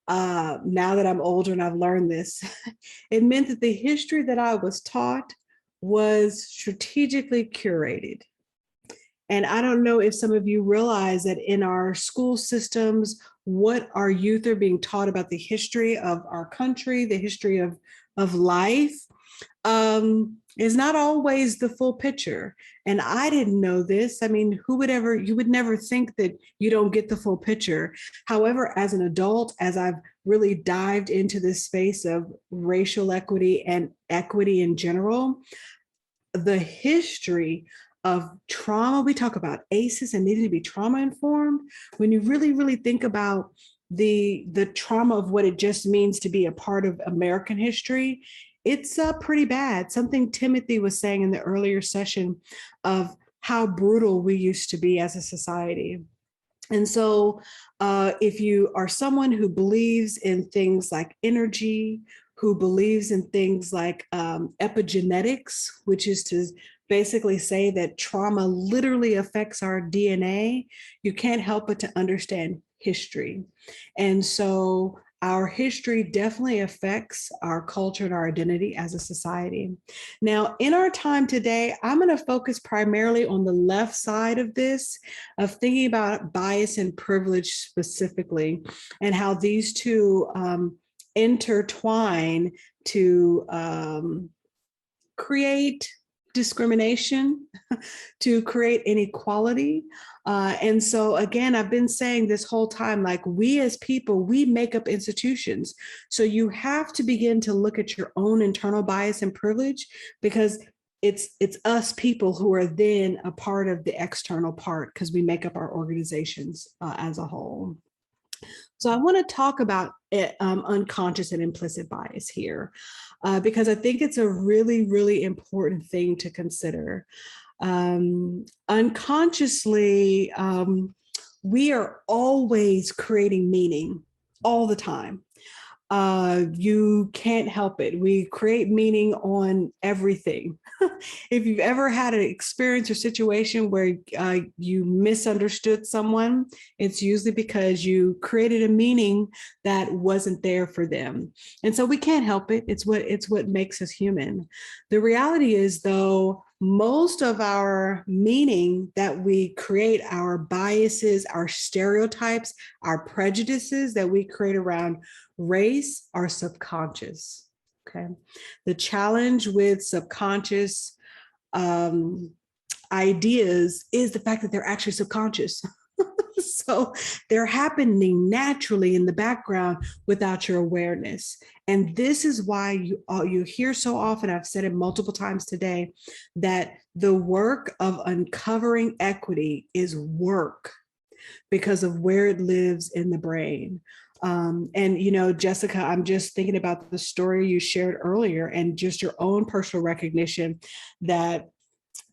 now that I'm older and I've learned this, it meant that the history that I was taught was strategically curated. And I don't know if some of you realize that in our school systems, what our youth are being taught about the history of our country, the history of life, is not always the full picture. And I didn't know this. I mean, you would never think that you don't get the full picture. However, as an adult, as I've really dived into this space of racial equity and equity in general, the history of trauma, we talk about ACEs and needing to be trauma informed. When you really, really think about the trauma of what it just means to be a part of American history, it's pretty bad. Something Timothy was saying in the earlier session of how brutal we used to be as a society. And so if you are someone who believes in things like energy, who believes in things like epigenetics, which is to basically say that trauma literally affects our DNA, you can't help but to understand history. And so our history definitely affects our culture and our identity as a society. Now, in our time today, I'm going to focus primarily on the left side of this, of thinking about bias and privilege specifically, and how these two intertwine to create discrimination, to create inequality. And so again, I've been saying this whole time, like we as people, we make up institutions. So you have to begin to look at your own internal bias and privilege, because it's us people who are then a part of the external part, because we make up our organizations as a whole. So I want to talk about unconscious and implicit bias here, because I think it's a really, really important thing to consider. Unconsciously, we are always creating meaning all the time. You can't help it. We create meaning on everything. If you've ever had an experience or situation where you misunderstood someone, it's usually because you created a meaning that wasn't there for them. And so we can't help it. It's what makes us human. The reality is, though, most of our meaning that we create, our biases, our stereotypes, our prejudices that we create around race are subconscious. Okay. The challenge with subconscious ideas is the fact that they're actually subconscious. So they're happening naturally in the background without your awareness. And this is why you hear so often, I've said it multiple times today, that the work of uncovering equity is work because of where it lives in the brain. And, you know, Jessica, I'm just thinking about the story you shared earlier and just your own personal recognition that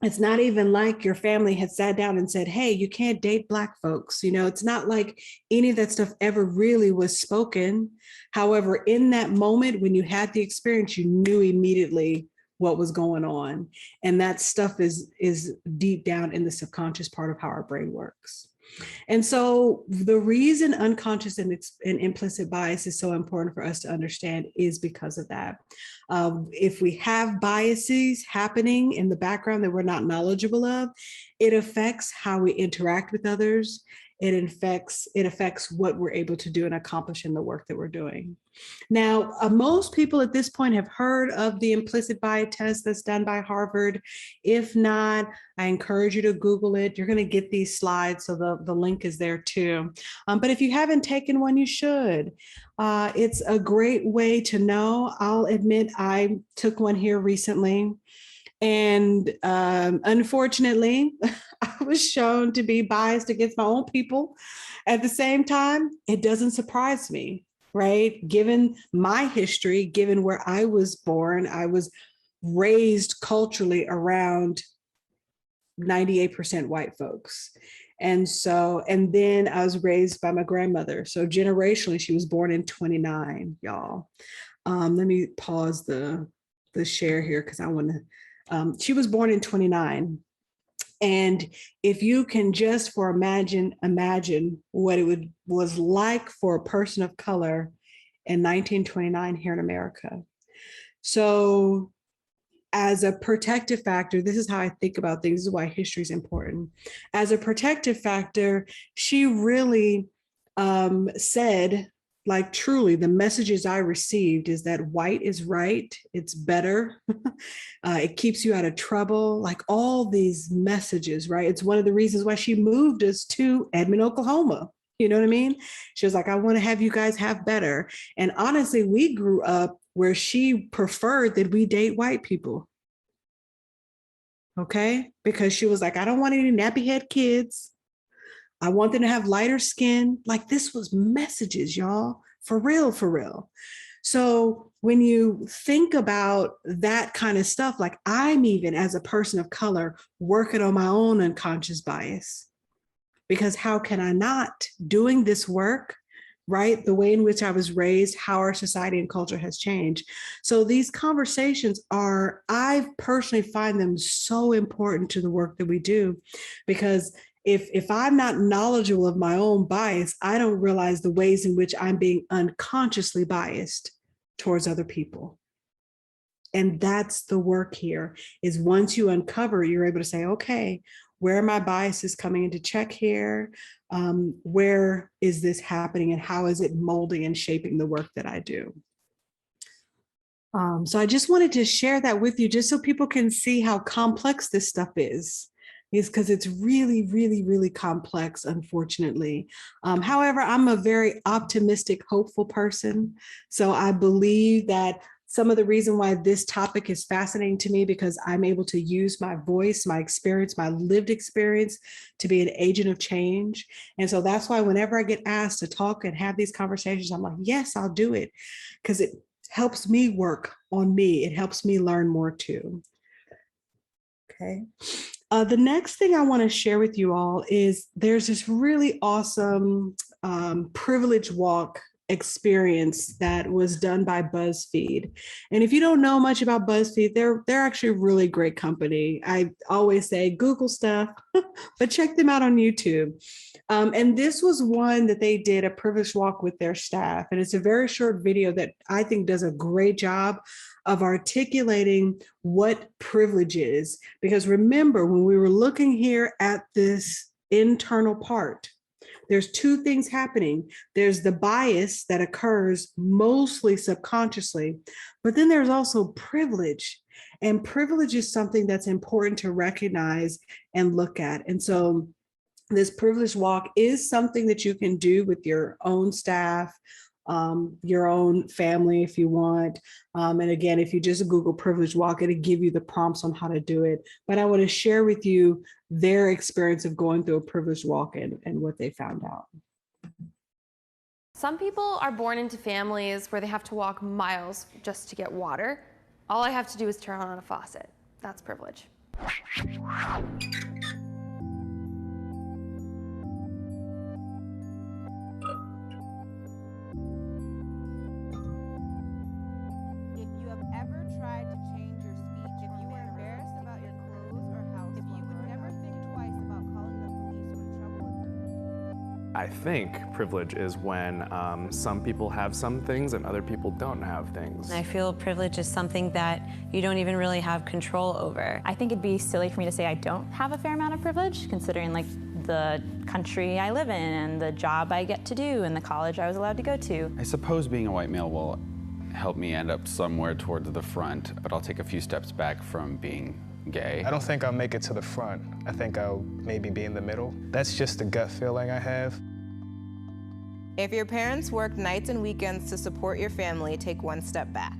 it's not even like your family had sat down and said, hey, you can't date Black folks. You know, it's not like any of that stuff ever really was spoken. However, in that moment, when you had the experience, you knew immediately what was going on. And that stuff is deep down in the subconscious part of how our brain works. And so the reason unconscious and implicit bias is so important for us to understand is because of that. If we have biases happening in the background that we're not knowledgeable of, it affects how we interact with others. It affects what we're able to do and accomplish in the work that we're doing. Now, most people at this point have heard of the implicit bias test that's done by Harvard. If not, I encourage you to Google it. You're going to get these slides, so the link is there too. But if you haven't taken one, you should. It's a great way to know. I'll admit I took one here recently. And unfortunately, I was shown to be biased against my own people. At the same time, it doesn't surprise me, right? Given my history, given where I was born, I was raised culturally around 98% white folks. And then I was raised by my grandmother. So generationally, she was born in 29, y'all. Let me pause the share here because I want to. She was born in 29. And if you can just imagine what it was like for a person of color in 1929 here in America. So as a protective factor, this is how I think about things. This is why history is important. As a protective factor, she really said, like, truly, the messages I received is that white is right. It's better. It keeps you out of trouble. Like all these messages, right? It's one of the reasons why she moved us to Edmond, Oklahoma. You know what I mean? She was like, I want to have you guys have better. And honestly, we grew up where she preferred that we date white people. Okay? Because she was like, I don't want any nappy head kids. I want them to have lighter skin. Like, this was messages, y'all, for real, for real. So when you think about that kind of stuff, like I'm even as a person of color working on my own unconscious bias, because how can I not, doing this work, right? The way in which I was raised, how our society and culture has changed. So these conversations I personally find them so important to the work that we do, because if I'm not knowledgeable of my own bias, I don't realize the ways in which I'm being unconsciously biased towards other people. And that's the work here, is once you uncover, you're able to say, okay, where are my biases coming into check here? Where is this happening and how is it molding and shaping the work that I do? So I just wanted to share that with you just so people can see how complex this stuff is because it's really, really, really complex, unfortunately. However, I'm a very optimistic, hopeful person. So I believe that some of the reason why this topic is fascinating to me, because I'm able to use my voice, my experience, my lived experience to be an agent of change. And so that's why whenever I get asked to talk and have these conversations, I'm like, yes, I'll do it, because it helps me work on me. It helps me learn more too. Okay. The next thing I want to share with you all is there's this really awesome privilege walk experience that was done by BuzzFeed. And if you don't know much about BuzzFeed, they're actually a really great company. I always say Google stuff, but check them out on YouTube. And this was one that they did a privilege walk with their staff. And it's a very short video that I think does a great job of articulating what privilege is. Because remember, when we were looking here at this internal part, there's two things happening. There's the bias that occurs mostly subconsciously, but then there's also privilege. And privilege is something that's important to recognize and look at. And so this privilege walk is something that you can do with your own staff, your own family if you want. And again, if you just Google privilege walk, it'll give you the prompts on how to do it. But I want to share with you their experience of going through a privilege walk and what they found out. Some people are born into families where they have to walk miles just to get water. All I have to do is turn on a faucet. That's privilege. I think privilege is when some people have some things and other people don't have things. I feel privilege is something that you don't even really have control over. I think it'd be silly for me to say I don't have a fair amount of privilege, considering like the country I live in and the job I get to do and the college I was allowed to go to. I suppose being a white male will help me end up somewhere towards the front, but I'll take a few steps back from being gay. I don't think I'll make it to the front. I think I'll maybe be in the middle. That's just the gut feeling I have. If your parents work nights and weekends to support your family, take one step back.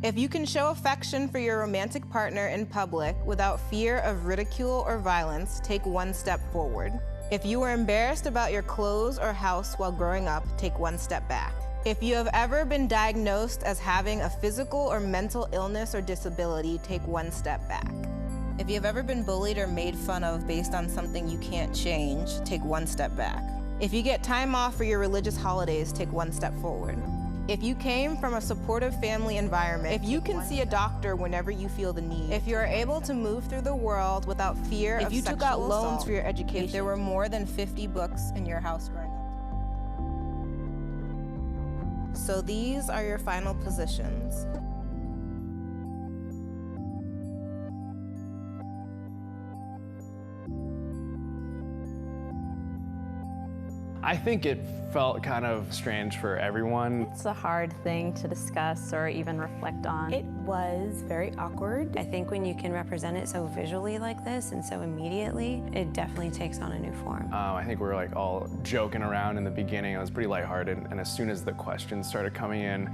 If you can show affection for your romantic partner in public without fear of ridicule or violence, take one step forward. If you were embarrassed about your clothes or house while growing up, take one step back. If you have ever been diagnosed as having a physical or mental illness or disability, take one step back. If you have ever been bullied or made fun of based on something you can't change, take one step back. If you get time off for your religious holidays, take one step forward. If you came from a supportive family environment, if you can see a doctor whenever you feel the need, if you are able to move through the world without fear of sexual assault, if you took out loans for your education, if there were more than 50 books in your house growing up. So these are your final positions. I think it felt kind of strange for everyone. It's a hard thing to discuss or even reflect on. It was very awkward. I think when you can represent it so visually like this and so immediately, it definitely takes on a new form. I think we were like all joking around in the beginning. It was pretty lighthearted, and as soon as the questions started coming in,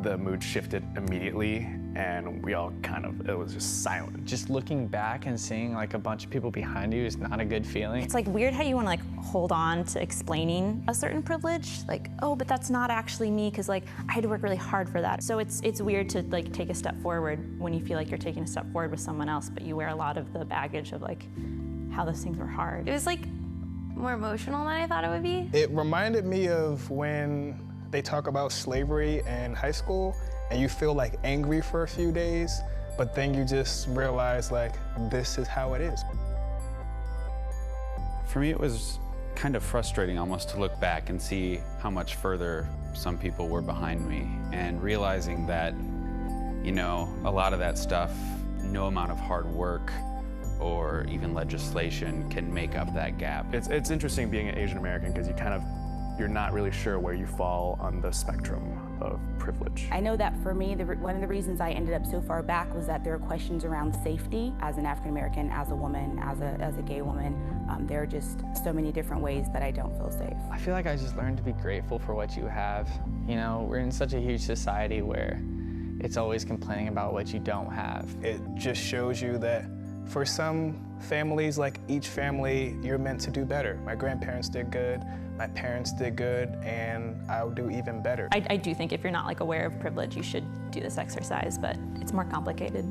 the mood shifted immediately, and we all it was just silent. Just looking back and seeing like a bunch of people behind you is not a good feeling. It's like weird how you want to like hold on to explaining a certain privilege, like, oh, but that's not actually me because like I had to work really hard for that. So it's weird to like take a step forward when you feel like you're taking a step forward with someone else, but you wear a lot of the baggage of like how those things were hard. It was like more emotional than I thought it would be. It reminded me of when they talk about slavery in high school and you feel like angry for a few days, but then you just realize like, this is how it is. For me, it was kind of frustrating almost to look back and see how much further some people were behind me, and realizing that, you know, a lot of that stuff, no amount of hard work or even legislation can make up that gap. It's interesting being an Asian American because you're not really sure where you fall on the spectrum of privilege. I know that for me, one of the reasons I ended up so far back was that there are questions around safety as an African American, as a woman, as a gay woman. There are just so many different ways that I don't feel safe. I feel like I just learned to be grateful for what you have. You know, we're in such a huge society where it's always complaining about what you don't have. It just shows you that for some families, like each family, you're meant to do better. My grandparents did good, my parents did good, and I'll do even better. I do think if you're not like aware of privilege, you should do this exercise, but it's more complicated.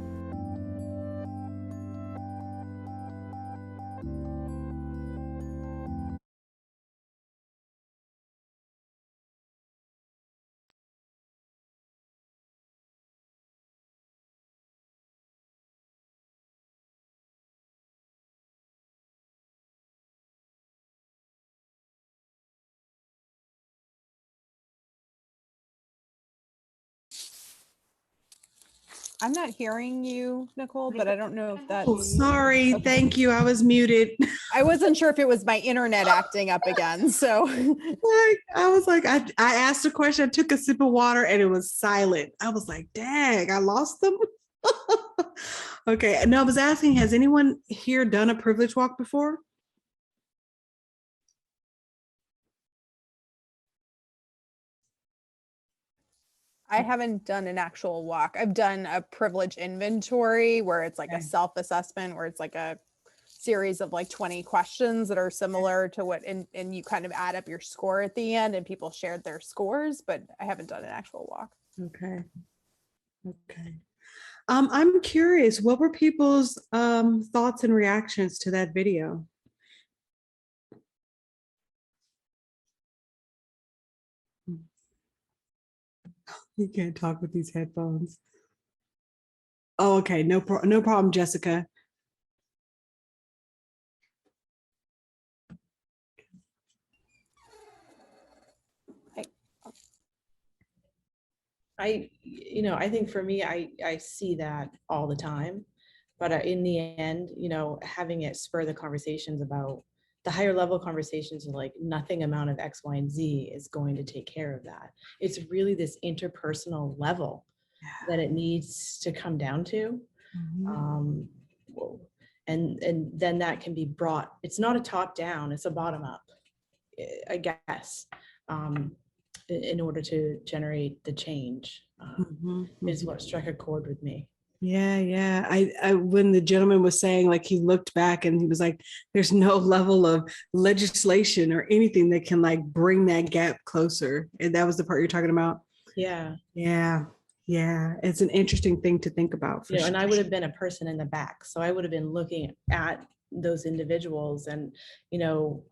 I'm not hearing you, Nicole, but I don't know if that's. Oh, sorry. Thank you. I was muted. I wasn't sure if it was my internet acting up again. So I was like, I asked a question, I took a sip of water and it was silent. I was like, dang, I lost them. Okay. No, I was asking, has anyone here done a privilege walk before? I haven't done an actual walk. I've done a privilege inventory where it's like a self-assessment, where it's like a series of like 20 questions that are similar to what, and you kind of add up your score at the end and people shared their scores, but I haven't done an actual walk. Okay. Okay. I'm curious, what were people's thoughts and reactions to that video? You can't talk with these headphones. Oh, okay. No problem, Jessica. I think for me, I see that all the time, but in the end, having it spur the conversations about the higher level conversations of like nothing amount of X, Y, and Z is going to take care of that. It's really this interpersonal level that it needs to come down to. And then that can be brought, it's not a top down, it's a bottom up, I guess, in order to generate the change is what struck a chord with me. Yeah. I when the gentleman was saying, like, he looked back and he was like, there's no level of legislation or anything that can like bring that gap closer. And that was the part you're talking about. Yeah. It's an interesting thing to think about. For sure. And I would have been a person in the back. So I would have been looking at those individuals. And,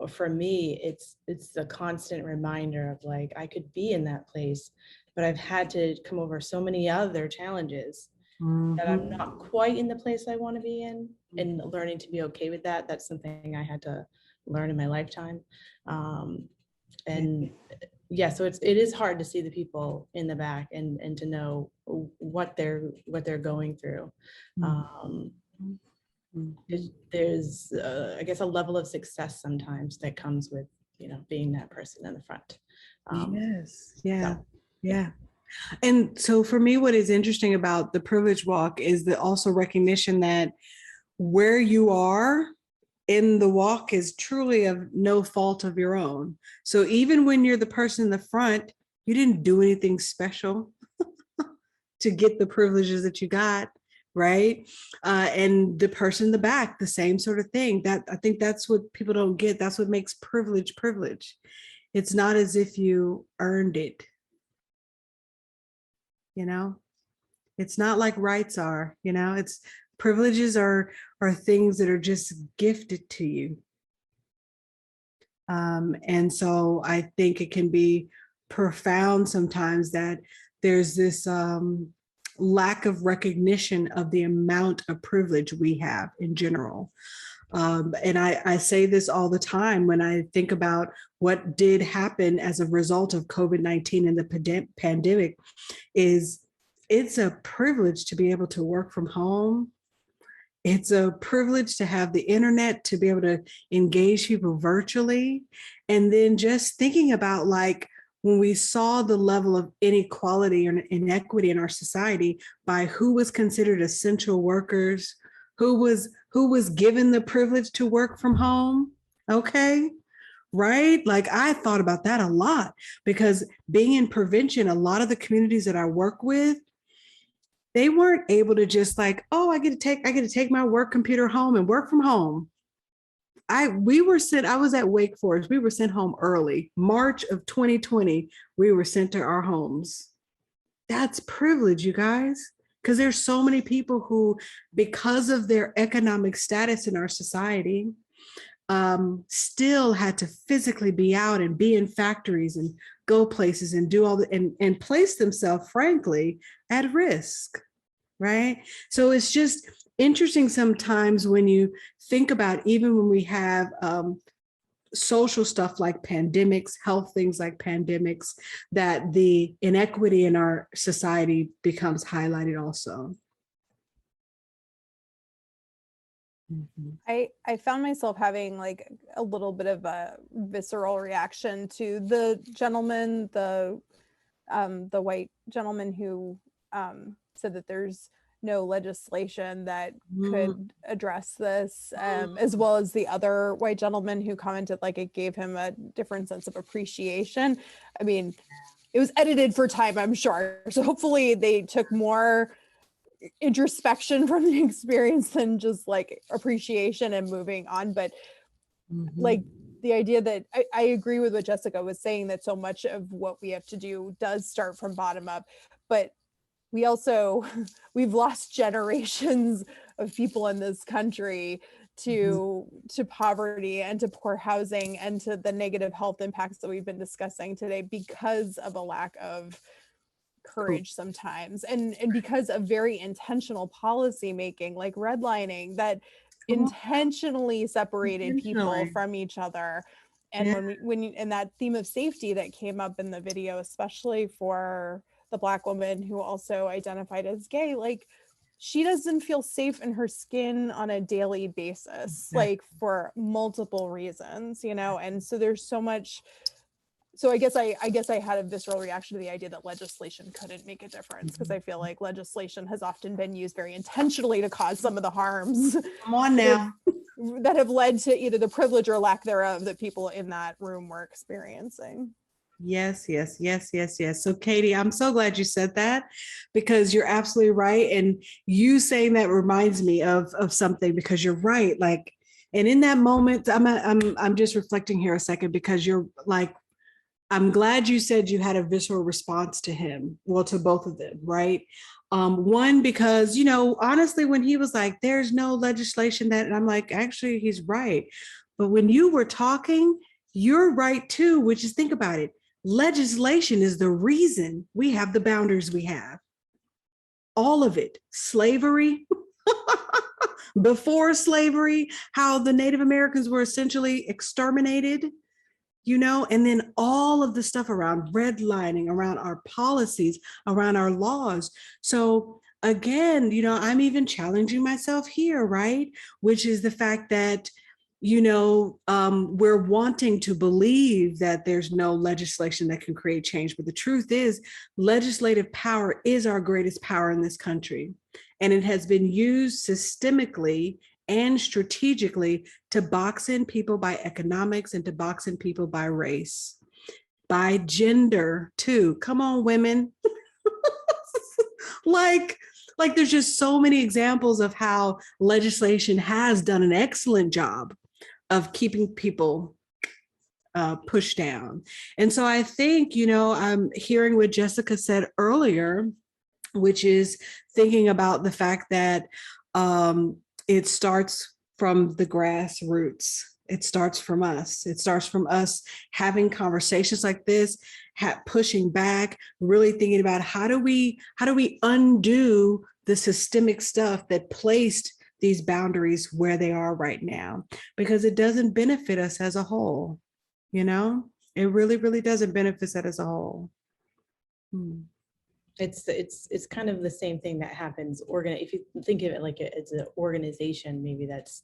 for me, it's a constant reminder of like, I could be in that place, but I've had to come over so many other challenges that I'm not quite in the place I want to be in, and learning to be okay with that. That's something I had to learn in my lifetime. And yeah, so it is hard to see the people in the back and to know what they're going through. There's I guess a level of success sometimes that comes with being that person in the front. Yeah. And so for me, what is interesting about the privilege walk is the also recognition that where you are in the walk is truly of no fault of your own. So even when you're the person in the front, you didn't do anything special to get the privileges that you got, right? And the person in the back, the same sort of thing. That I think that's what people don't get. That's what makes privilege. It's not as if you earned it. It's not like rights are, it's privileges are things that are just gifted to you. And so I think it can be profound sometimes that there's this lack of recognition of the amount of privilege we have in general. And I say this all the time when I think about what did happen as a result of COVID-19 and the pandemic is it's a privilege to be able to work from home. It's a privilege to have the internet, to be able to engage people virtually. And then just thinking about like when we saw the level of inequality and inequity in our society by who was considered essential workers, who was given the privilege to work from home, okay? Right? Like I thought about that a lot because being in prevention, a lot of the communities that I work with, They weren't able to just like, oh, I get to take my work computer home and work from home. I was at Wake Forest. We were sent home early. March of 2020, we were sent to our homes. That's privilege, you guys. Because there's so many people who, because of their economic status in our society, still had to physically be out and be in factories and go places and do all the, and place themselves, frankly, at risk, right? So it's just interesting sometimes when you think about, even when we have social stuff like pandemics, health things like pandemics, that the inequity in our society becomes highlighted also. I found myself having like a little bit of a visceral reaction to the gentleman, the white gentleman who said that there's no legislation that could address this, as well as the other white gentleman who commented like it gave him a different sense of appreciation. I mean, it was edited for time, I'm sure. So hopefully they took more introspection from the experience than just like appreciation and moving on. But like the idea that I agree with what Jessica was saying, that so much of what we have to do does start from bottom up, but we also, we've lost generations of people in this country to poverty and to poor housing and to the negative health impacts that we've been discussing today because of a lack of courage sometimes, and because of very intentional policy making, like redlining that intentionally separated people from each other. And and that theme of safety that came up in the video, especially for the Black woman who also identified as gay, like she doesn't feel safe in her skin on a daily basis, like for multiple reasons, you know. And so there's so much. So I guess I had a visceral reaction to the idea that legislation couldn't make a difference, because I feel like legislation has often been used very intentionally to cause some of the harms. Come on now. That have led to either the privilege or lack thereof that people in that room were experiencing. Yes. So Katie, I'm so glad you said that, because you're absolutely right. And you saying that reminds me of something, because you're right. Like, and in that moment, I'm just reflecting here a second, because you're like, I'm glad you said you had a visceral response to him. Well, to both of them, right? One, because, you know, honestly, when he was like, there's no legislation that, and I'm like, actually, he's right. But when you were talking, you're right too, which is, think about it. Legislation is the reason we have the boundaries we have. All of it. Slavery, before slavery, how the Native Americans were essentially exterminated, you know, and then all of the stuff around redlining, around our policies, around our laws. So again, you know, I'm even challenging myself here, right? Which is the fact that, you know, we're wanting to believe that there's no legislation that can create change. But the truth is, legislative power is our greatest power in this country. And it has been used systemically and strategically to box in people by economics and to box in people by race, by gender too. Come on, women. like there's just so many examples of how legislation has done an excellent job of keeping people pushed down. And so I think, you know, I'm hearing what Jessica said earlier, which is thinking about the fact that it starts from the grassroots. It starts from us. It starts from us having conversations like this, pushing back, really thinking about how do we undo the systemic stuff that placed these boundaries where they are right now, because it doesn't benefit us as a whole. You know, it really, really doesn't benefit us as a whole. It's kind of the same thing that happens. If you think of it like it's an organization, maybe that's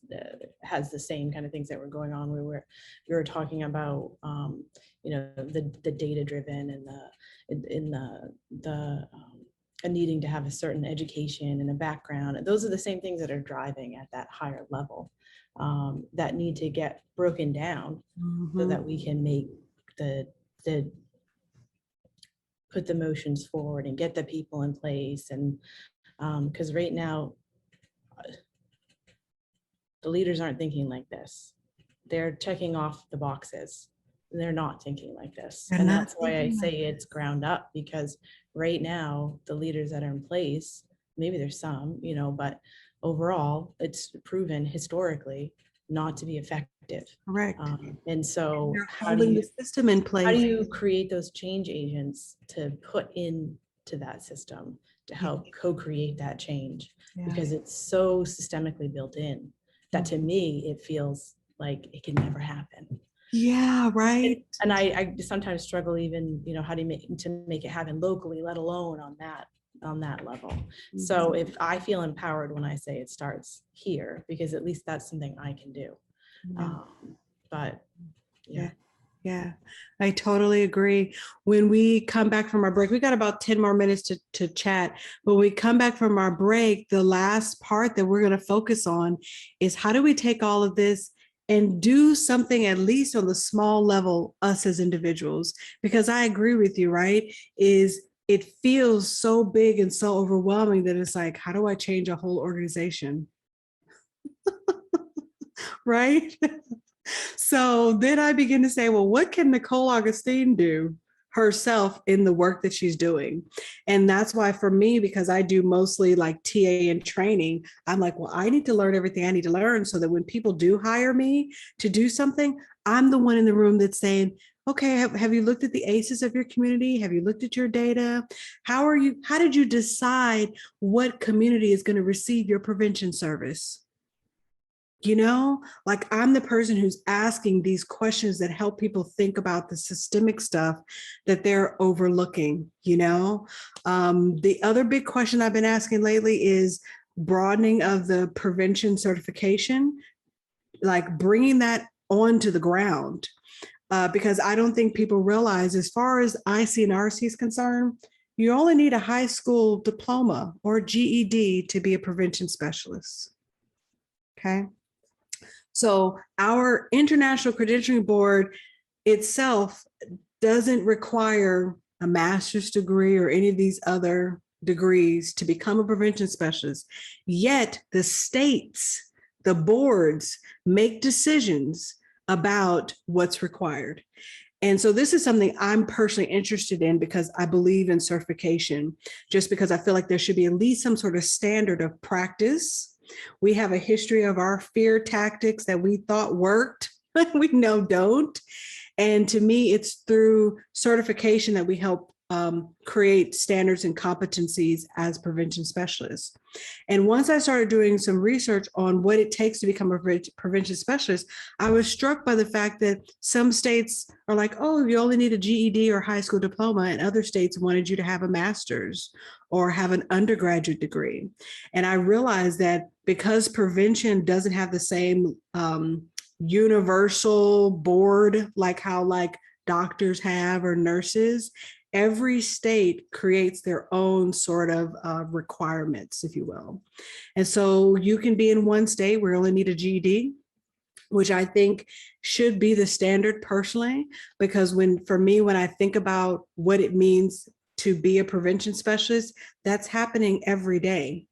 has the same kind of things that were going on. We were talking about you know, the data driven and the needing to have a certain education and a background. And those are the same things that are driving at that higher level that need to get broken down so that we can make put the motions forward and get the people in place and Because right now, the leaders aren't thinking like this. They're checking off the boxes. They're not thinking like this. They're And not that's why I thinking say like it's ground up, because right now, the leaders that are in place, maybe there's some, but overall, it's proven historically not to be effective. Correct. And so They're how do holding you the system in place. how do you create those change agents to put into that system to help co-create that change? Yeah. Because it's so systemically built in that to me, it feels like it can never happen. Yeah, right. And I sometimes struggle even, how do you make it happen locally, let alone on that level. So if I feel empowered when I say it starts here, because at least that's something I can do. Yeah. But yeah. Yeah, I totally agree. When we come back from our break, we got about 10 more minutes to chat. But when we come back from our break, the last part that we're going to focus on is how do we take all of this and do something at least on the small level, us as individuals? Because I agree with you, right? It feels so big and so overwhelming that it's like, how do I change a whole organization? Right? So then I begin to say, well, what can Nicole Augustine do herself in the work that she's doing? And that's why for me, because I do mostly like TA and training, I'm like, well, I need to learn everything I need to learn so that when people do hire me to do something, I'm the one in the room that's saying, okay, have you looked at the ACEs of your community? Have you looked at your data? How did you decide what community is going to receive your prevention service? Like I'm the person who's asking these questions that help people think about the systemic stuff that they're overlooking, The other big question I've been asking lately is broadening of the prevention certification, like bringing that onto the ground. Because I don't think people realize, as far as IC&RC is concerned, you only need a high school diploma or GED to be a prevention specialist. Okay. So our International Credentialing Board itself doesn't require a master's degree or any of these other degrees to become a prevention specialist. Yet the states, the boards make decisions about what's required. And so this is something I'm personally interested in because I believe in certification, just because I feel like there should be at least some sort of standard of practice. We have a history of our fear tactics that we thought worked, we know don't. And to me, it's through certification that we help create standards and competencies as prevention specialists. And once I started doing some research on what it takes to become a prevention specialist, I was struck by the fact that some states are like, oh, you only need a GED or high school diploma, and other states wanted you to have a master's or have an undergraduate degree. And I realized that because prevention doesn't have the same universal board like how doctors have or nurses, every state creates their own sort of requirements, if you will. And so you can be in one state where you only need a GED, which I think should be the standard personally, because when I think about what it means to be a prevention specialist, that's happening every day.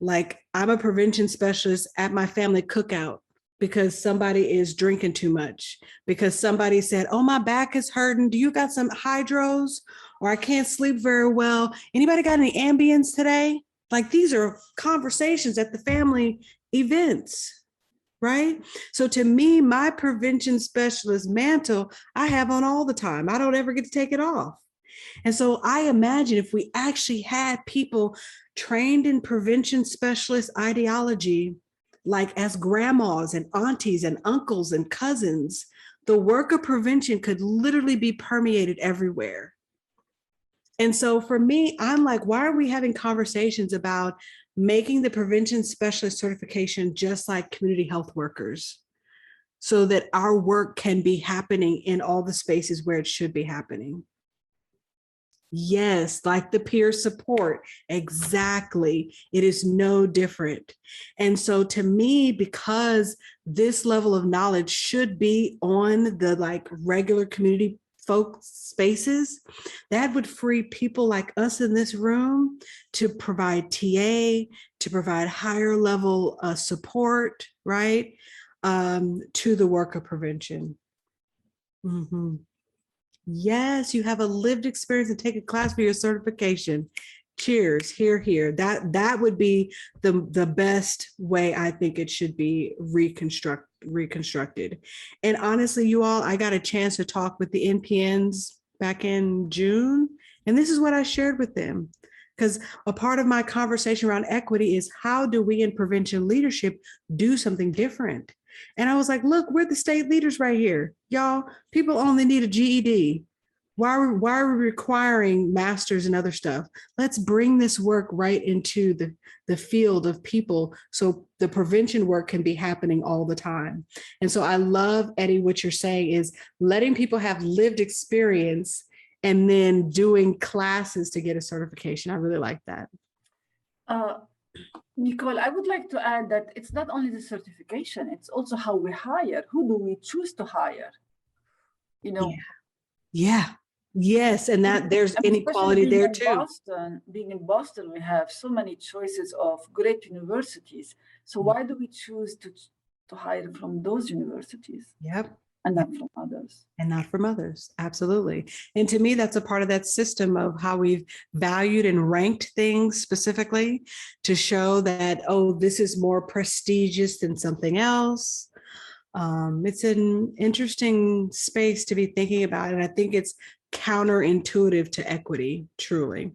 Like I'm a prevention specialist at my family cookout because somebody is drinking too much, because somebody said, oh, my back is hurting. Do you got some hydros? Or I can't sleep very well. Anybody got any Ambience today? Like these are conversations at the family events, right? So to me, my prevention specialist mantle, I have on all the time. I don't ever get to take it off. And so I imagine if we actually had people trained in prevention specialist ideology, like as grandmas and aunties and uncles and cousins, the work of prevention could literally be permeated everywhere. And so for me, I'm like, why are we having conversations about making the prevention specialist certification just like community health workers so that our work can be happening in all the spaces where it should be happening? Yes, like the peer support. Exactly. It is no different. And so to me, because this level of knowledge should be on the regular community spaces, that would free people like us in this room to provide TA, to provide higher level support, right, to the work of prevention. Mm-hmm. Yes, you have a lived experience and take a class for your certification. Cheers, hear, hear. That would be the best way I think it should be reconstructed. And honestly, you all, I got a chance to talk with the NPNs back in June, and this is what I shared with them. Because a part of my conversation around equity is how do we in prevention leadership do something different? And I was like, look, we're the state leaders right here. Y'all, people only need a GED. Why are we requiring masters and other stuff? Let's bring this work right into the field of people so the prevention work can be happening all the time. And so I love, Eddie, what you're saying is letting people have lived experience and then doing classes to get a certification. I really like that. Nicole, I would like to add that it's not only the certification, it's also how we hire. Who do we choose to hire? You know? Yeah. Yes. And that there's inequality there too. Being in Boston, we have so many choices of great universities. So why do we choose to hire from those universities? Yep. And not from others. And not from others. Absolutely. And to me, that's a part of that system of how we've valued and ranked things specifically to show that, oh, this is more prestigious than something else. It's an interesting space to be thinking about. And I think it's counterintuitive to equity, truly.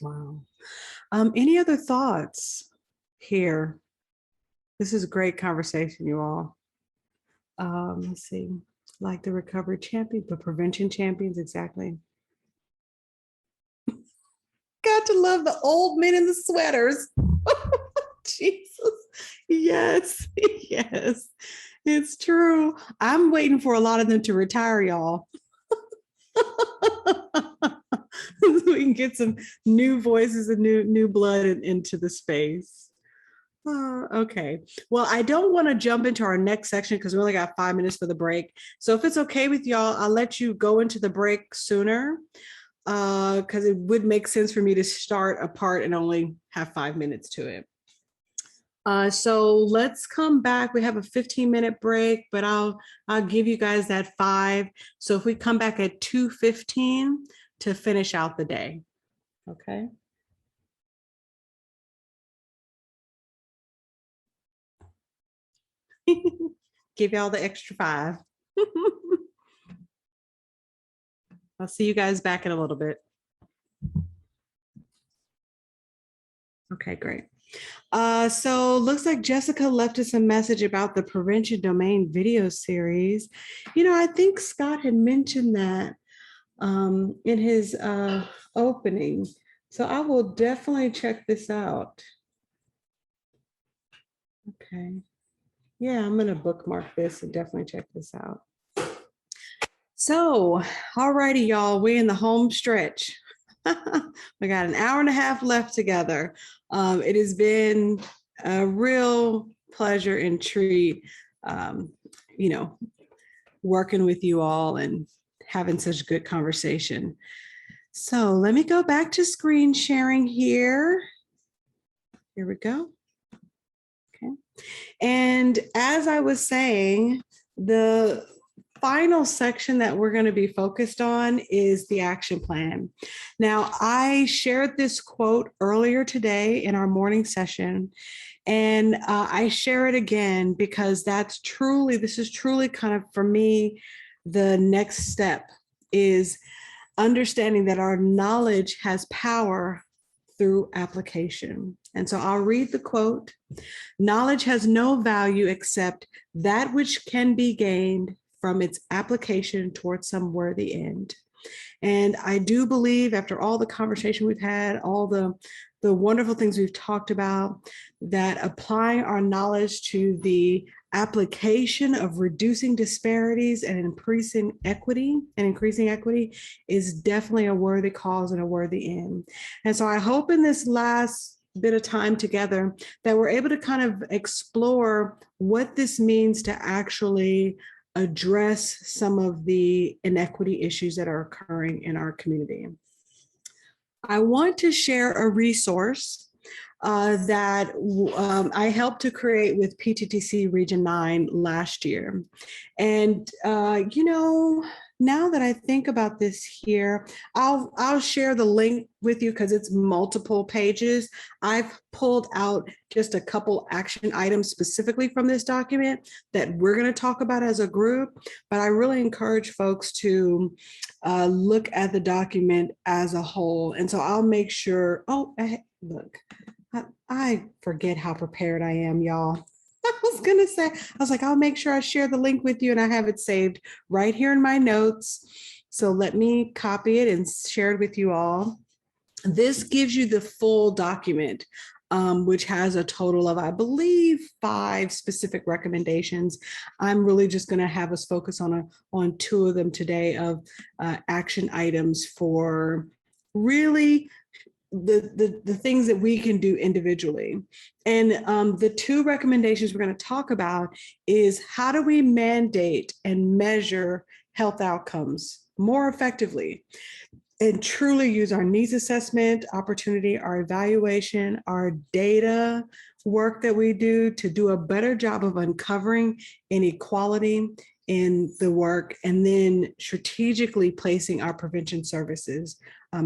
Wow. Any other thoughts here? This is a great conversation, you all. Let's see, like the recovery champion, but prevention champions, exactly. Got to love the old men in the sweaters. Jesus, yes, yes, it's true. I'm waiting for a lot of them to retire, y'all. So we can get some new voices and new blood into the space. Okay. Well, I don't want to jump into our next section because we only got 5 minutes for the break. So if it's okay with y'all, I'll let you go into the break sooner because it would make sense for me to start a part and only have 5 minutes to it. So let's come back. We have a 15-minute break, but I'll give you guys that 5. So if we come back at 2:15 to finish out the day. Okay. Give y'all the extra 5. I'll see you guys back in a little bit. Okay, great. So looks like Jessica left us a message about the prevention domain video series. You know, I think Scott had mentioned that in his opening. So I will definitely check this out. Okay. Yeah, I'm gonna bookmark this and definitely check this out. So, all righty, y'all, we're in the home stretch. We got an hour and a half left together. It has been a real pleasure and treat, you know, working with you all and having such good conversation. So let me go back to screen sharing here. Here we go. Okay. And as I was saying, the final section that we're going to be focused on is the action plan. Now, I shared this quote earlier today in our morning session, and I share it again because this is truly kind of, for me, the next step is understanding that our knowledge has power through application. And so I'll read the quote. Knowledge has no value except that which can be gained from its application towards some worthy end. And I do believe, after all the conversation we've had, all the wonderful things we've talked about, that applying our knowledge to the application of reducing disparities and increasing equity is definitely a worthy cause and a worthy end. And so I hope in this last bit of time together that we're able to kind of explore what this means to actually address some of the inequity issues that are occurring in our community. I want to share a resource that I helped to create with PTTC Region 9 last year. And, you know, now that I think about this here, I'll share the link with you because it's multiple pages. I've pulled out just a couple action items specifically from this document that we're going to talk about as a group, but I really encourage folks to look at the document as a whole. And so I'll make sure, look, I forget how prepared I am, y'all. I was gonna say, I was like, I'll make sure I share the link with you, and I have it saved right here in my notes. So let me copy it and share it with you all. This gives you the full document, which has a total of, I believe, 5 specific recommendations. I'm really just gonna have us focus on 2 of them today of action items for really the things that we can do individually. And the 2 recommendations we're going to talk about is how do we mandate and measure health outcomes more effectively and truly use our needs assessment opportunity, our evaluation, our data work that we do to do a better job of uncovering inequality in the work, and then strategically placing our prevention services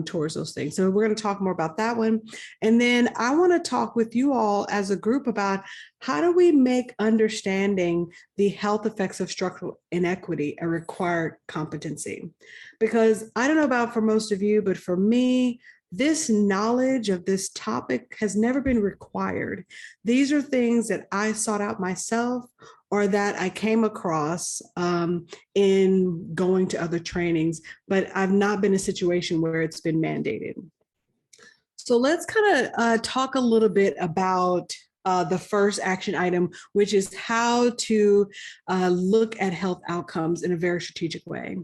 towards those things. So we're going to talk more about that one. And then I want to talk with you all as a group about how do we make understanding the health effects of structural inequity a required competency? Because I don't know about for most of you, but for me, this knowledge of this topic has never been required. These are things that I sought out myself or that I came across in going to other trainings, but I've not been in a situation where it's been mandated. So let's kind of talk a little bit about the first action item, which is how to look at health outcomes in a very strategic way.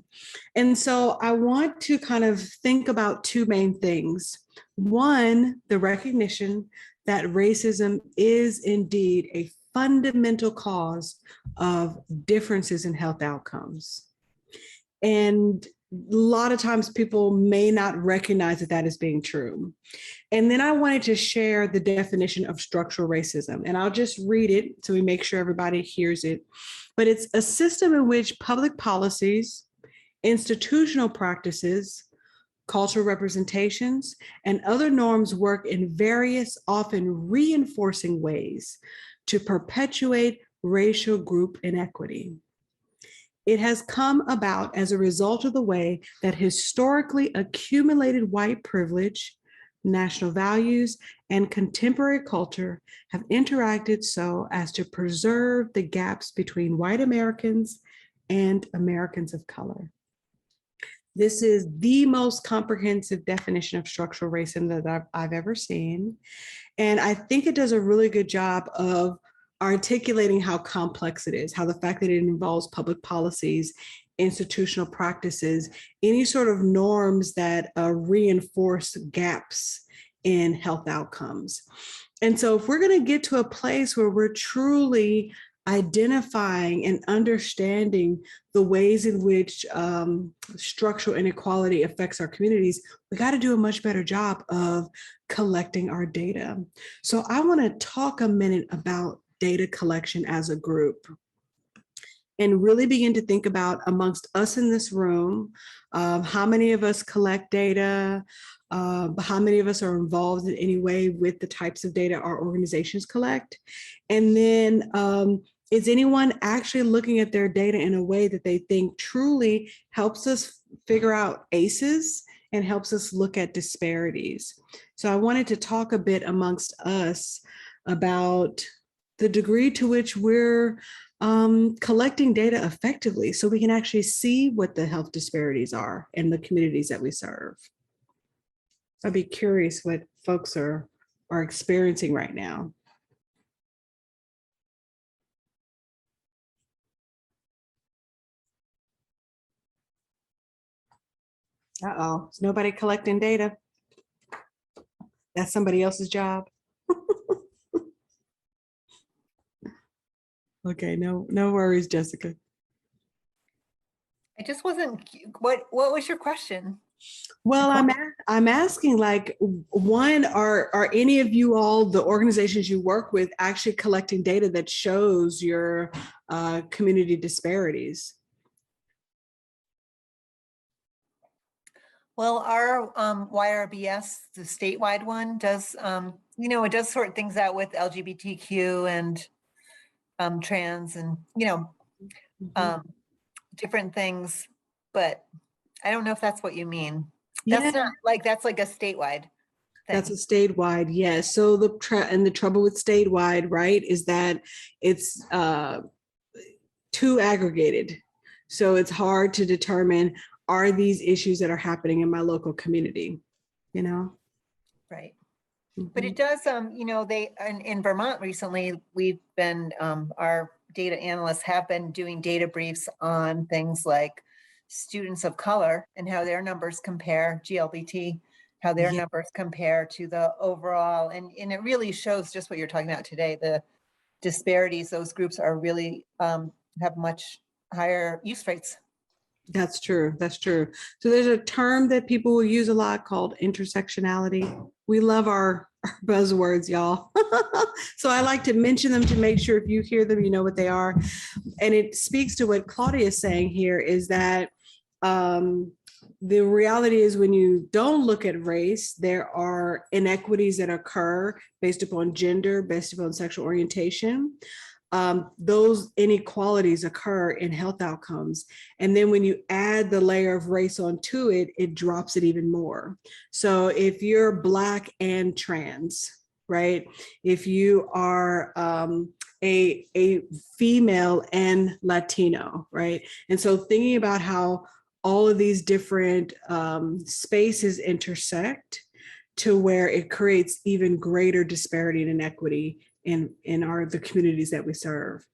And so I want to kind of think about 2 main things. One, the recognition that racism is indeed a fundamental cause of differences in health outcomes. And a lot of times people may not recognize that that is being true. And then I wanted to share the definition of structural racism, and I'll just read it so we make sure everybody hears it. But it's a system in which public policies, institutional practices, cultural representations, and other norms work in various, often reinforcing ways to perpetuate racial group inequity. It has come about as a result of the way that historically accumulated white privilege, national values, and contemporary culture have interacted so as to preserve the gaps between white Americans and Americans of color. This is the most comprehensive definition of structural racism that I've ever seen. And I think it does a really good job of articulating how complex it is, how the fact that it involves public policies, institutional practices, any sort of norms that reinforce gaps in health outcomes. And so if we're going to get to a place where we're truly identifying and understanding the ways in which structural inequality affects our communities, we got to do a much better job of collecting our data. So I want to talk a minute about data collection as a group and really begin to think about amongst us in this room, how many of us collect data, how many of us are involved in any way with the types of data our organizations collect, and then is anyone actually looking at their data in a way that they think truly helps us figure out ACEs and helps us look at disparities? So I wanted to talk a bit amongst us about the degree to which we're collecting data effectively so we can actually see what the health disparities are in the communities that we serve. I'd be curious what folks are experiencing right now. Uh-oh, is nobody collecting data? That's somebody else's job. Okay, no worries, Jessica. just wasn't, what was your question? Well, I'm asking, like, one, are any of you all, the organizations you work with, actually collecting data that shows your community disparities? Well, our YRBS, the statewide one, does, it does sort things out with LGBTQ and trans and, different things, but I don't know if that's what you mean. That's not like, that's like a statewide thing. That's a statewide, yes. So the trouble with statewide, right, is that it's too aggregated. So it's hard to determine, are these issues that are happening in my local community, Right. But it does, they, in Vermont recently, we've been, our data analysts have been doing data briefs on things like students of color and how their numbers compare, GLBT, how their numbers compare to the overall, and it really shows just what you're talking about today, the disparities. Those groups are really, have much higher use rates. That's true. That's true. So there's a term that people will use a lot called intersectionality. We love our buzzwords, y'all. So I like to mention them to make sure if you hear them, you know what they are. And it speaks to what Claudia is saying here, is that the reality is, when you don't look at race, there are inequities that occur based upon gender, based upon sexual orientation. Those inequalities occur in health outcomes. And then when you add the layer of race onto it, it drops it even more. So if you're Black and trans, right? If you are a female and Latino, right? And so thinking about how all of these different spaces intersect to where it creates even greater disparity and inequity in the communities that we serve.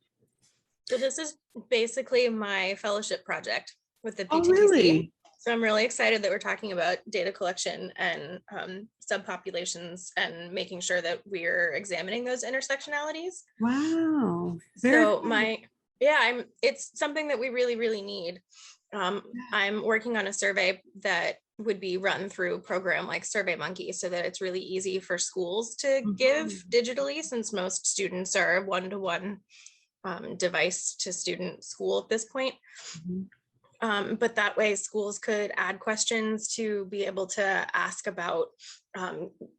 So this is basically my fellowship project with the PTTC. Oh, really? So I'm really excited that we're talking about data collection and subpopulations and making sure that we're examining those intersectionalities. Wow. It's something that we really, really need. I'm working on a survey that would be run through a program like SurveyMonkey, so that it's really easy for schools to give digitally, since most students are one-to-one device to student school at this point. But that way schools could add questions to be able to ask about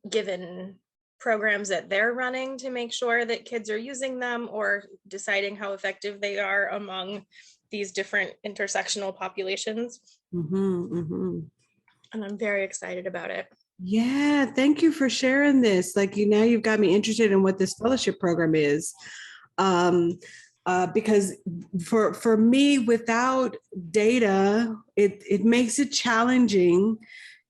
given programs that they're running, to make sure that kids are using them or deciding how effective they are among these different intersectional populations. And I'm very excited about it. Yeah, thank you for sharing this. Like, now you've got me interested in what this fellowship program is. Because for me, without data, it makes it challenging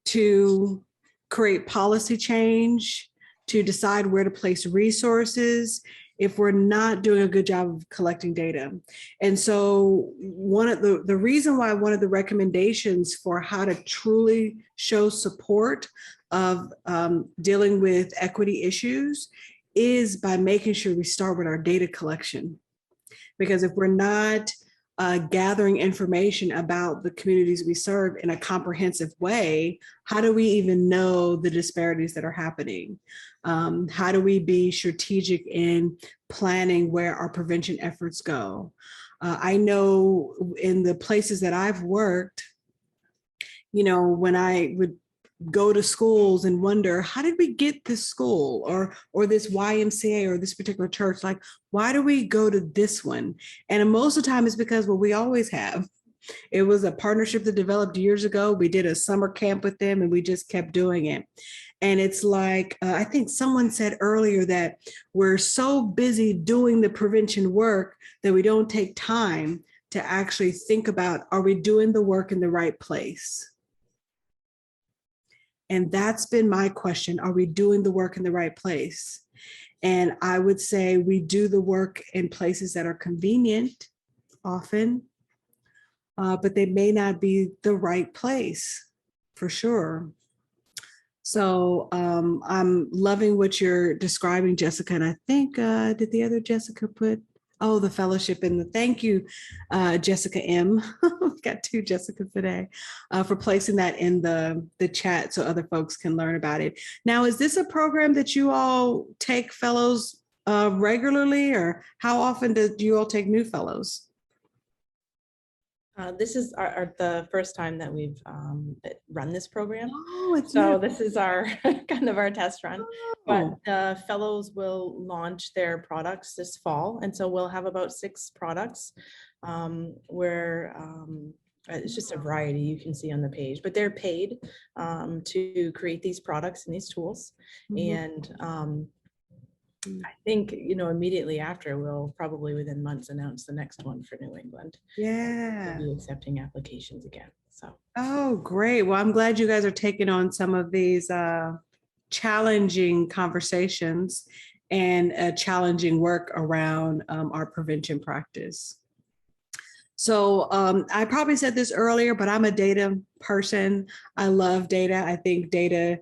to create policy change, to decide where to place resources, if we're not doing a good job of collecting data. And so one of the reason why one of the recommendations for how to truly show support of dealing with equity issues is by making sure we start with our data collection. Because if we're not gathering information about the communities we serve in a comprehensive way, how do we even know the disparities that are happening? How do we be strategic in planning where our prevention efforts go? I know in the places that I've worked, when I would go to schools and wonder, how did we get this school or this YMCA or this particular church? Like, why do we go to this one? And most of the time it's because, well, we always have. It was a partnership that developed years ago. We did a summer camp with them and we just kept doing it. And it's like, I think someone said earlier that we're so busy doing the prevention work that we don't take time to actually think about, are we doing the work in the right place? And that's been my question. Are we doing the work in the right place? And I would say we do the work in places that are convenient often, but they may not be the right place for sure. So I'm loving what you're describing, Jessica. And I think, did the other Jessica put Oh, the fellowship and the thank you, Jessica M. We've got two Jessicas today for placing that in the chat so other folks can learn about it. Now, is this a program that you all take fellows regularly, or how often do you all take new fellows? This is the first time that we've run this program. Oh, it's so new. This is our kind of our test run. But the fellows will launch their products this fall, and so we'll have about 6 products where it's just a variety you can see on the page, but they're paid to create these products and these tools. And I think, immediately after, we'll probably within months announce the next one for New England. Yeah. We'll be accepting applications again. So. Oh, great. Well, I'm glad you guys are taking on some of these challenging conversations and challenging work around our prevention practice. So I probably said this earlier, but I'm a data person. I love data. I think data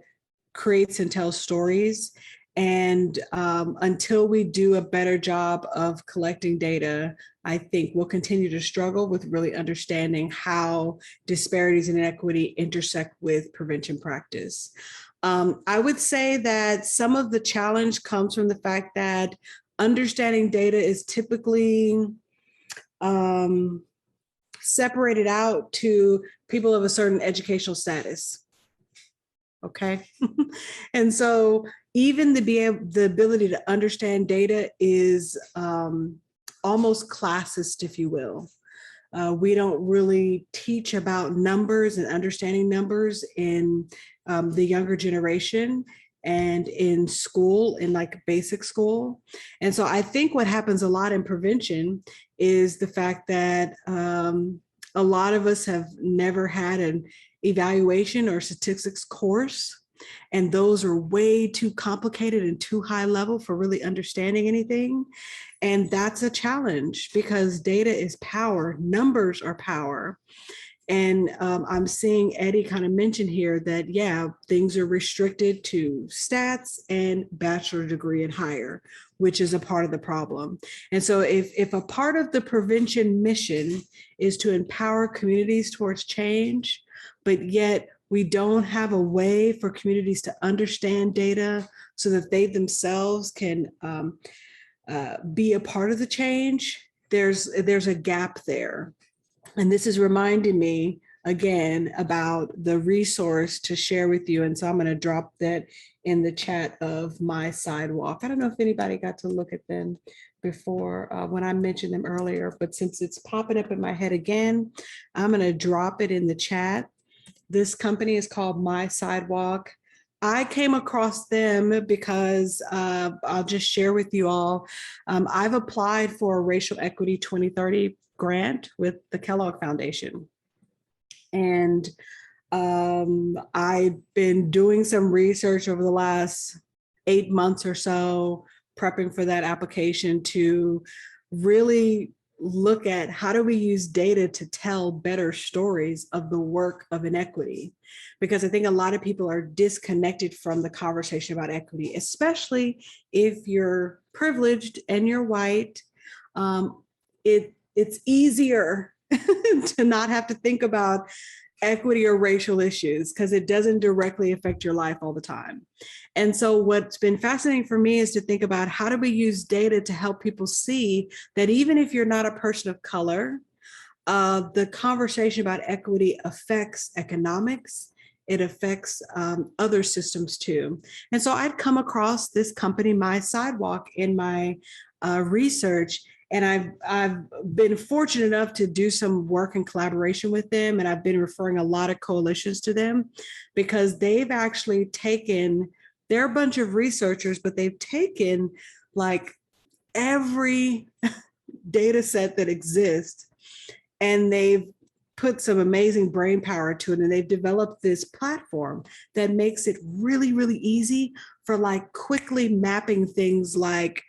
creates and tells stories. And until we do a better job of collecting data, I think we'll continue to struggle with really understanding how disparities and inequity intersect with prevention practice. I would say that some of the challenge comes from the fact that understanding data is typically separated out to people of a certain educational status. Okay. And so even the ability to understand data is almost classist, if you will. We don't really teach about numbers and understanding numbers in the younger generation and in school, in like basic school. And so I think what happens a lot in prevention is the fact that a lot of us have never had an evaluation or statistics course. And those are way too complicated and too high level for really understanding anything. And that's a challenge because data is power, numbers are power. And I'm seeing Eddie kind of mention here that, yeah, things are restricted to stats and bachelor degree and higher, which is a part of the problem. And so if a part of the prevention mission is to empower communities towards change, but yet we don't have a way for communities to understand data so that they themselves can be a part of the change, there's a gap there. And this is reminding me again about the resource to share with you. And so I'm going to drop that in the chat of my sidewalk. I don't know if anybody got to look at them before when I mentioned them earlier, but since it's popping up in my head again, I'm going to drop it in the chat. This company is called My Sidewalk. I came across them because I'll just share with you all. I've applied for a Racial Equity 2030 grant with the Kellogg Foundation. And I've been doing some research over the last 8 months or so, prepping for that application to really look at how do we use data to tell better stories of the work of inequity? Because I think a lot of people are disconnected from the conversation about equity, especially if you're privileged and you're white. It's easier to not have to think about equity or racial issues because it doesn't directly affect your life all the time. And so what's been fascinating for me is to think about how do we use data to help people see that even if you're not a person of color, the conversation about equity affects economics. It affects other systems too. And so I'd come across this company, My Sidewalk, in my research. And I've been fortunate enough to do some work in collaboration with them. And I've been referring a lot of coalitions to them because they've actually taken, they're a bunch of researchers, but they've taken like every data set that exists and they've put some amazing brain power to it. And they've developed this platform that makes it really, really easy for like quickly mapping things like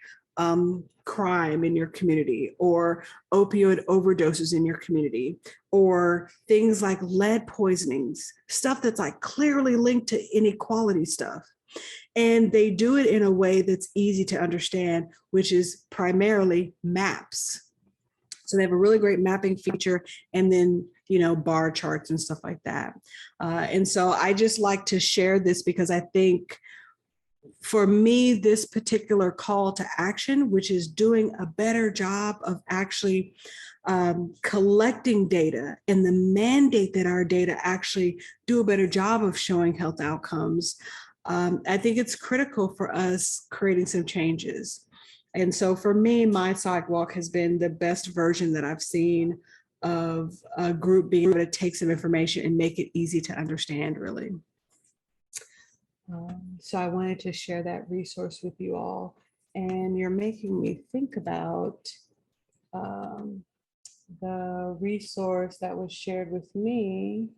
crime in your community or opioid overdoses in your community or things like lead poisonings, stuff that's like clearly linked to inequality stuff. And they do it in a way that's easy to understand, which is primarily maps. So they have a really great mapping feature, and then, you know, bar charts and stuff like that. And so I just like to share this because I think for me, this particular call to action, which is doing a better job of actually collecting data, and the mandate that our data actually do a better job of showing health outcomes, I think it's critical for us creating some changes. And so for me, my sidewalk has been the best version that I've seen of a group being able to take some information and make it easy to understand, really. So I wanted to share that resource with you all. And you're making me think about the resource that was shared with me.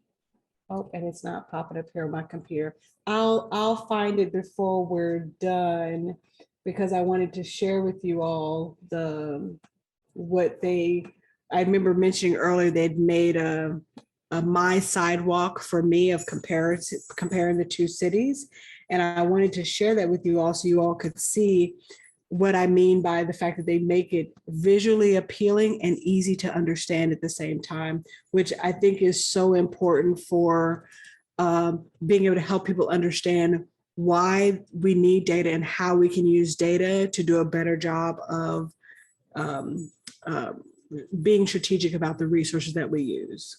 Oh, and it's not popping up here on my computer. I'll find it before we're done, because I wanted to share with you all I remember mentioning earlier, they'd made a my sidewalk for me of comparing the two cities. And I wanted to share that with you all so you all could see what I mean by the fact that they make it visually appealing and easy to understand at the same time, which I think is so important for being able to help people understand why we need data and how we can use data to do a better job of being strategic about the resources that we use.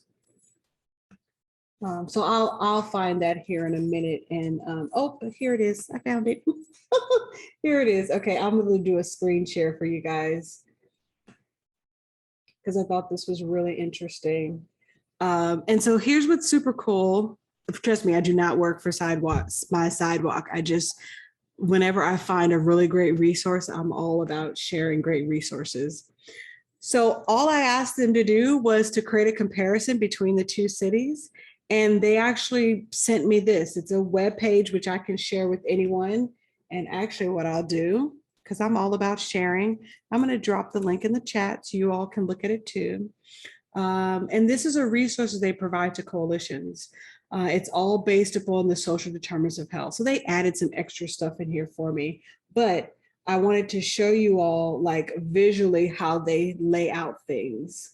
So I'll find that here in a minute. And oh, here it is. I found it. Here it is. Okay, I'm going to do a screen share for you guys because I thought this was really interesting. And so here's what's super cool. Trust me, I do not work for my sidewalk. I just, whenever I find a really great resource, I'm all about sharing great resources. So all I asked them to do was to create a comparison between the two cities. And they actually sent me this. It's a web page, which I can share with anyone. And actually what I'll do, because I'm all about sharing, I'm going to drop the link in the chat so you all can look at it too. And this is a resource they provide to coalitions. It's all based upon the social determinants of health. So they added some extra stuff in here for me, but I wanted to show you all like visually how they lay out things.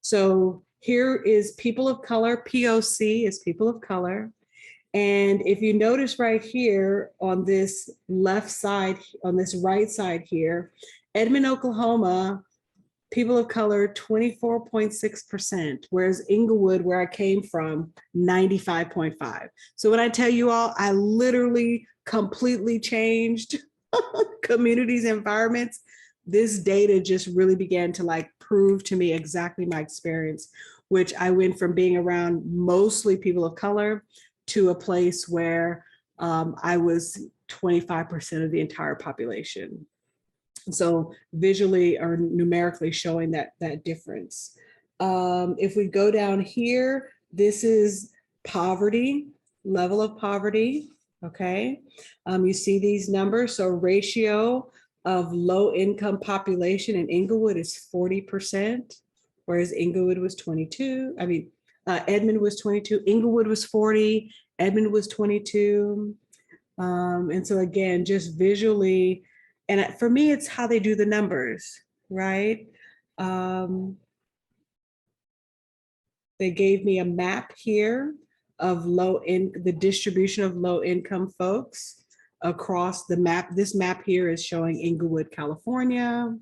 So here is people of color, POC is people of color. And if you notice right here on this left side, on this right side here, Edmond, Oklahoma, people of color, 24.6%, whereas Inglewood, where I came from, 95.5. So when I tell you all, I literally completely changed communities, environments, this data just really began to like prove to me exactly my experience, which I went from being around mostly people of color to a place where I was 25% of the entire population. So visually or numerically showing that difference. If we go down here, this is poverty, level of poverty, okay? You see these numbers, so ratio of low income population in Inglewood is 40%, whereas Inglewood was 22. I mean, Edmond was 22, Inglewood was 40, Edmond was 22. And so again, just visually, and for me, it's how they do the numbers, right? They gave me a map here of the distribution of low income folks across the map. This map here is showing Inglewood, California.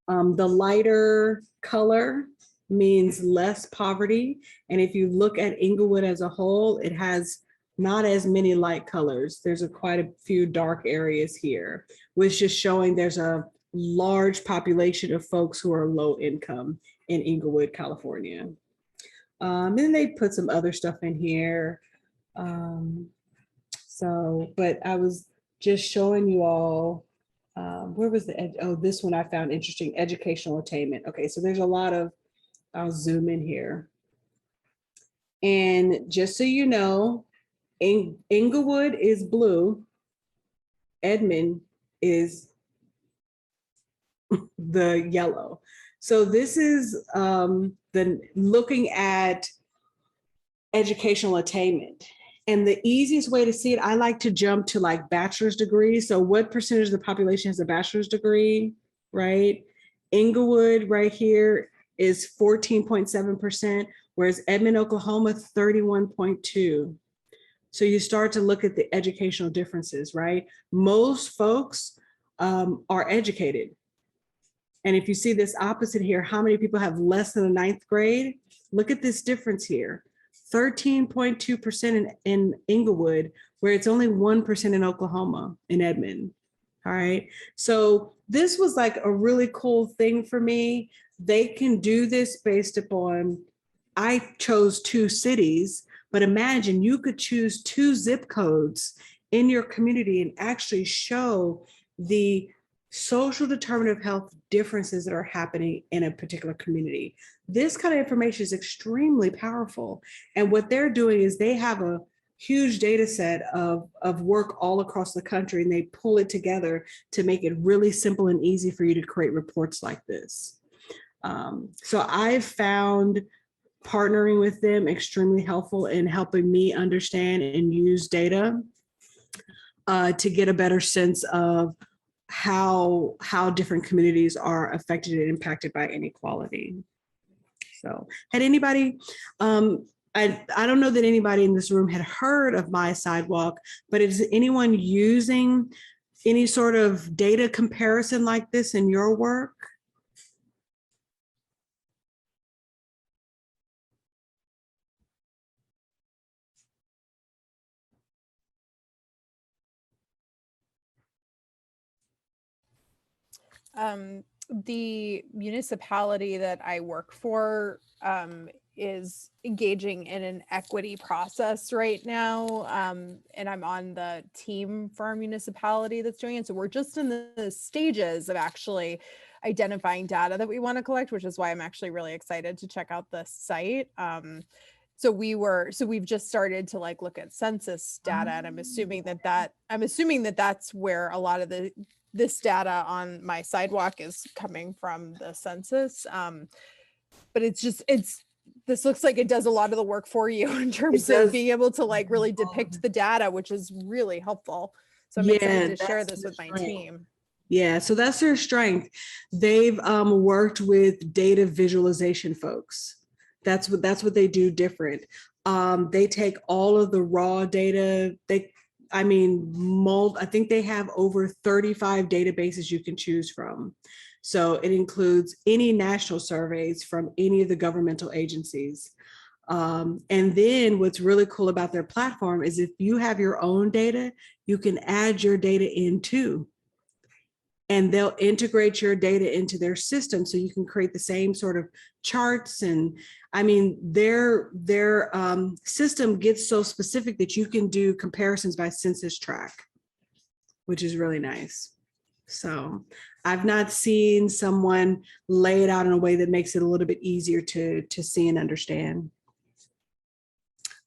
The lighter color means less poverty. And if you look at Inglewood as a whole, it has not as many light colors. There's quite a few dark areas here, which is just showing there's a large population of folks who are low income in Inglewood, California. And then they put some other stuff in here. But I was just showing you all, where was this one I found interesting, educational attainment. Okay, so there's a lot of, I'll zoom in here. And just so you know, Inglewood is blue, Edmond is the yellow. So this is looking at educational attainment. And the easiest way to see it, I like to jump to like bachelor's degrees. So what percentage of the population has a bachelor's degree, right? Inglewood right here is 14.7%, whereas Edmond, Oklahoma, 31.2. So you start to look at the educational differences, right? Most folks are educated. And if you see this opposite here, how many people have less than a ninth grade? Look at this difference here. 13.2% in Inglewood, where it's only 1% in Oklahoma, in Edmond. All right. So this was like a really cool thing for me. They can do this based upon, I chose 2 cities, but imagine you could choose 2 zip codes in your community and actually show the social determinant of health differences that are happening in a particular community. This kind of information is extremely powerful. And what they're doing is they have a huge data set of work all across the country, and they pull it together to make it really simple and easy for you to create reports like this. So I've found partnering with them extremely helpful in helping me understand and use data to get a better sense of how different communities are affected and impacted by inequality. So had anybody, I don't know that anybody in this room had heard of My Sidewalk, but is anyone using any sort of data comparison like this in your work? The municipality that I work for is engaging in an equity process right now. And I'm on the team for our municipality that's doing it. So we're just in the stages of actually identifying data that we want to collect, which is why I'm actually really excited to check out the site. So we've just started to like look at census data, and I'm assuming that that's where a lot of this data on My Sidewalk is coming from, the census. But this looks like it does a lot of the work for you in terms of being able to like really depict the data, which is really helpful. So I'm excited to share this with my team. Yeah, so that's their strength. They've worked with data visualization folks. That's what they do different. They take all of the raw data. I think they have over 35 databases you can choose from. So it includes any national surveys from any of the governmental agencies. And then what's really cool about their platform is if you have your own data, you can add your data in too. And they'll integrate your data into their system so you can create the same sort of charts. And I mean, their system gets so specific that you can do comparisons by census tract, which is really nice. So I've not seen someone lay it out in a way that makes it a little bit easier to see and understand.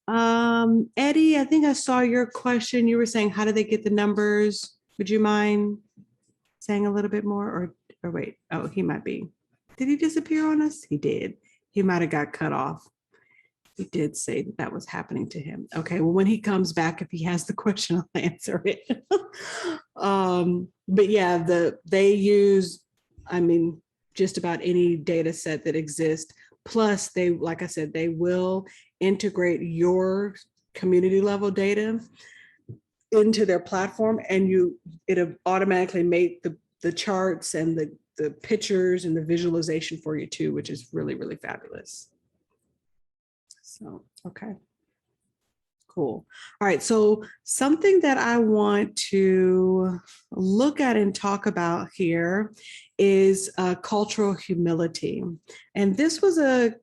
Eddie, I think I saw your question. You were saying, how do they get the numbers? Would you mind saying a little bit more, or wait, oh, he might be. Did he disappear on us? He did. He might have got cut off. He did say that was happening to him. Okay, well, when he comes back, if he has the question, I'll answer it. But yeah, they use, just about any data set that exists. Plus, they, like I said, they will integrate your community level data into their platform, and it'll automatically make the charts and the pictures and the visualization for you too, which is really, really fabulous. So, okay. Cool. All right. So something that I want to look at and talk about here is cultural humility. And this was a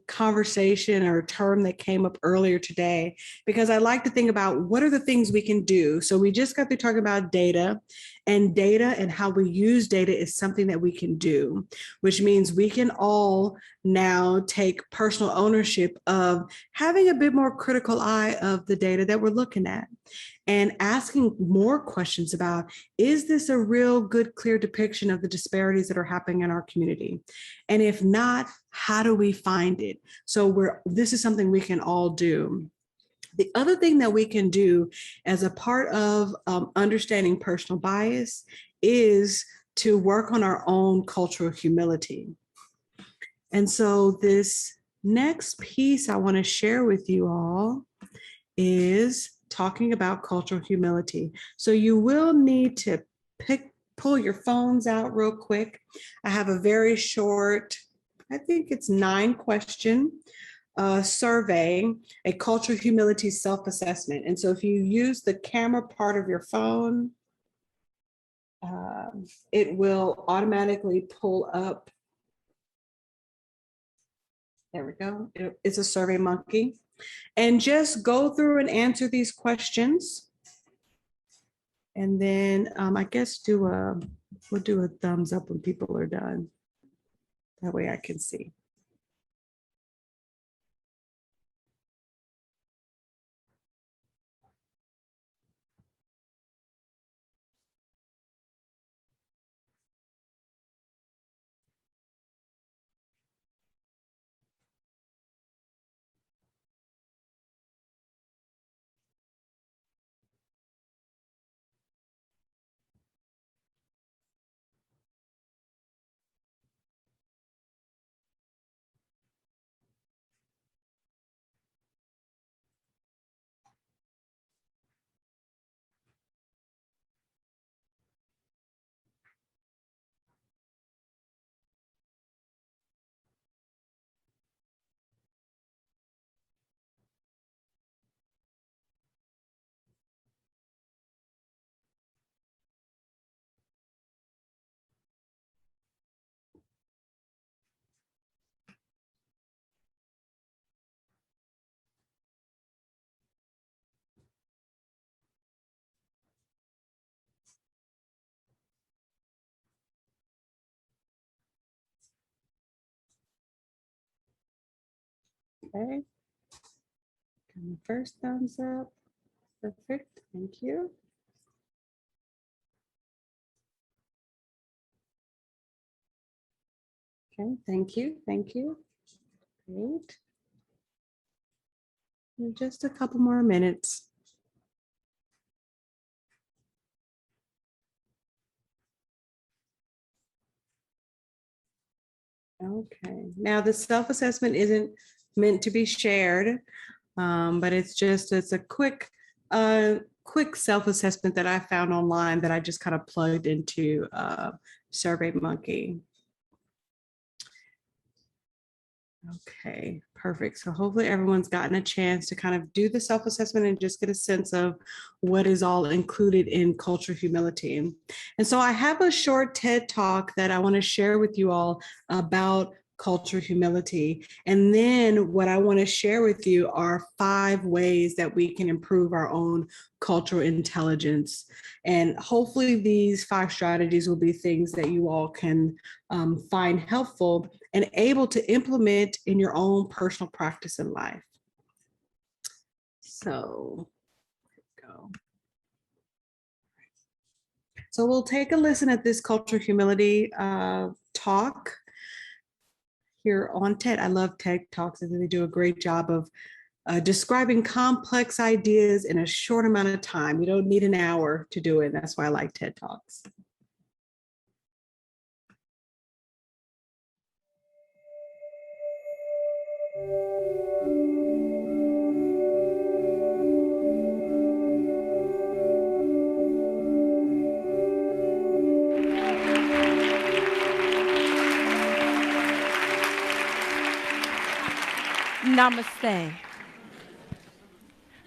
conversation or a term that came up earlier today, because I like to think about what are the things we can do. So we just got to talking about data and how we use data is something that we can do, which means we can all now take personal ownership of having a bit more critical eye of the data that we're looking at and asking more questions about, is this a real good, clear depiction of the disparities that are happening in our community? And if not, how do we find it? So this is something we can all do. The other thing that we can do as a part of understanding personal bias is to work on our own cultural humility. And so this next piece I want to share with you all is talking about cultural humility. So you will need to pull your phones out real quick. I have a very short, I think it's 9-question survey, a cultural humility self-assessment. And so if you use the camera part of your phone, it will automatically pull up. There we go. It's a Survey Monkey. And just go through and answer these questions. And then I guess we'll do a thumbs up when people are done. That way I can see. Okay. First thumbs up. Perfect. Thank you. Okay, thank you. Thank you. Great. And just a couple more minutes. Okay, now the self-assessment isn't meant to be shared, but it's a quick self-assessment that I found online that I just kind of plugged into SurveyMonkey. Okay, perfect. So hopefully everyone's gotten a chance to kind of do the self-assessment and just get a sense of what is all included in cultural humility. And so I have a short TED Talk that I want to share with you all about cultural humility. And then what I want to share with you are 5 ways that we can improve our own cultural intelligence. And hopefully these 5 strategies will be things that you all can find helpful and able to implement in your own personal practice in life. So, here we go. So we'll take a listen at this cultural humility talk here on TED. I love TED Talks. I think they do a great job of describing complex ideas in a short amount of time. You don't need an hour to do it. That's why I like TED Talks. Namaste.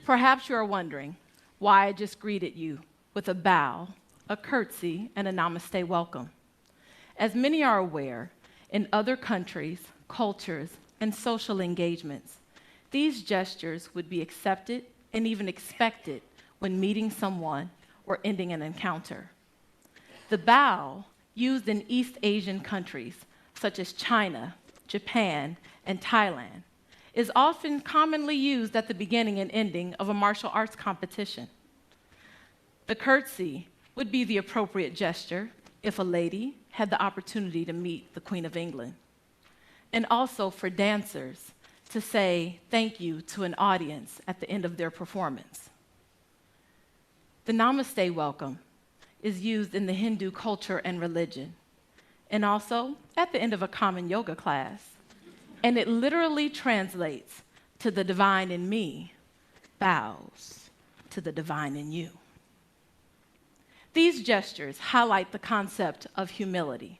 Perhaps you are wondering why I just greeted you with a bow, a curtsy, and a namaste welcome. As many are aware, in other countries, cultures, and social engagements, these gestures would be accepted and even expected when meeting someone or ending an encounter. The bow, used in East Asian countries such as China, Japan, and Thailand, is often commonly used at the beginning and ending of a martial arts competition. The curtsy would be the appropriate gesture if a lady had the opportunity to meet the Queen of England. And also for dancers, to say thank you to an audience at the end of their performance. The Namaste welcome is used in the Hindu culture and religion, and also at the end of a common yoga class. And it literally translates to the divine in me bows to the divine in you. These gestures highlight the concept of humility,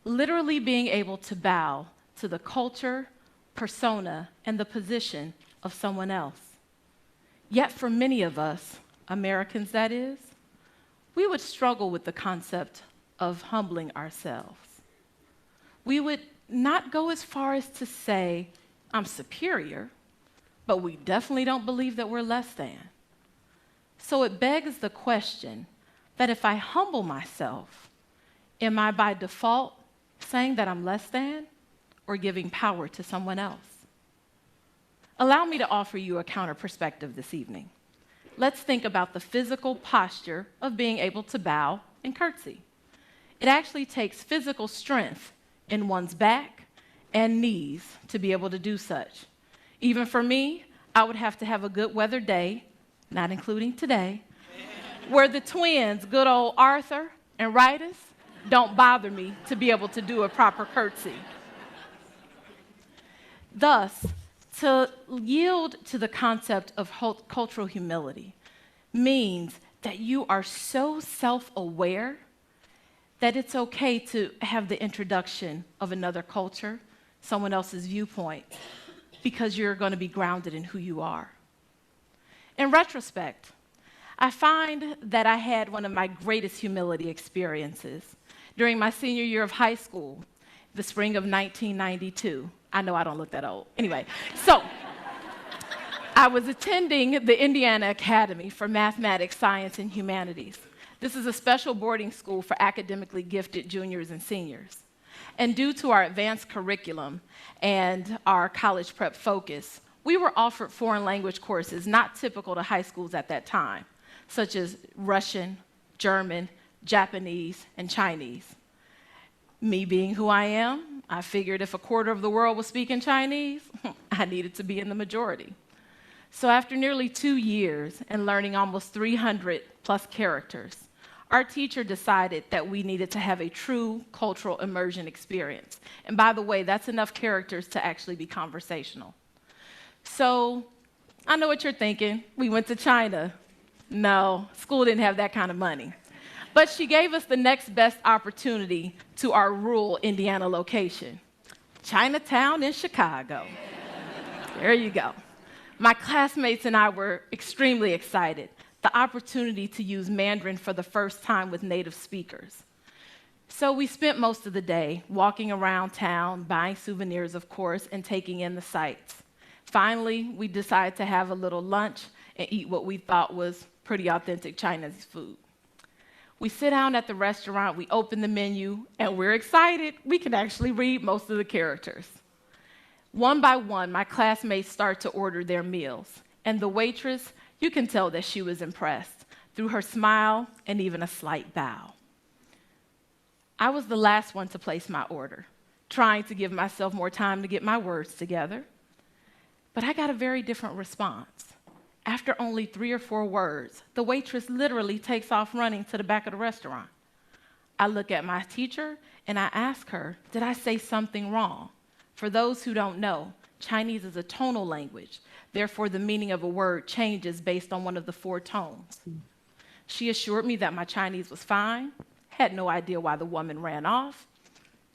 literally being able to bow to the culture, persona, and the position of someone else. Yet for many of us, Americans that is, we would struggle with the concept of humbling ourselves. We would not go as far as to say, I'm superior, but we definitely don't believe that we're less than. So it begs the question that if I humble myself, am I by default saying that I'm less than or giving power to someone else? Allow me to offer you a counter perspective this evening. Let's think about the physical posture of being able to bow and curtsy. It actually takes physical strength in one's back and knees to be able to do such. Even for me, I would have to have a good weather day, not including today, where the twins, good old Arthur and Rytus, don't bother me to be able to do a proper curtsy. Thus, to yield to the concept of cultural humility means that you are so self-aware that it's okay to have the introduction of another culture, someone else's viewpoint, because you're going to be grounded in who you are. In retrospect, I find that I had one of my greatest humility experiences during my senior year of high school, the spring of 1992. I know I don't look that old. Anyway, so I was attending the Indiana Academy for Mathematics, Science, and Humanities. This is a special boarding school for academically gifted juniors and seniors. And due to our advanced curriculum and our college prep focus, we were offered foreign language courses not typical to high schools at that time, such as Russian, German, Japanese, and Chinese. Me being who I am, I figured if a quarter of the world was speaking Chinese, I needed to be in the majority. So after nearly 2 years and learning almost 300 plus characters, our teacher decided that we needed to have a true cultural immersion experience. And by the way, that's enough characters to actually be conversational. So I know what you're thinking. We went to China. No, school didn't have that kind of money. But she gave us the next best opportunity to our rural Indiana location, Chinatown in Chicago. There you go. My classmates and I were extremely excited. The opportunity to use Mandarin for the first time with native speakers. So we spent most of the day walking around town, buying souvenirs, of course, and taking in the sights. Finally, we decided to have a little lunch and eat what we thought was pretty authentic Chinese food. We sit down at the restaurant, we open the menu, and we're excited. We can actually read most of the characters. One by one, my classmates start to order their meals, and the waitress, you can tell that she was impressed through her smile and even a slight bow. I was the last one to place my order, trying to give myself more time to get my words together. But I got a very different response. After only 3 or 4 words, the waitress literally takes off running to the back of the restaurant. I look at my teacher and I ask her, did I say something wrong? For those who don't know, Chinese is a tonal language. Therefore, the meaning of a word changes based on one of the 4 tones. She assured me that my Chinese was fine, had no idea why the woman ran off.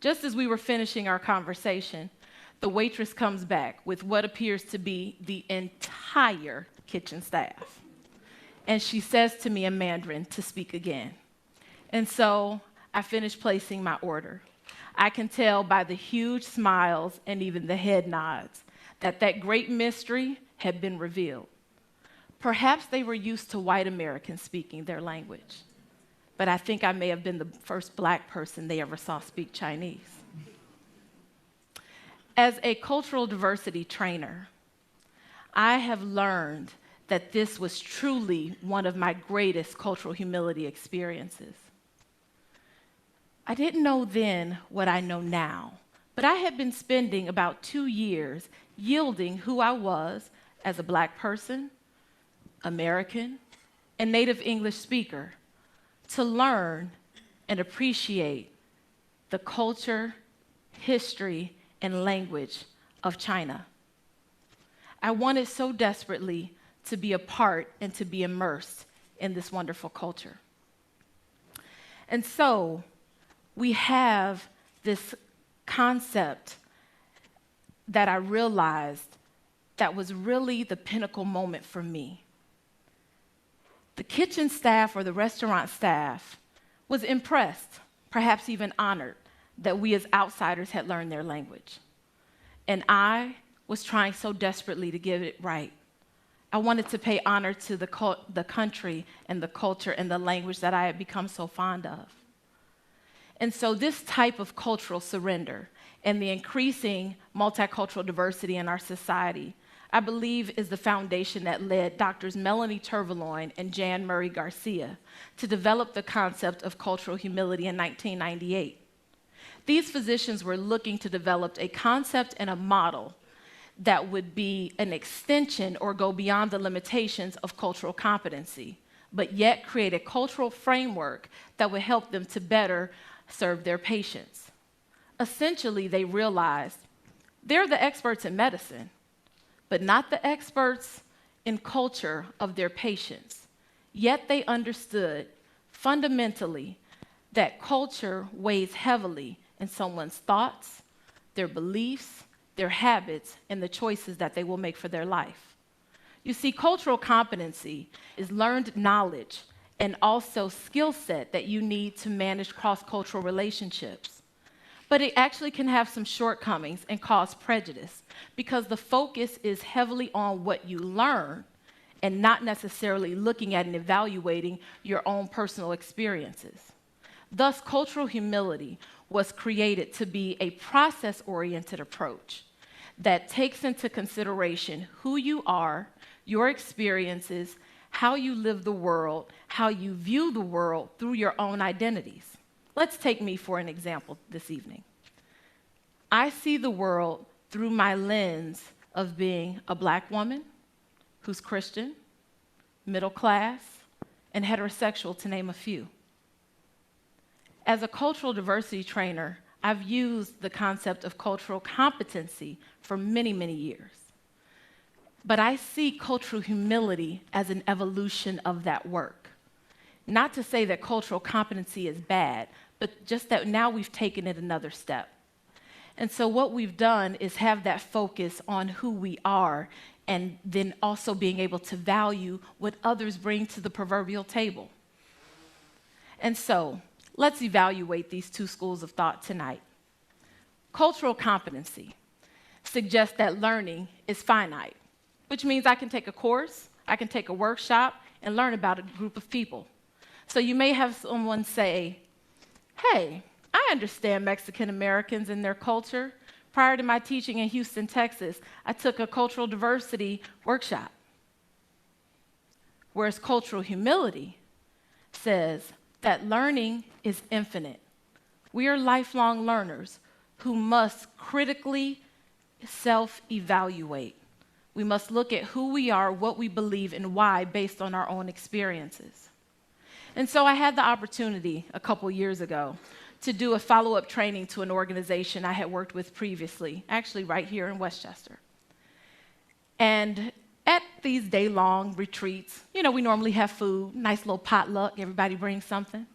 Just as we were finishing our conversation, the waitress comes back with what appears to be the entire kitchen staff. And she says to me in Mandarin to speak again. And so I finished placing my order. I can tell by the huge smiles and even the head nods that that great mystery had been revealed. Perhaps they were used to white Americans speaking their language, but I think I may have been the first Black person they ever saw speak Chinese. As a cultural diversity trainer, I have learned that this was truly one of my greatest cultural humility experiences. I didn't know then what I know now, But I had been spending about 2 years yielding who I was as a Black person, American, and native English speaker to learn and appreciate the culture, history, and language of China. I wanted so desperately to be a part and to be immersed in this wonderful culture. And so we have this concept that I realized that was really the pinnacle moment for me. The kitchen staff or the restaurant staff was impressed, perhaps even honored, that we as outsiders had learned their language. And I was trying so desperately to get it right. I wanted to pay honor to the country and the culture and the language that I had become so fond of. And so this type of cultural surrender and the increasing multicultural diversity in our society, I believe, is the foundation that led Doctors Melanie Turveloin and Jan Murray Garcia to develop the concept of cultural humility in 1998. These physicians were looking to develop a concept and a model that would be an extension or go beyond the limitations of cultural competency, but yet create a cultural framework that would help them to better serve their patients. Essentially, they realized they're the experts in medicine, but not the experts in culture of their patients. Yet they understood fundamentally that culture weighs heavily in someone's thoughts, their beliefs, their habits, and the choices that they will make for their life. You see, cultural competency is learned knowledge and also skill set that you need to manage cross-cultural relationships. But it actually can have some shortcomings and cause prejudice because the focus is heavily on what you learn and not necessarily looking at and evaluating your own personal experiences. Thus, cultural humility was created to be a process-oriented approach that takes into consideration who you are, your experiences, how you live the world, how you view the world through your own identities. Let's take me for an example this evening. I see the world through my lens of being a Black woman who's Christian, middle class, and heterosexual, to name a few. As a cultural diversity trainer, I've used the concept of cultural competency for many, many years. But I see cultural humility as an evolution of that work. Not to say that cultural competency is bad, but just that now we've taken it another step. And so what we've done is have that focus on who we are and then also being able to value what others bring to the proverbial table. And so let's evaluate these two schools of thought tonight. Cultural competency suggests that learning is finite, which means I can take a course, I can take a workshop, and learn about a group of people. So you may have someone say, hey, I understand Mexican Americans and their culture. Prior to my teaching in Houston, Texas, I took a cultural diversity workshop. Whereas cultural humility says that learning is infinite. We are lifelong learners who must critically self-evaluate. We must look at who we are, what we believe, and why based on our own experiences. And so I had the opportunity a couple years ago to do a follow-up training to an organization I had worked with previously, actually right here in Westchester. And at these day-long retreats, you know, we normally have food, nice little potluck, everybody brings something.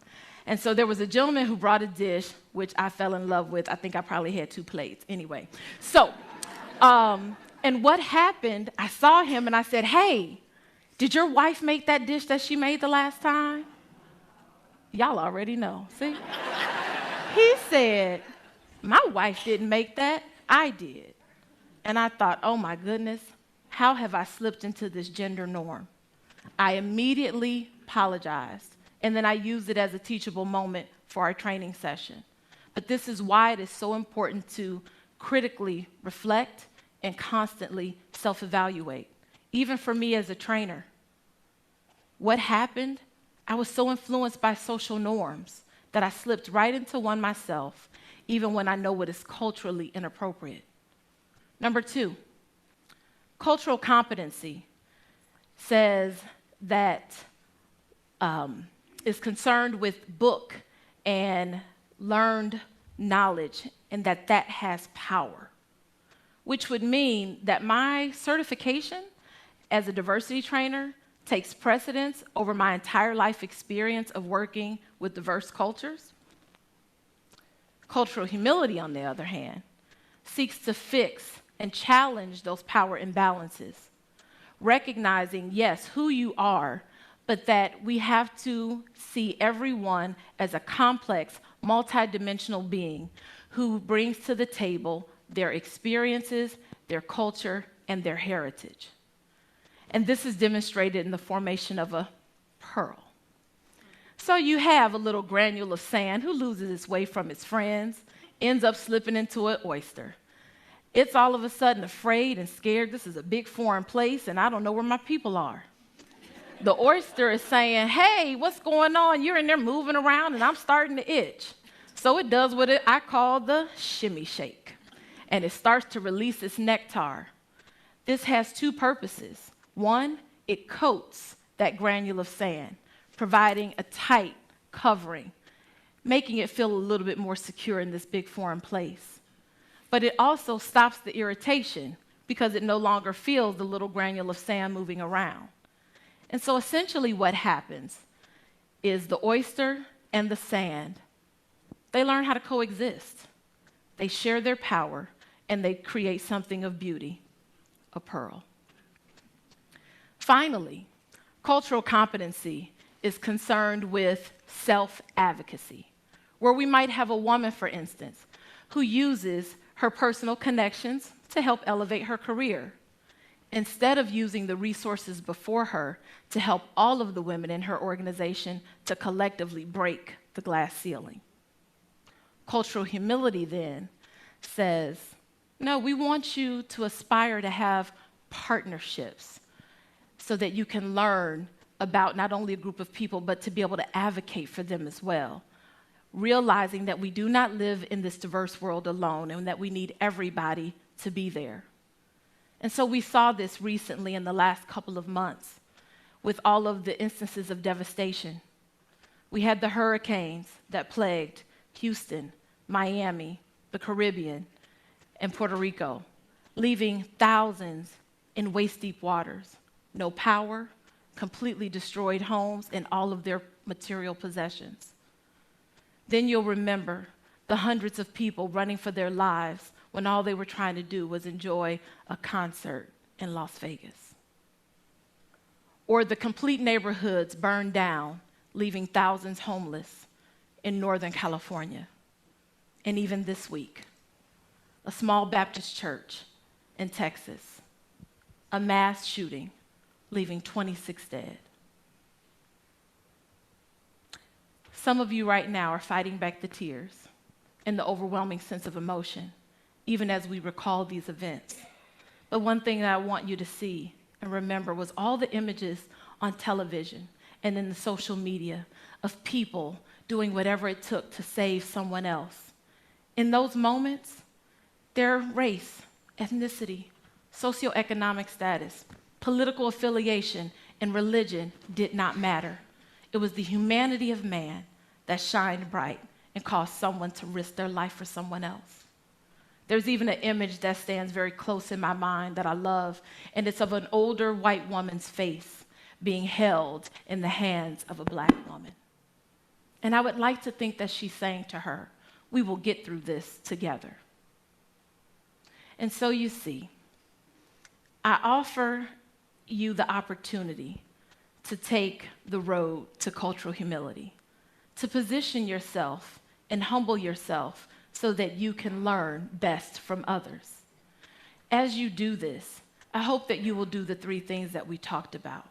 And so there was a gentleman who brought a dish, which I fell in love with. I think I probably had 2 plates anyway. So, and what happened, I saw him and I said, hey, did your wife make that dish that she made the last time? Y'all already know, see? He said, my wife didn't make that, I did. And I thought, oh my goodness, how have I slipped into this gender norm? I immediately apologized, and then I used it as a teachable moment for our training session. But this is why it is so important to critically reflect and constantly self-evaluate. Even for me as a trainer, what happened? I was so influenced by social norms that I slipped right into one myself, even when I know what is culturally inappropriate. Number 2, cultural competency says that is concerned with book and learned knowledge, and that has power, which would mean that my certification as a diversity trainer takes precedence over my entire life experience of working with diverse cultures. Cultural humility, on the other hand, seeks to fix and challenge those power imbalances, recognizing, yes, who you are, but that we have to see everyone as a complex, multidimensional being who brings to the table their experiences, their culture, and their heritage. And this is demonstrated in the formation of a pearl. So you have a little granule of sand who loses its way from its friends, ends up slipping into an oyster. It's all of a sudden afraid and scared. This is a big foreign place, and I don't know where my people are. The oyster is saying, hey, what's going on? You're in there moving around, and I'm starting to itch. So it does what I call the shimmy shake, and it starts to release its nectar. This has 2 purposes. 1, it coats that granule of sand, providing a tight covering, making it feel a little bit more secure in this big foreign place. But it also stops the irritation because it no longer feels the little granule of sand moving around. And so essentially what happens is the oyster and the sand, they learn how to coexist. They share their power, and they create something of beauty, a pearl. Finally, cultural competency is concerned with self-advocacy, where we might have a woman, for instance, who uses her personal connections to help elevate her career, instead of using the resources before her to help all of the women in her organization to collectively break the glass ceiling. Cultural humility then says, no, we want you to aspire to have partnerships so that you can learn about not only a group of people, but to be able to advocate for them as well, realizing that we do not live in this diverse world alone and that we need everybody to be there. And so we saw this recently in the last couple of months with all of the instances of devastation. We had the hurricanes that plagued Houston, Miami, the Caribbean, and Puerto Rico, leaving thousands in waist-deep waters. No power, completely destroyed homes and all of their material possessions. Then you'll remember the hundreds of people running for their lives when all they were trying to do was enjoy a concert in Las Vegas. Or the complete neighborhoods burned down, leaving thousands homeless in Northern California. And even this week, a small Baptist church in Texas, a mass shooting, leaving 26 dead. Some of you right now are fighting back the tears and the overwhelming sense of emotion, even as we recall these events. But one thing that I want you to see and remember was all the images on television and in the social media of people doing whatever it took to save someone else. In those moments, their race, ethnicity, socioeconomic status, political affiliation, and religion did not matter. It was the humanity of man that shined bright and caused someone to risk their life for someone else. There's even an image that stands very close in my mind that I love, and it's of an older white woman's face being held in the hands of a Black woman. And I would like to think that she's saying to her, we will get through this together. And so you see, I offer you the opportunity to take the road to cultural humility, to position yourself and humble yourself so that you can learn best from others. As you do this, I hope that you will do the 3 things that we talked about.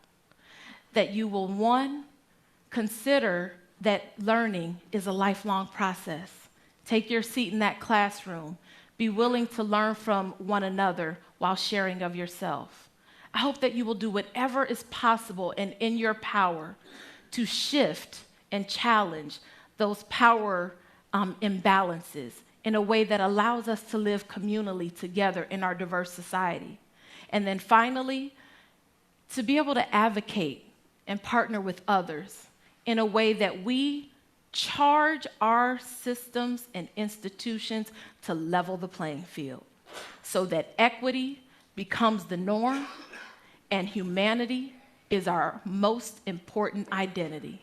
That you will, 1, consider that learning is a lifelong process. Take your seat in that classroom. Be willing to learn from one another while sharing of yourself. I hope that you will do whatever is possible and in your power to shift and challenge those power imbalances in a way that allows us to live communally together in our diverse society. And then finally, to be able to advocate and partner with others in a way that we charge our systems and institutions to level the playing field so that equity becomes the norm and humanity is our most important identity.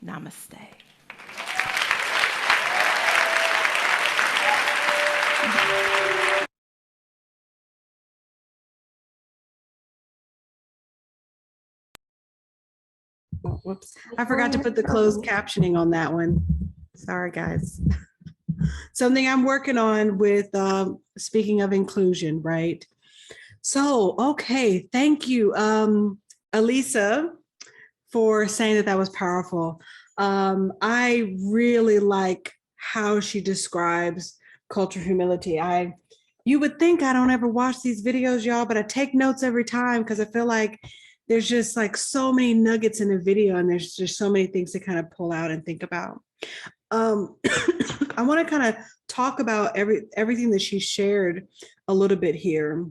Namaste. Oh, whoops. I forgot to put the closed captioning on that one. Sorry, guys. Something I'm working on with speaking of inclusion, right? So, okay, thank you, Elisa, for saying that that was powerful. I really like how she describes cultural humility. You would think I don't ever watch these videos, y'all, but I take notes every time because I feel like there's just like so many nuggets in a video and there's just so many things to kind of pull out and think about. I want to kind of talk about everything that she shared a little bit here.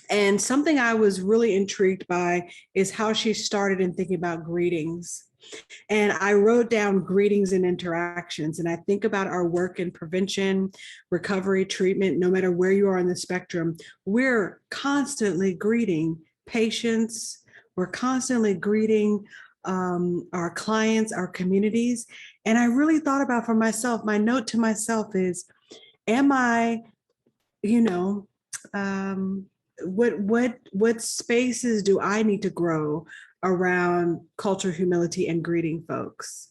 And something I was really intrigued by is how she started in thinking about greetings. And I wrote down greetings and interactions. And I think about our work in prevention, recovery, treatment, no matter where you are on the spectrum, we're constantly greeting patients. We're constantly greeting our clients, our communities. And I really thought about for myself, my note to myself is, am I, what spaces do I need to grow around cultural humility and greeting folks?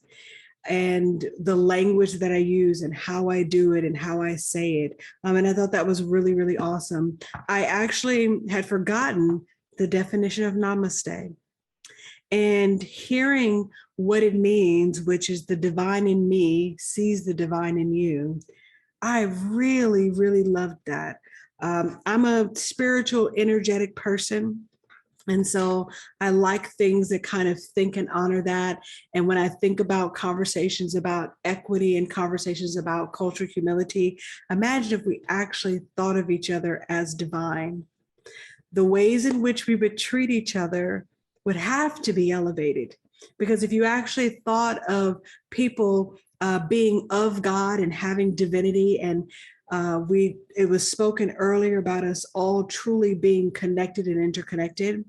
And the language that I use and how I do it and how I say it. And I thought that was really, really awesome. I actually had forgotten the definition of namaste. And hearing what it means, which is the divine in me sees the divine in you, I really, really loved that. I'm a spiritual, energetic person. And so I like things that kind of think and honor that. And when I think about conversations about equity and conversations about cultural humility, imagine if we actually thought of each other as divine. The ways in which we would treat each other would have to be elevated. Because if you actually thought of people being of God and having divinity, and it was spoken earlier about us all truly being connected and interconnected.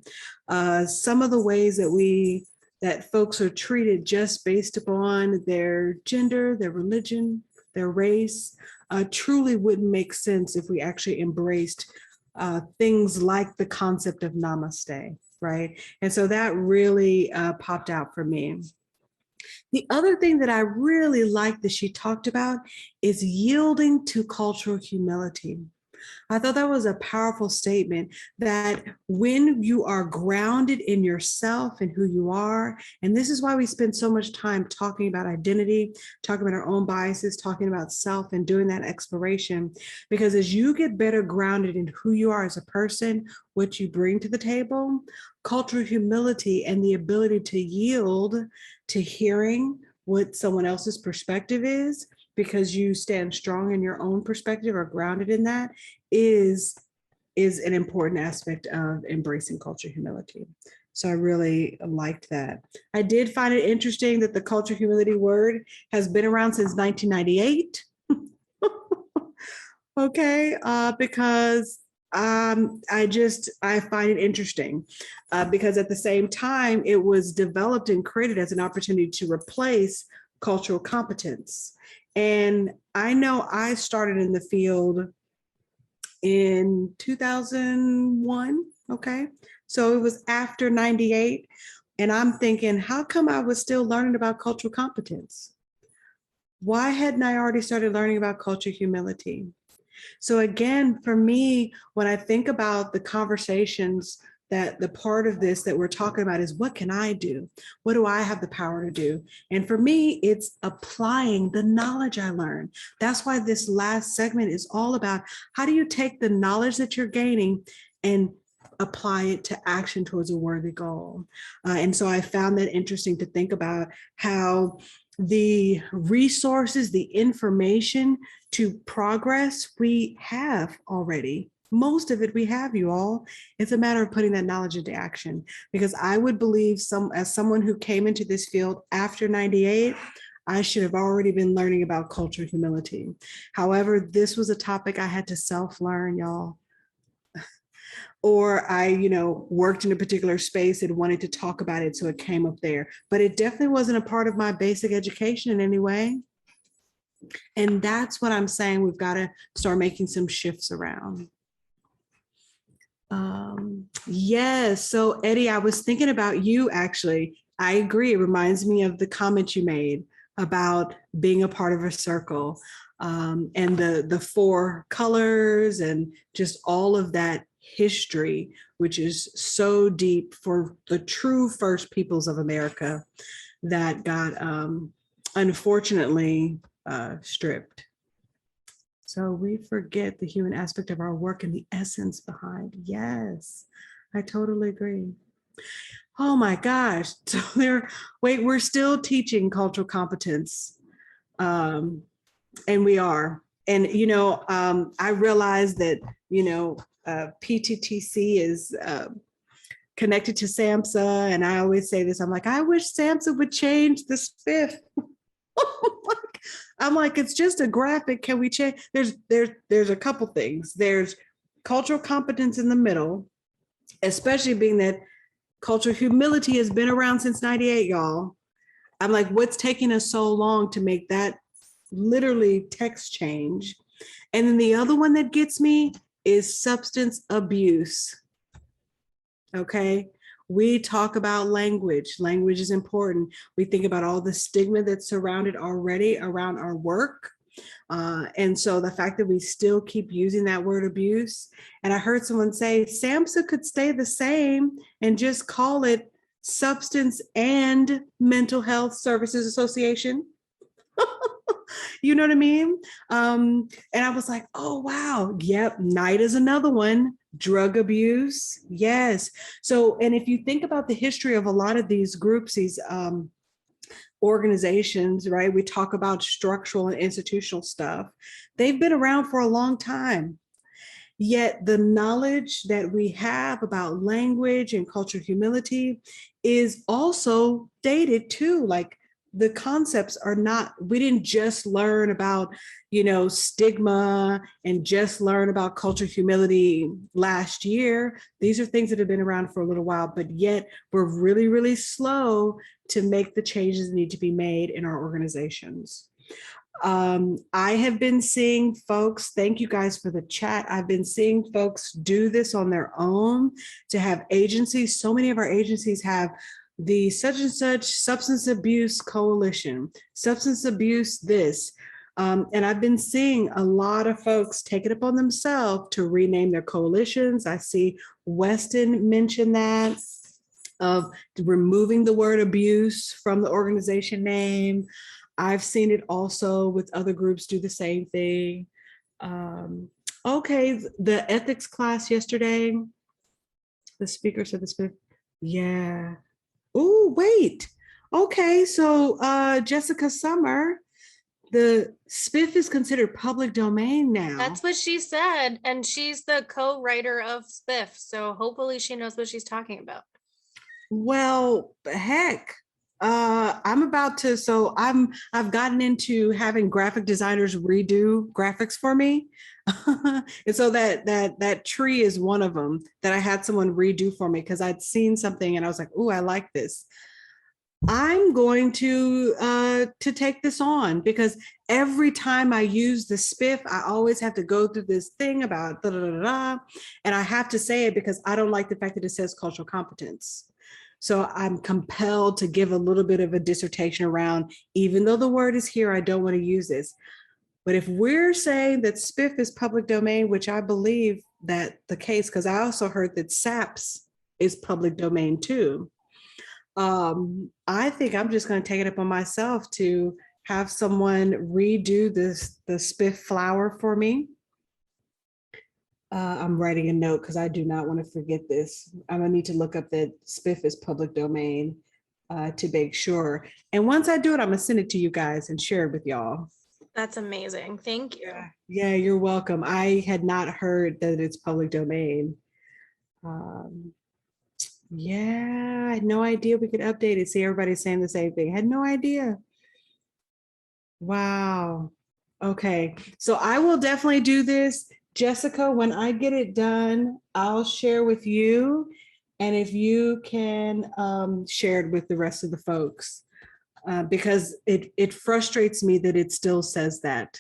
Some of the ways that folks are treated just based upon their gender, their religion, their race, truly wouldn't make sense if we actually embraced things like the concept of namaste, right? And so that really popped out for me. The other thing that I really like that she talked about is yielding to cultural humility. I thought that was a powerful statement, that when you are grounded in yourself and who you are, and this is why we spend so much time talking about identity, talking about our own biases, talking about self and doing that exploration, because as you get better grounded in who you are as a person, what you bring to the table, cultural humility and the ability to yield to hearing what someone else's perspective is, because you stand strong in your own perspective or grounded in that, is an important aspect of embracing cultural humility. So I really liked that. I did find it interesting that the cultural humility word has been around since 1998. Okay, because I find it interesting because at the same time, it was developed and created as an opportunity to replace cultural competence. And I know I started in the field in 2001, okay? So it was after 98. And I'm thinking, how come I was still learning about cultural competence? Why hadn't I already started learning about cultural humility? So again, for me, when I think about the conversations, that the part of this that we're talking about is, what can I do? What do I have the power to do? And for me, it's applying the knowledge I learned. That's why this last segment is all about, how do you take the knowledge that you're gaining and apply it to action towards a worthy goal? And so I found that interesting to think about how the resources, the information to progress, we have already. Most of it we have, you all. It's a matter of putting that knowledge into action, because I would believe, as someone who came into this field after 98, I should have already been learning about cultural humility. However, this was a topic I had to self-learn, y'all. Or I, worked in a particular space and wanted to talk about it, so it came up there. But it definitely wasn't a part of my basic education in any way. And that's what I'm saying. We've got to start making some shifts around. Yes. So Eddie, I was thinking about you, actually. I agree. It reminds me of the comment you made about being a part of a circle, and the 4 colors and just all of that history, which is so deep for the true first peoples of America that got unfortunately stripped. So we forget the human aspect of our work and the essence behind. Yes, I totally agree. Oh my gosh. So we're still teaching cultural competence. And we are. And, I realize that, PTTC is connected to SAMHSA. And I always say this, I'm like, I wish SAMHSA would change the SPIF. I'm like, it's just a graphic. Can we change? There's a couple things. There's cultural competence in the middle, especially being that cultural humility has been around since 98, y'all. I'm like, what's taking us so long to make that literally text change? And then the other one that gets me is substance abuse. Okay. We talk about language. Language is important. We think about all the stigma that's surrounded already around our work. And so the fact that we still keep using that word abuse, and I heard someone say SAMHSA could stay the same and just call it Substance and Mental Health Services Association. You know what I mean? And I was like, oh, wow. Yep. Night is another one. Drug abuse. Yes. So, and if you think about the history of a lot of these groups, these organizations, right? We talk about structural and institutional stuff. They've been around for a long time. Yet the knowledge that we have about language and cultural humility is also dated too. Like, the concepts are not, we didn't just learn about, stigma and just learn about cultural humility last year. These are things that have been around for a little while, but yet we're really, really slow to make the changes that need to be made in our organizations. I have been seeing folks, thank you guys for the chat. I've been seeing folks do this on their own, to have agencies. So many of our agencies have the such and such substance abuse coalition, substance abuse this. And I've been seeing a lot of folks take it upon themselves to rename their coalitions. I see Weston mention that, of removing the word abuse from the organization name. I've seen it also with other groups do the same thing. Okay, the ethics class yesterday, the speaker said the speaker, yeah. Oh, wait. Okay, so Jessica Summer, the SPIF is considered public domain now. That's what she said. And she's the co-writer of SPIF. So hopefully she knows what she's talking about. Well, heck, I'm about to, so I've gotten into having graphic designers redo graphics for me. And so that tree is one of them that I had someone redo for me because I'd seen something and I was like, oh, I like this. I'm going to take this on, because every time I use the SPIF, I always have to go through this thing about da da da da, and I have to say it because I don't like the fact that it says cultural competence. So I'm compelled to give a little bit of a dissertation around, even though the word is here, I don't want to use this. But if we're saying that SPIF is public domain, which I believe that the case, because I also heard that SAPS is public domain too. I think I'm just going to take it upon myself to have someone redo the SPIF flower for me. I'm writing a note because I do not want to forget this. I'm gonna need to look up that SPIF is public domain. to make sure. And once I do it, I'm gonna send it to you guys and share it with y'all. That's amazing. Thank you. Yeah, you're welcome. I had not heard that it's public domain. Yeah, I had no idea we could update it. See, everybody's saying the same thing. Had no idea. Wow. Okay, so I will definitely do this. Jessica, when I get it done, I'll share with you. And if you can share it with the rest of the folks, because it frustrates me that it still says that.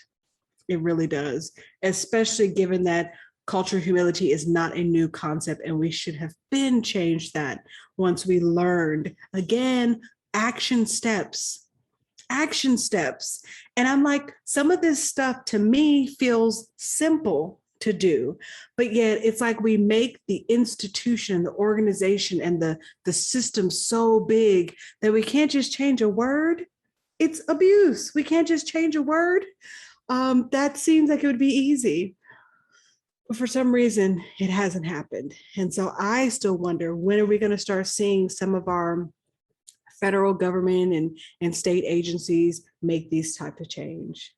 It really does, especially given that cultural humility is not a new concept and we should have been changed that once we learned. Again, action steps. And I'm like, some of this stuff to me feels simple to do, but yet it's like we make the institution, the organization, and the system so big that we can't just change a word. It's abuse. We can't just change a word. That seems like it would be easy. But for some reason, it hasn't happened. And so I still wonder, when are we going to start seeing some of our federal government and state agencies make these type of change?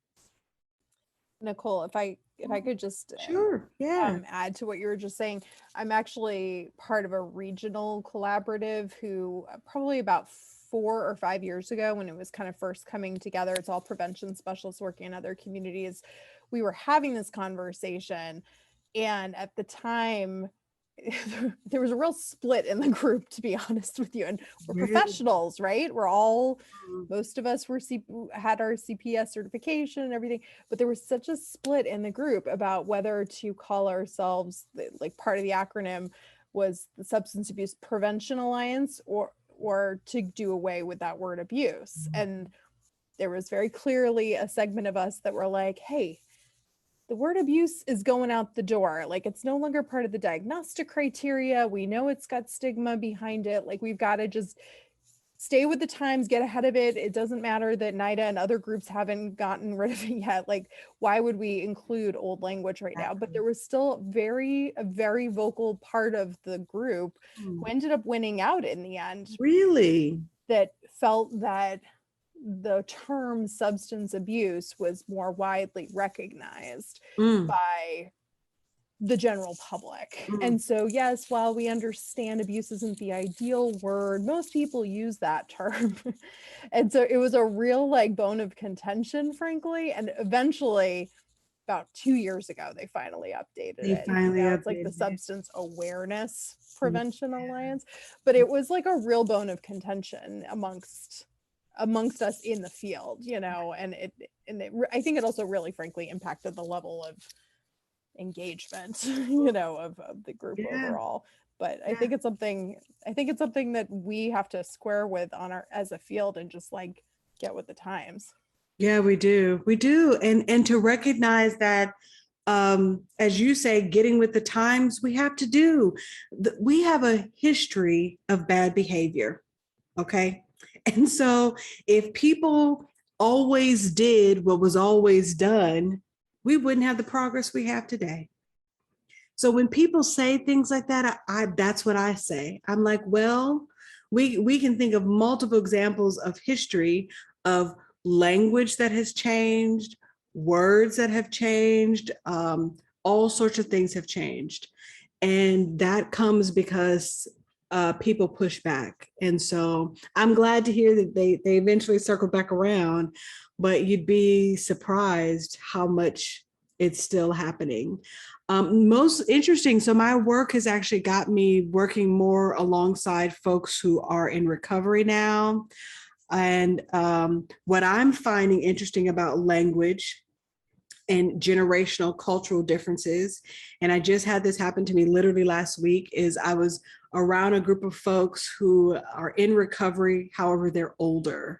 Nicole, if I could just add to what you were just saying, I'm actually part of a regional collaborative who probably about 4 or 5 years ago, when it was kind of first coming together, it's all prevention specialists working in other communities, we were having this conversation. And at the time, there was a real split in the group, to be honest with you. And we're professionals, right? We're all, most of us had our CPS certification and everything, but there was such a split in the group about whether to call ourselves, like part of the acronym was the Substance Abuse Prevention Alliance, or to do away with that word abuse. And there was very clearly a segment of us that were like, hey, the word abuse is going out the door. Like, it's no longer part of the diagnostic criteria. We know it's got stigma behind it. Like, we've got to just stay with the times, get ahead of it. It doesn't matter that NIDA and other groups haven't gotten rid of it yet. Like, why would we include old language right now? But there was still a very vocal part of the group who ended up winning out in the end. Really? That felt that the term substance abuse was more widely recognized by the general public. And so, yes, while we understand abuse isn't the ideal word, most people use that term. And so it was a real bone of contention, frankly. And eventually, about 2 years ago, they finally updated it. Now it's like the Substance Awareness Prevention Alliance. But it was like a real bone of contention amongst us in the field, and I think it also really, frankly, impacted the level of engagement, of the group overall. But I think it's something that we have to square with as a field and just get with the times. Yeah, we do. And to recognize that, as you say, getting with the times, we have a history of bad behavior. Okay. And so if people always did what was always done, we wouldn't have the progress we have today. So when people say things like that, that's what I say. I'm like, well, we can think of multiple examples of history of language that has changed, words that have changed, all sorts of things have changed. And that comes because people push back. And so I'm glad to hear that they eventually circled back around, but you'd be surprised how much it's still happening. Most interesting, so my work has actually got me working more alongside folks who are in recovery now. And what I'm finding interesting about language and generational cultural differences, and I just had this happen to me literally last week, is I was around a group of folks who are in recovery, however, they're older.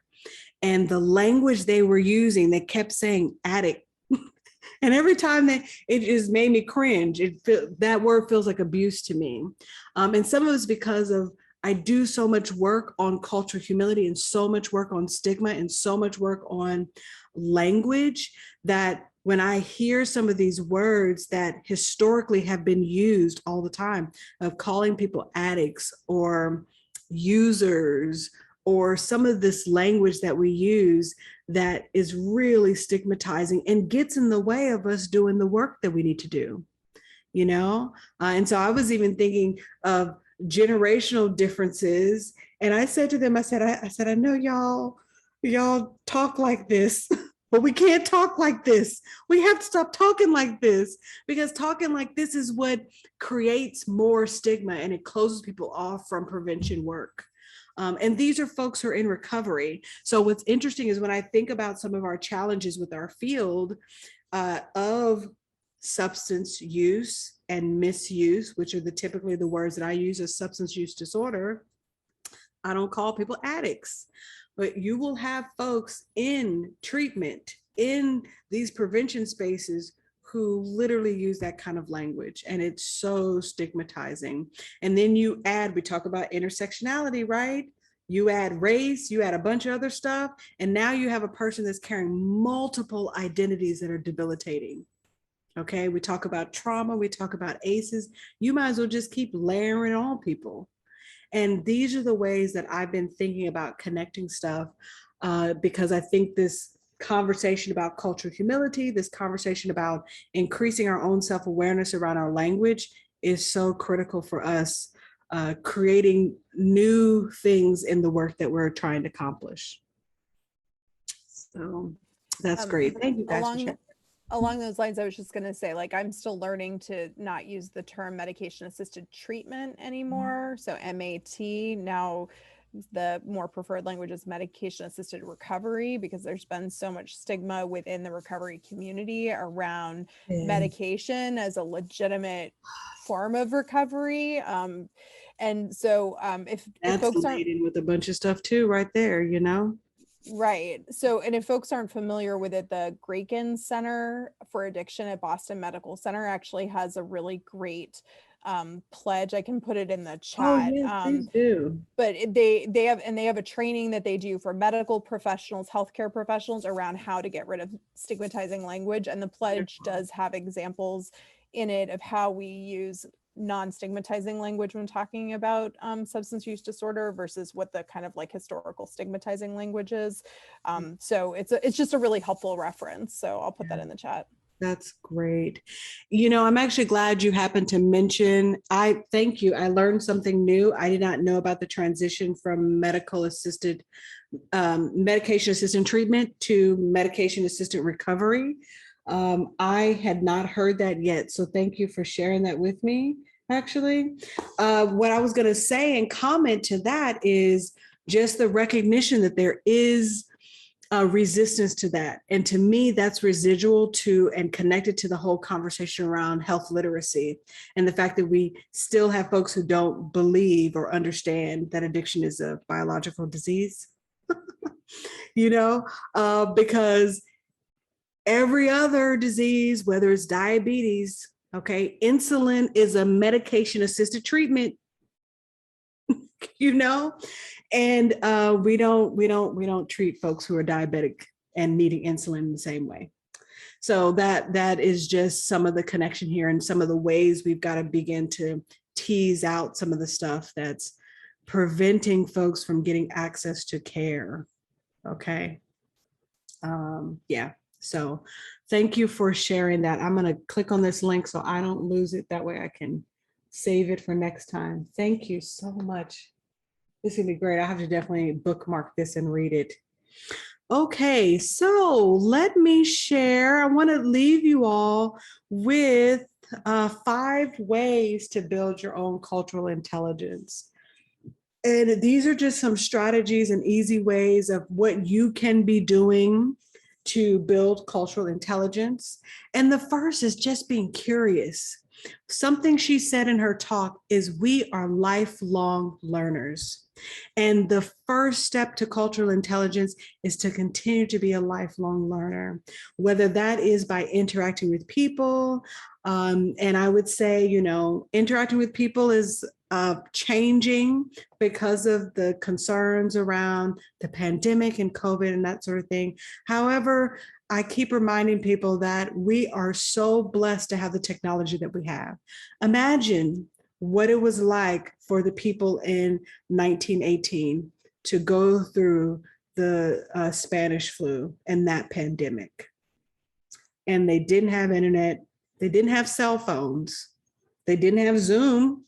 And the language they were using, they kept saying addict. And every time it just made me cringe. That word feels like abuse to me. And some of it's because of I do so much work on cultural humility and so much work on stigma and so much work on language that when I hear some of these words that historically have been used all the time, of calling people addicts or users or some of this language that we use that is really stigmatizing and gets in the way of us doing the work that we need to do, you know? And so I was even thinking of generational differences. And I said to them, I said, I know y'all talk like this, but we can't talk like this. We have to stop talking like this, because talking like this is what creates more stigma and it closes people off from prevention work. And these are folks who are in recovery. So what's interesting is when I think about some of our challenges with our field of substance use and misuse, which are typically the words that I use as substance use disorder, I don't call people addicts, but you will have folks in treatment in these prevention spaces who literally use that kind of language, and it's so stigmatizing. And then you add, we talk about intersectionality, right? You add race, you add a bunch of other stuff, and now you have a person that's carrying multiple identities that are debilitating. Okay, we talk about trauma, we talk about ACEs, you might as well just keep layering on people. And these are the ways that I've been thinking about connecting stuff, because I think this conversation about cultural humility, this conversation about increasing our own self-awareness around our language is so critical for us, creating new things in the work that we're trying to accomplish. So that's great. Thank you guys for sharing. Along those lines, I was just going to say, like, I'm still learning to not use the term medication assisted treatment anymore. So MAT, now the more preferred language is medication assisted recovery, because there's been so much stigma within the recovery community around medication as a legitimate form of recovery. And so if folks aren't with a bunch of stuff too, right there, you know? Right. So, and if folks aren't familiar with it, the Graken Center for Addiction at Boston Medical Center actually has a really great pledge. I can put it in the chat. Oh, yes, please do. But they have a training that they do for medical professionals, healthcare professionals, around how to get rid of stigmatizing language. And the pledge does have examples in it of how we use non-stigmatizing language when talking about substance use disorder versus what the kind of like historical stigmatizing language is. So it's just a really helpful reference. So I'll put that in the chat. That's great. You know, I'm actually glad you happened to mention, thank you. I learned something new. I did not know about the transition from medication assisted treatment to medication assisted recovery. I had not heard that yet. So thank you for sharing that with me, actually. What I was going to say and comment to that is just the recognition that there is a resistance to that. And to me, that's residual to and connected to the whole conversation around health literacy and the fact that we still have folks who don't believe or understand that addiction is a biological disease, you know, because every other disease, whether it's diabetes, okay, insulin is a medication assisted treatment, you know, and we don't treat folks who are diabetic and needing insulin in the same way. So that is just some of the connection here and some of the ways we've got to begin to tease out some of the stuff that's preventing folks from getting access to care. Okay. Yeah. So thank you for sharing that. I'm going to click on this link so I don't lose it. That way I can save it for next time. Thank you so much. This is going to be great. I have to definitely bookmark this and read it. Okay, so let me share. I want to leave you all with 5 ways to build your own cultural intelligence. And these are just some strategies and easy ways of what you can be doing to build cultural intelligence. And the first is just being curious. Something she said in her talk is we are lifelong learners. And the first step to cultural intelligence is to continue to be a lifelong learner, whether that is by interacting with people. And I would say, you know, interacting with people is changing because of the concerns around the pandemic and COVID and that sort of thing. However, I keep reminding people that we are so blessed to have the technology that we have. Imagine what it was like for the people in 1918 to go through the Spanish flu and that pandemic. And they didn't have internet. They didn't have cell phones. They didn't have Zoom.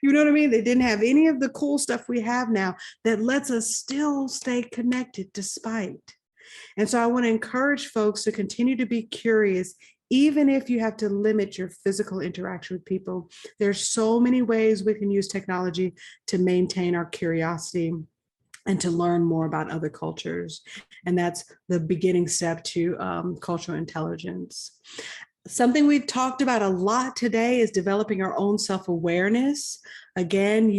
You know what I mean? They didn't have any of the cool stuff we have now that lets us still stay connected despite. And so I want to encourage folks to continue to be curious, even if you have to limit your physical interaction with people. There's so many ways we can use technology to maintain our curiosity and to learn more about other cultures. And that's the beginning step to cultural intelligence. Something we've talked about a lot today is developing our own self-awareness. Again,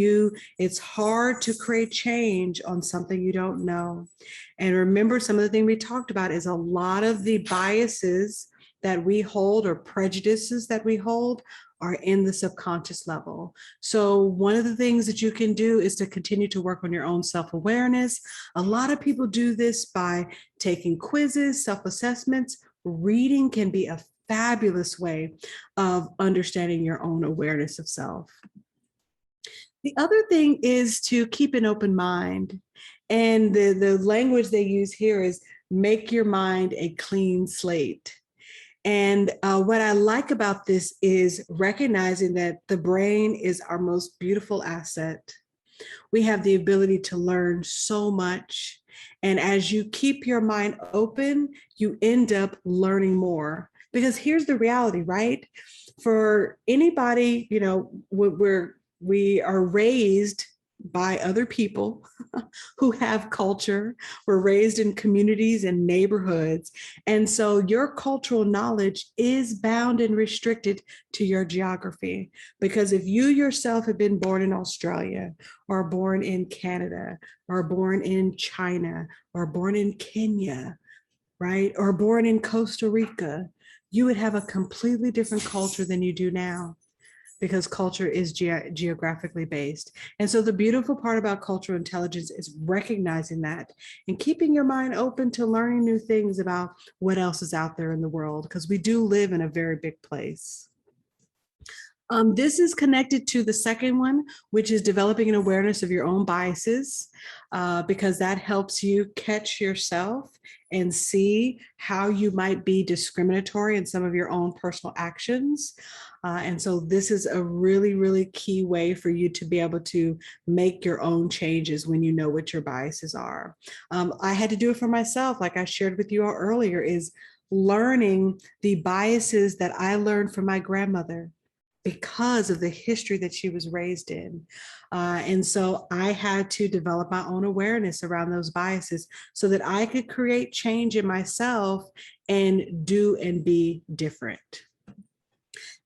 it's hard to create change on something you don't know. And remember, some of the things we talked about is a lot of the biases that we hold or prejudices that we hold are in the subconscious level. So one of the things that you can do is to continue to work on your own self-awareness. A lot of people do this by taking quizzes, self-assessments. Reading can be a fabulous way of understanding your own awareness of self. The other thing is to keep an open mind. And the language they use here is make your mind a clean slate. And what I like about this is recognizing that the brain is our most beautiful asset. We have the ability to learn so much. And as you keep your mind open, you end up learning more. Because here's the reality, right? For anybody, you know, we are raised by other people who have culture. We're raised in communities and neighborhoods. And so your cultural knowledge is bound and restricted to your geography. Because if you yourself have been born in Australia, or born in Canada, or born in China, or born in Kenya, right? Or born in Costa Rica, you would have a completely different culture than you do now, because culture is geographically based. And so the beautiful part about cultural intelligence is recognizing that and keeping your mind open to learning new things about what else is out there in the world, because we do live in a very big place. This is connected to the second one, which is developing an awareness of your own biases, because that helps you catch yourself and see how you might be discriminatory in some of your own personal actions. And so this is a really, really key way for you to be able to make your own changes when you know what your biases are. I had to do it for myself, like I shared with you all earlier, is learning the biases that I learned from my grandmother, because of the history that she was raised in. And so I had to develop my own awareness around those biases so that I could create change in myself and do and be different.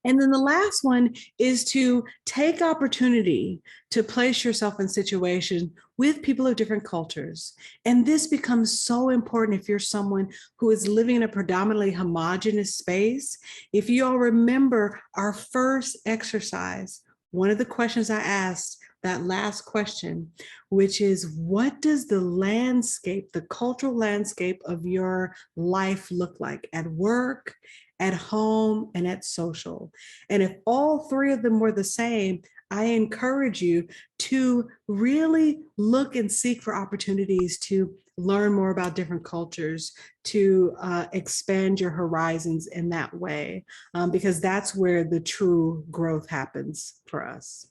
And then the last one is to take opportunity to place yourself in situations with people of different cultures. And this becomes so important if you're someone who is living in a predominantly homogenous space. If you all remember our first exercise, one of the questions I asked, that last question, which is, what does the landscape, the cultural landscape of your life look like at work, at home, and at social? And if all three of them were the same, I encourage you to really look and seek for opportunities to learn more about different cultures, to expand your horizons in that way, because that's where the true growth happens for us.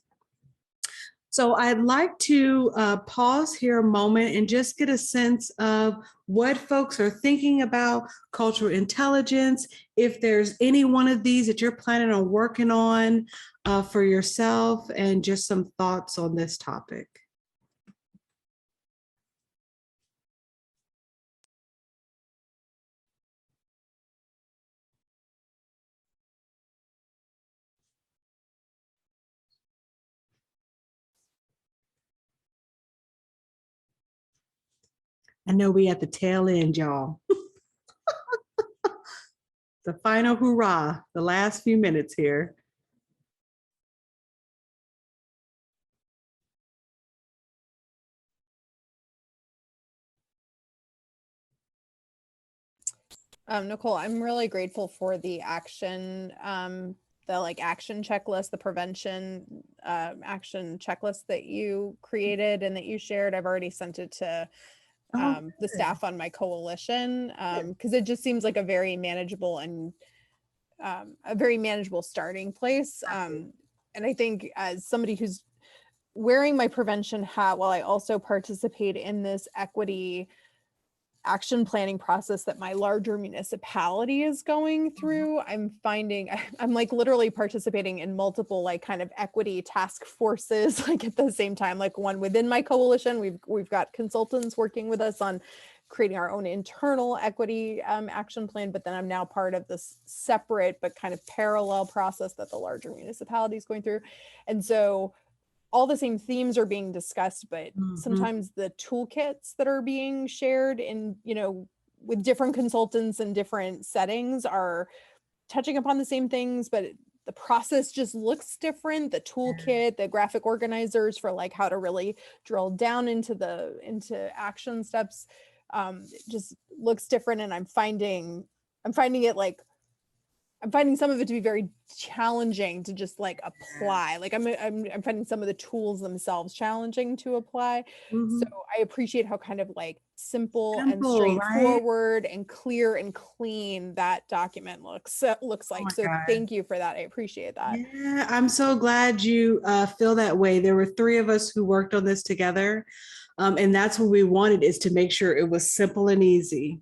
So I'd like to pause here a moment and just get a sense of what folks are thinking about cultural intelligence. If there's any one of these that you're planning on working on for yourself, and just some thoughts on this topic. I know we at the tail end, y'all. The final hurrah, the last few minutes here. Nicole, I'm really grateful for the action the like action checklist, the prevention action checklist that you created and that you shared. I've already sent it to the staff on my coalition because it just seems like a very manageable and a very manageable starting place. And I think as somebody who's wearing my prevention hat while I also participate in this equity action planning process that my larger municipality is going through, I'm finding I'm like literally participating in multiple like kind of equity task forces like at the same time, like one within my coalition. We've got consultants working with us on creating our own internal equity action plan, but then I'm now part of this separate but kind of parallel process that the larger municipality is going through. And so all the same themes are being discussed, but sometimes the toolkits that are being shared in, you know, with different consultants in different settings are touching upon the same things, but the process just looks different. The toolkit, the graphic organizers for like how to really drill down into action steps just looks different. And I'm finding some of it to be very challenging to just like apply. Like I'm finding some of the tools themselves challenging to apply. So I appreciate how kind of like simple and straightforward, right? And clear and clean that document looks like. So God. Thank you for that. I appreciate that. Yeah, I'm so glad you feel that way. There were 3 of us who worked on this together. And that's what we wanted, is to make sure it was simple and easy,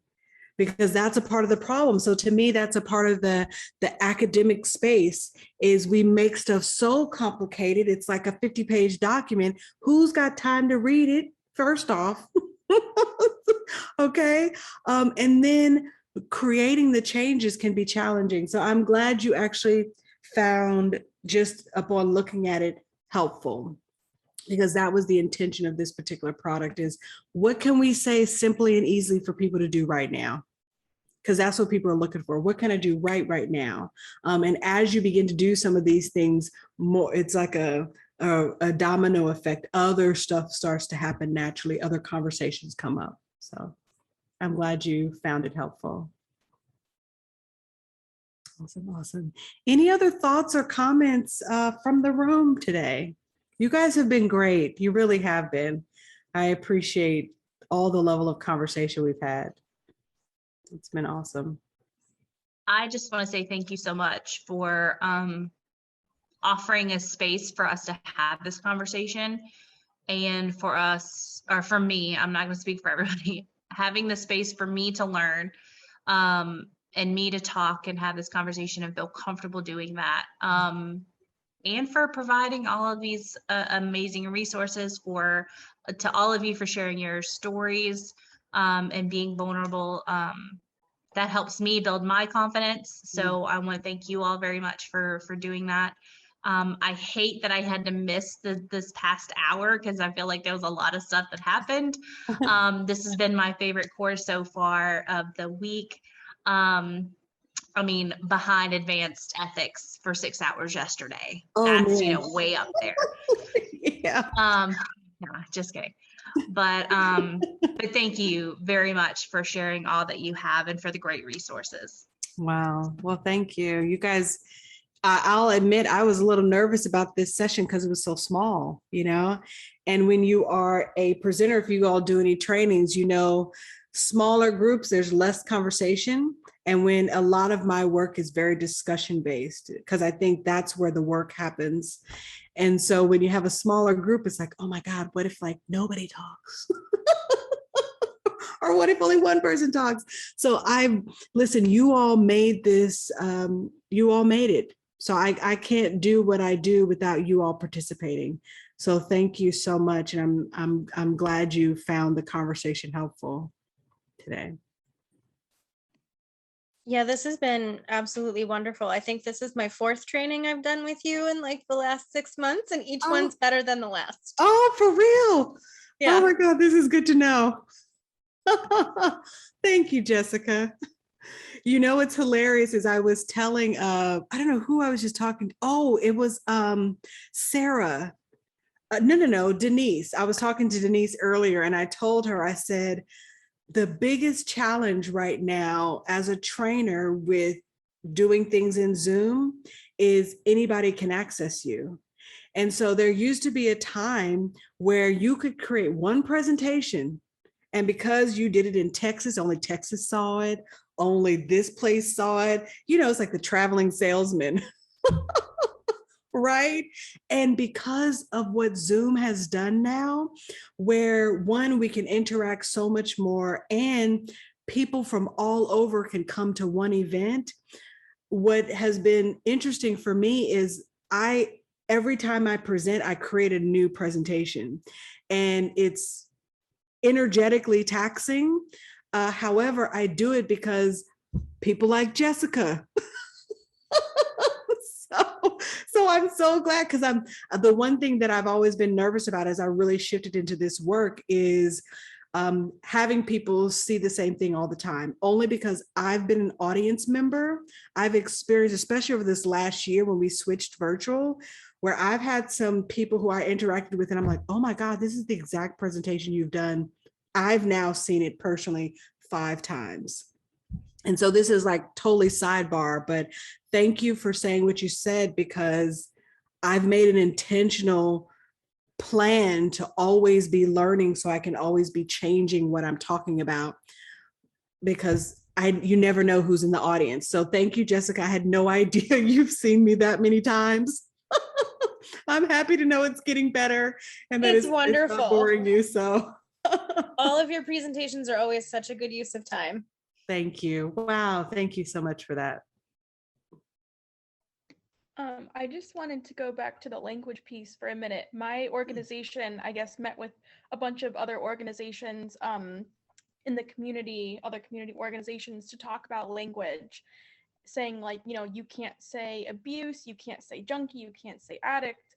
because that's a part of the problem. So to me, that's a part of the academic space, is we make stuff so complicated. It's like a 50-page document. Who's got time to read it, first off? Okay. And then creating the changes can be challenging. So I'm glad you actually found, just upon looking at it, helpful, because that was the intention of this particular product, is what can we say simply and easily for people to do right now? Because that's what people are looking for. What can I do right now? And as you begin to do some of these things more, it's like a domino effect. Other stuff starts to happen naturally. Other conversations come up. So I'm glad you found it helpful. Awesome. Any other thoughts or comments from the room today? You guys have been great. You really have been. I appreciate all the level of conversation we've had. It's been awesome. I just want to say thank you so much for offering a space for us to have this conversation, and for us, or for me, I'm not going to speak for everybody, having the space for me to learn and me to talk and have this conversation and feel comfortable doing that. And for providing all of these amazing resources to all of you for sharing your stories and being vulnerable. That helps me build my confidence. So I want to thank you all very much for doing that. I hate that I had to miss this past hour, because I feel like there was a lot of stuff that happened. This has been my favorite course so far of the week. I mean, behind advanced ethics for 6 hours yesterday. That's, you know, way up there. Yeah. No, just kidding. But thank you very much for sharing all that you have and for the great resources. Wow. Well, thank you. You guys, I'll admit I was a little nervous about this session because it was so small, you know, and when you are a presenter, if you all do any trainings, you know, smaller groups, there's less conversation. And when a lot of my work is very discussion based, because I think that's where the work happens. And so when you have a smaller group, it's like, oh my God, what if like nobody talks? Or what if only one person talks? So listen, you all made this, you all made it. So I can't do what I do without you all participating. So thank you so much. And I'm glad you found the conversation helpful today. Yeah, this has been absolutely wonderful. I think this is my 4th training I've done with you in like the last 6 months, and each one's better than the last. Oh, for real? Yeah. Oh my God, this is good to know. Thank you, Jessica. You know, what's hilarious is I was telling, I don't know who I was just talking to. Oh, it was Sarah. No, Denise. I was talking to Denise earlier, and I told her, I said, the biggest challenge right now as a trainer with doing things in Zoom is anybody can access you. And so there used to be a time where you could create one presentation, and because you did it in Texas, only Texas saw it, only this place saw it. You know, it's like the traveling salesman, right? And because of what Zoom has done now, where one, we can interact so much more and people from all over can come to one event. What has been interesting for me is every time I present, I create a new presentation, and it's energetically taxing. However, I do it because people like Jessica. So I'm so glad, because the one thing that I've always been nervous about as I really shifted into this work is having people see the same thing all the time, only because I've been an audience member. I've experienced, especially over this last year when we switched virtual, where I've had some people who I interacted with and I'm like, oh my God, this is the exact presentation you've done. I've now seen it personally 5 times. And so this is like totally sidebar, but thank you for saying what you said, because I've made an intentional plan to always be learning so I can always be changing what I'm talking about, because you never know who's in the audience. So thank you, Jessica. I had no idea you've seen me that many times. I'm happy to know it's getting better and that It's it's wonderful. not boring you. So all of your presentations are always such a good use of time. Thank you. Wow. Thank you so much for that. I just wanted to go back to the language piece for a minute. My organization, I guess, met with a bunch of other organizations in the community, other community organizations, to talk about language, saying like, you know, you can't say abuse, you can't say junkie, you can't say addict.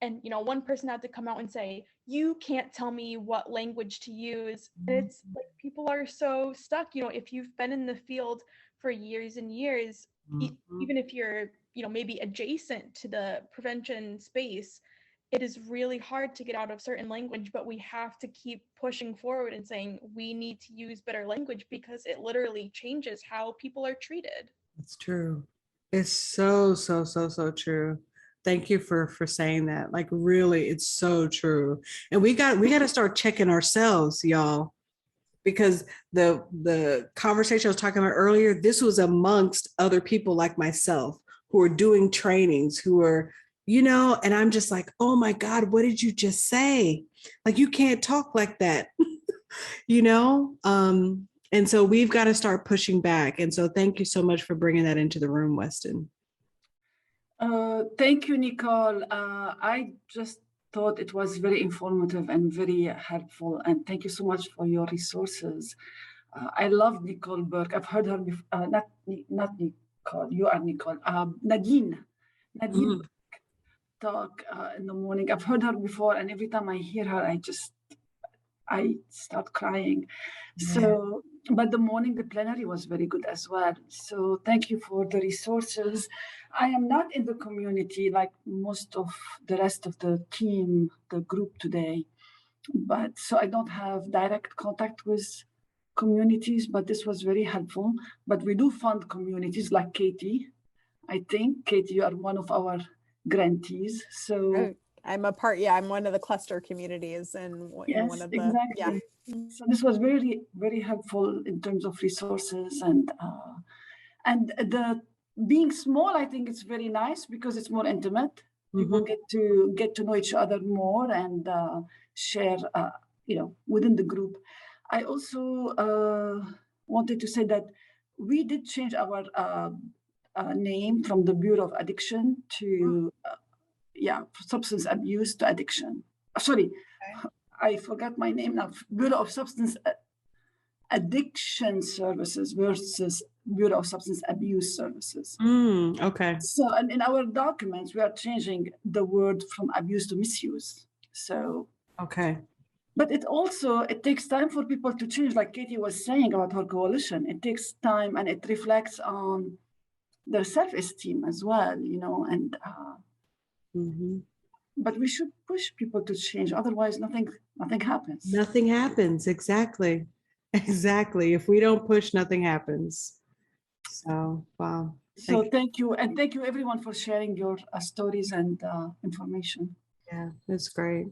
And, you know, one person had to come out and say, you can't tell me what language to use. And it's like, people are so stuck, you know, if you've been in the field for years and years, even if you're, you know, maybe adjacent to the prevention space, it is really hard to get out of certain language, but we have to keep pushing forward and saying we need to use better language, because it literally changes how people are treated. It's true. It's so true. Thank you for saying that. Like, really, it's so true. And we got to start checking ourselves, y'all, because the conversation I was talking about earlier, this was amongst other people like myself who are doing trainings, who are, you know, and I'm just like, oh my God, what did you just say? Like, you can't talk like that, you know? And so we've got to start pushing back. And so thank you so much for bringing that into the room, Weston. Thank you, Nicole. I just thought it was very informative and very helpful. And thank you so much for your resources. I love Nicole Burke. I've heard her before, not Nicole, you are Nicole. Nadine Burke talk in the morning. I've heard her before, and every time I hear her, I start crying. Yeah. So, but the morning, the plenary was very good as well. So thank you for the resources. I am not in the community like most of the rest of the team, the group today, but so I don't have direct contact with communities, but this was very helpful. But we do fund communities like Katie. I think, Katie, you are one of our grantees. So I'm a part, I'm one of the cluster communities and yes, one of exactly. So this was very, very helpful in terms of resources and the being small. I think it's very nice because it's more intimate. People get to know each other more and share, you know, within the group. I also wanted to say that we did change our name from the Bureau of Addiction to substance abuse to addiction. Sorry, I forgot my name now. Bureau of Substance Addiction Services versus Bureau of Substance Abuse Services. Okay. So, and in our documents, we are changing the word from abuse to misuse. So, okay. But it takes time for people to change. Like Katie was saying about her coalition, it takes time and it reflects on their self-esteem as well, you know, and but we should push people to change. Otherwise, nothing happens. Nothing happens. Exactly. If we don't push, nothing happens. So, wow. So thank you. And thank you everyone for sharing your stories and information. Yeah, that's great.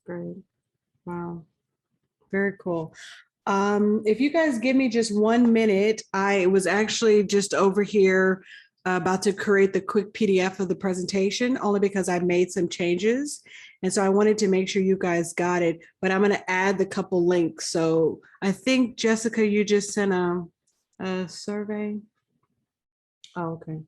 Great. Wow. Very cool. If you guys give me just 1 minute, I was actually just over here about to create the quick PDF of the presentation, only because I made some changes. And so I wanted to make sure you guys got it, but I'm going to add the couple links. So I think, Jessica, you just sent a survey. Oh, okay.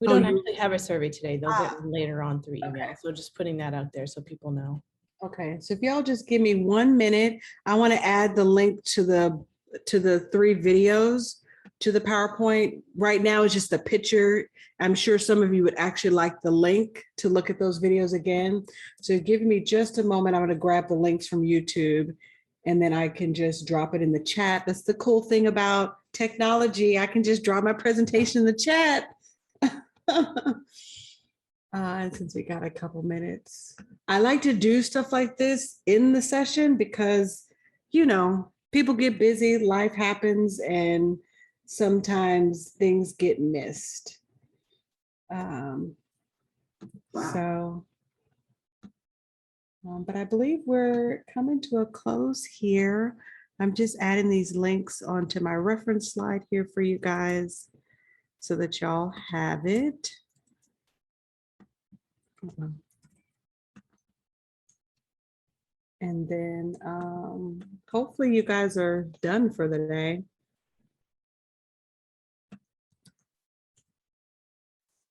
We Oh, don't you- actually have a survey today. They'll get one later on through email. Okay. So just putting that out there so people know. Okay, so if y'all just give me 1 minute, I want to add the link to the 3 videos to the PowerPoint. Right now it's just a picture. I'm sure some of you would actually like the link to look at those videos again. So give me just a moment. I'm going to grab the links from YouTube and then I can just drop it in the chat. That's the cool thing about technology. I can just drop my presentation in the chat. Since we got a couple minutes, I like to do stuff like this in the session because, you know, people get busy, life happens, and sometimes things get missed. But I believe we're coming to a close here. I'm just adding these links onto my reference slide here for you guys so that y'all have it. And then hopefully you guys are done for the day.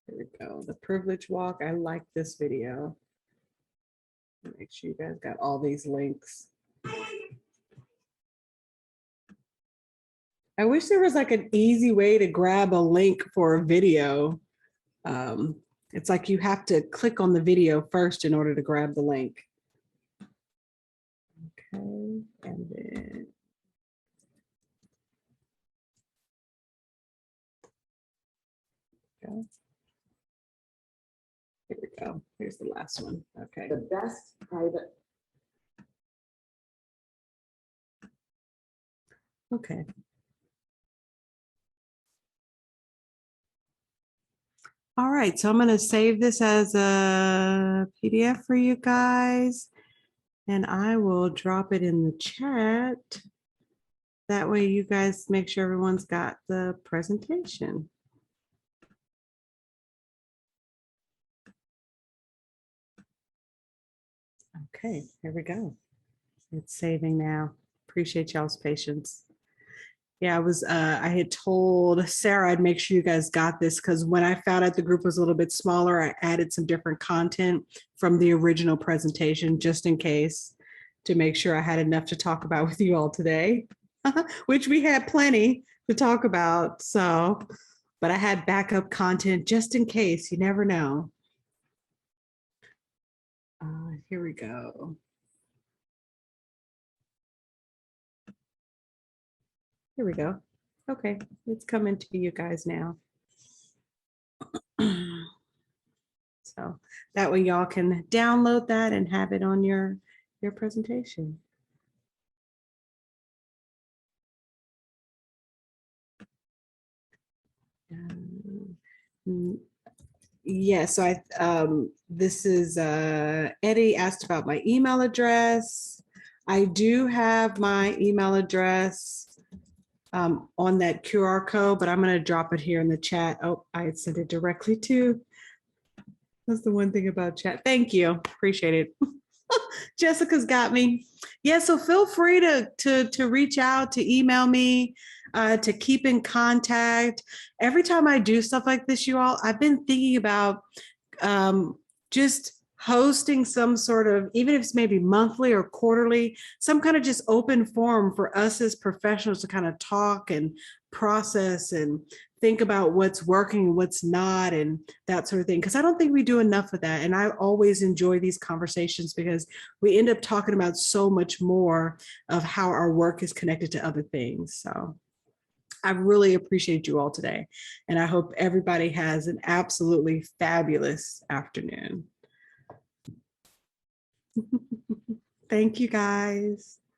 There we go. The privilege walk. I like this video. Make sure you guys got all these links. I wish there was like an easy way to grab a link for a video. It's like you have to click on the video first in order to grab the link. Okay, and then go. Here we go. Here's the last one. Okay. The best private. Okay. All right, so I'm going to save this as a PDF for you guys, and I will drop it in the chat. That way you guys make sure everyone's got the presentation. Okay, here we go. It's saving now. Appreciate y'all's patience. Yeah, I had told Sarah I'd make sure you guys got this because when I found out the group was a little bit smaller, I added some different content from the original presentation just in case to make sure I had enough to talk about with you all today, which we had plenty to talk about. So, but I had backup content just in case, you never know. Here we go. Here we go. Okay, it's coming to you guys now. So that way y'all can download that and have it on your presentation. Yeah, so this is Eddie asked about my email address. I do have my email address on that QR code, but I'm going to drop it here in the chat. Oh, I sent it directly to. That's the one thing about chat. Thank you. Appreciate it. Jessica's got me. Yeah, so feel free to reach out, to email me, to keep in contact. Every time I do stuff like this, you all, I've been thinking about just hosting some sort of, even if it's maybe monthly or quarterly, some kind of just open forum for us as professionals to kind of talk and process and think about what's working and what's not and that sort of thing. Because I don't think we do enough of that. And I always enjoy these conversations because we end up talking about so much more of how our work is connected to other things. So I really appreciate you all today. And I hope everybody has an absolutely fabulous afternoon. Thank you, guys.